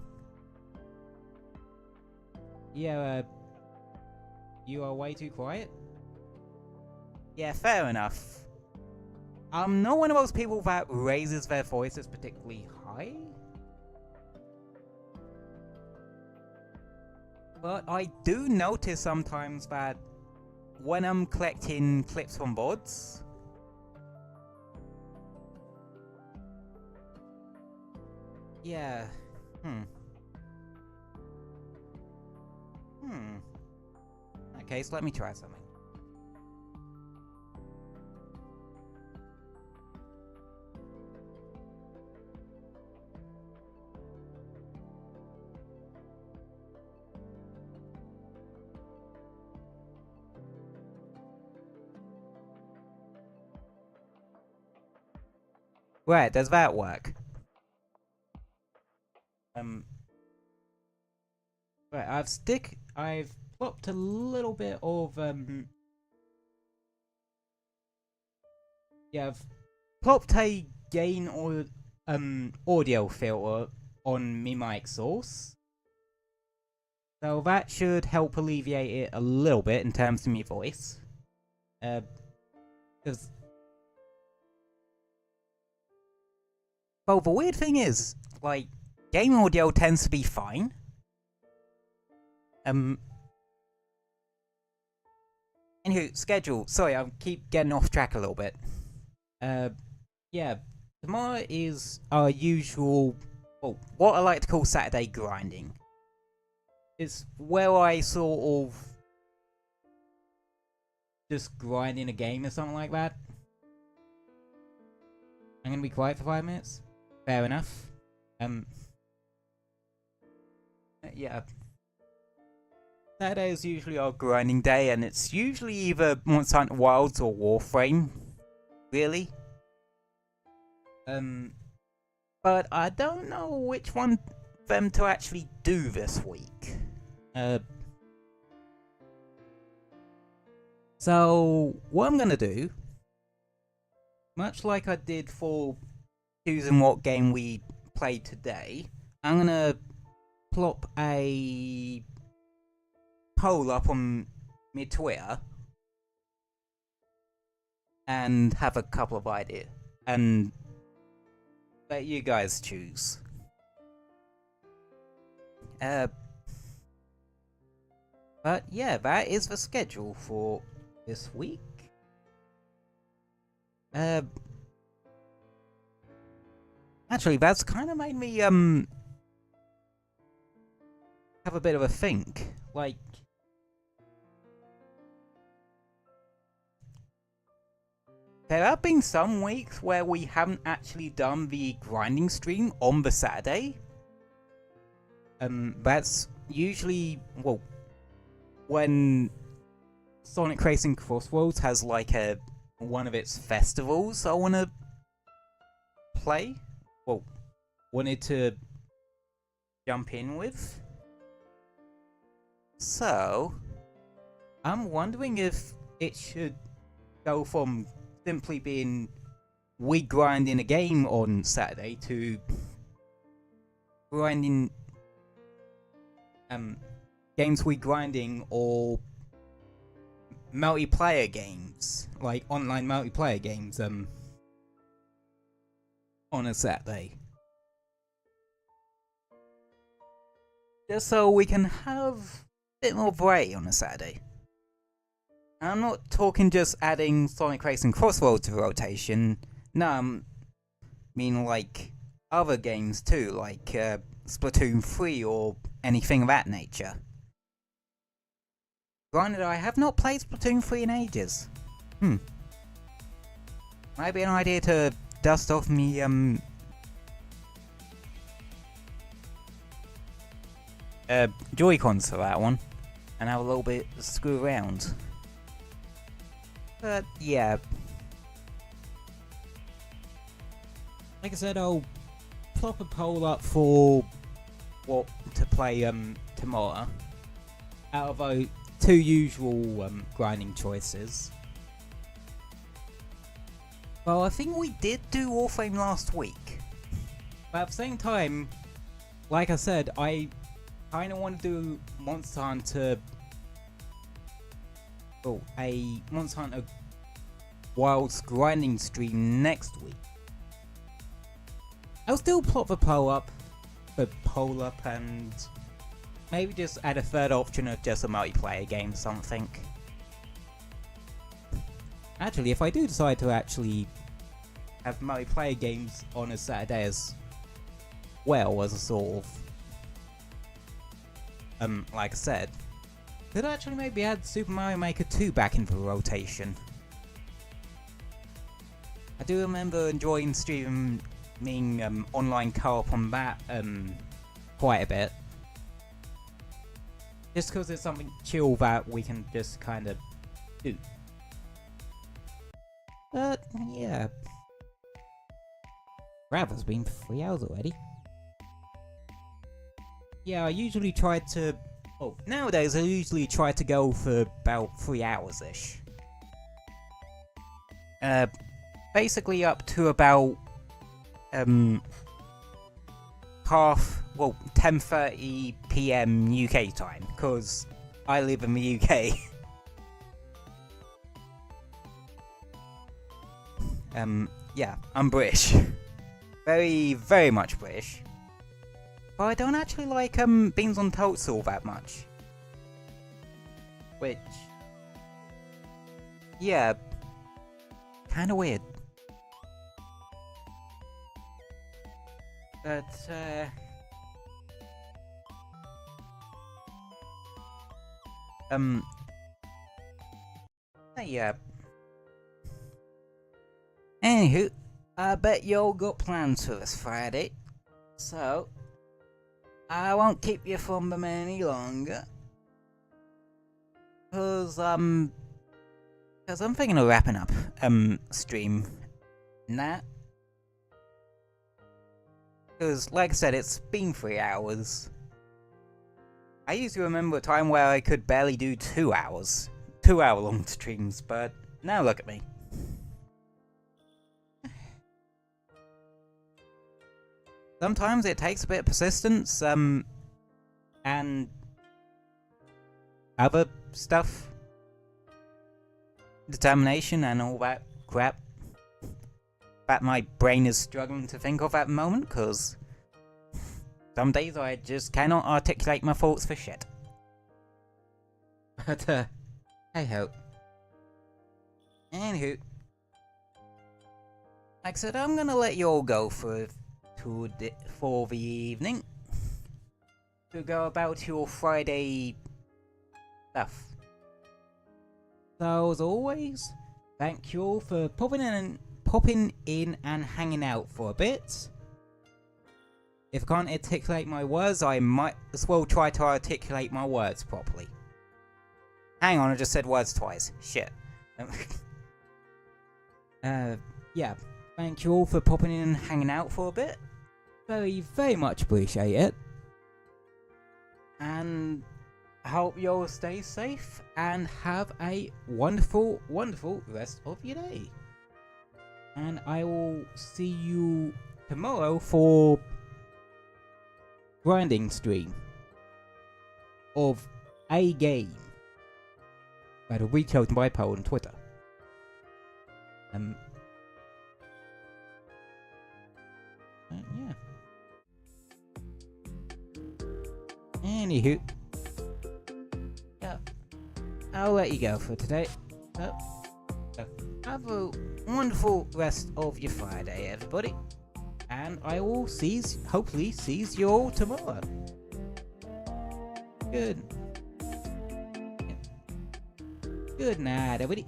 Yeah, you are way too quiet? Yeah, fair enough. I'm not one of those people that raises their voices particularly high. But I do notice sometimes that when I'm collecting clips from VODs, yeah, okay, so let me try something. Right, does that work? Right, I've plopped a little bit of yeah, I've plopped a gain or audio filter on my mic source. So that should help alleviate it a little bit in terms of my voice. Because well, the weird thing is, like, game audio tends to be fine. Anywho, schedule. Sorry, I keep getting off track a little bit. Yeah, tomorrow is our usual, well, what I like to call Saturday grinding. It's where I sort of just grind in a game or something like that. I'm gonna be quiet for 5 minutes. Fair enough. Yeah. Saturday is usually our grinding day, and it's usually either Monster Hunter Wilds or Warframe. Really. But I don't know which one of them to actually do this week. So what I'm gonna do, much like I did for choosing what game we played today, I'm gonna plop a poll up on my Twitter and have a couple of ideas and let you guys choose. But yeah, that is the schedule for this week. Actually, that's kind of made me have a bit of a think. Like, there have been some weeks where we haven't actually done the grinding stream on the Saturday. That's usually, well, when Sonic Racing Crossroads has like one of its festivals I want to play. Well, wanted to jump in with. So, I'm wondering if it should go from simply being we grinding a game on Saturday to grinding games we grinding or multiplayer games, like online multiplayer games on a Saturday. Just so we can have a bit more variety on a Saturday. I'm not talking just adding Sonic Racing Crossroads to the rotation. No, I mean like other games too, like Splatoon 3 or anything of that nature. Granted, I have not played Splatoon 3 in ages. Might be an idea to dust off me Joy-Cons for that one and have a little bit screw around. But yeah, like I said, I'll plop a poll up for what to play tomorrow out of our two usual grinding choices. Well, I think we did do Warframe last week, but at the same time, like I said, I kind of want to do Monster Hunter. Oh, a Monster Hunter Wilds grinding stream next week. I'll still plop the poll up, and maybe just add a third option of just a multiplayer game, something. Actually, if I do decide to actually have multiplayer games on a Saturday as well as a sort of, like I said, could actually maybe add Super Mario Maker 2 back into the rotation. I do remember enjoying streaming online co-op on that quite a bit. Just because it's something chill that we can just kind of do. But yeah. Crap, it's been 3 hours already. Yeah, I usually try to... Oh, nowadays I usually try to go for about 3 hours-ish. Basically up to about... 10:30 PM UK time, because I live in the UK. Yeah, I'm British. Very, very much British. But I don't actually like beans on toast all that much. Which... yeah, kinda weird. But, yeah. Anywho, I bet you all got plans for this Friday, so I won't keep you from them any longer. Cause I'm thinking of wrapping up, stream now. Cause, like I said, it's been 3 hours. I used to remember a time where I could barely do 2 hours. 2-hour long streams, but now look at me. Sometimes it takes a bit of persistence, and other stuff. Determination and all that crap that my brain is struggling to think of at the moment, because some days I just cannot articulate my thoughts for shit. But, hey ho. Anywho. Like I said, I'm gonna let you all go for the evening. To go about your Friday stuff. So, as always, thank you all for popping in and hanging out for a bit. If I can't articulate my words, I might as well try to articulate my words properly. Hang on, I just said words twice. Shit. Yeah. Thank you all for popping in and hanging out for a bit. Very, very much appreciate it. And I hope you all stay safe and have a wonderful, wonderful rest of your day. And I will see you tomorrow for grinding stream of a game that will be chosen by poll on Twitter. Yeah. Anywho, yeah, I'll let you go for today. So have a wonderful rest of your Friday, everybody, and I will hopefully sees you all tomorrow. Good night, everybody.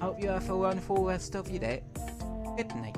Hope you have a wonderful rest of your day. Good night.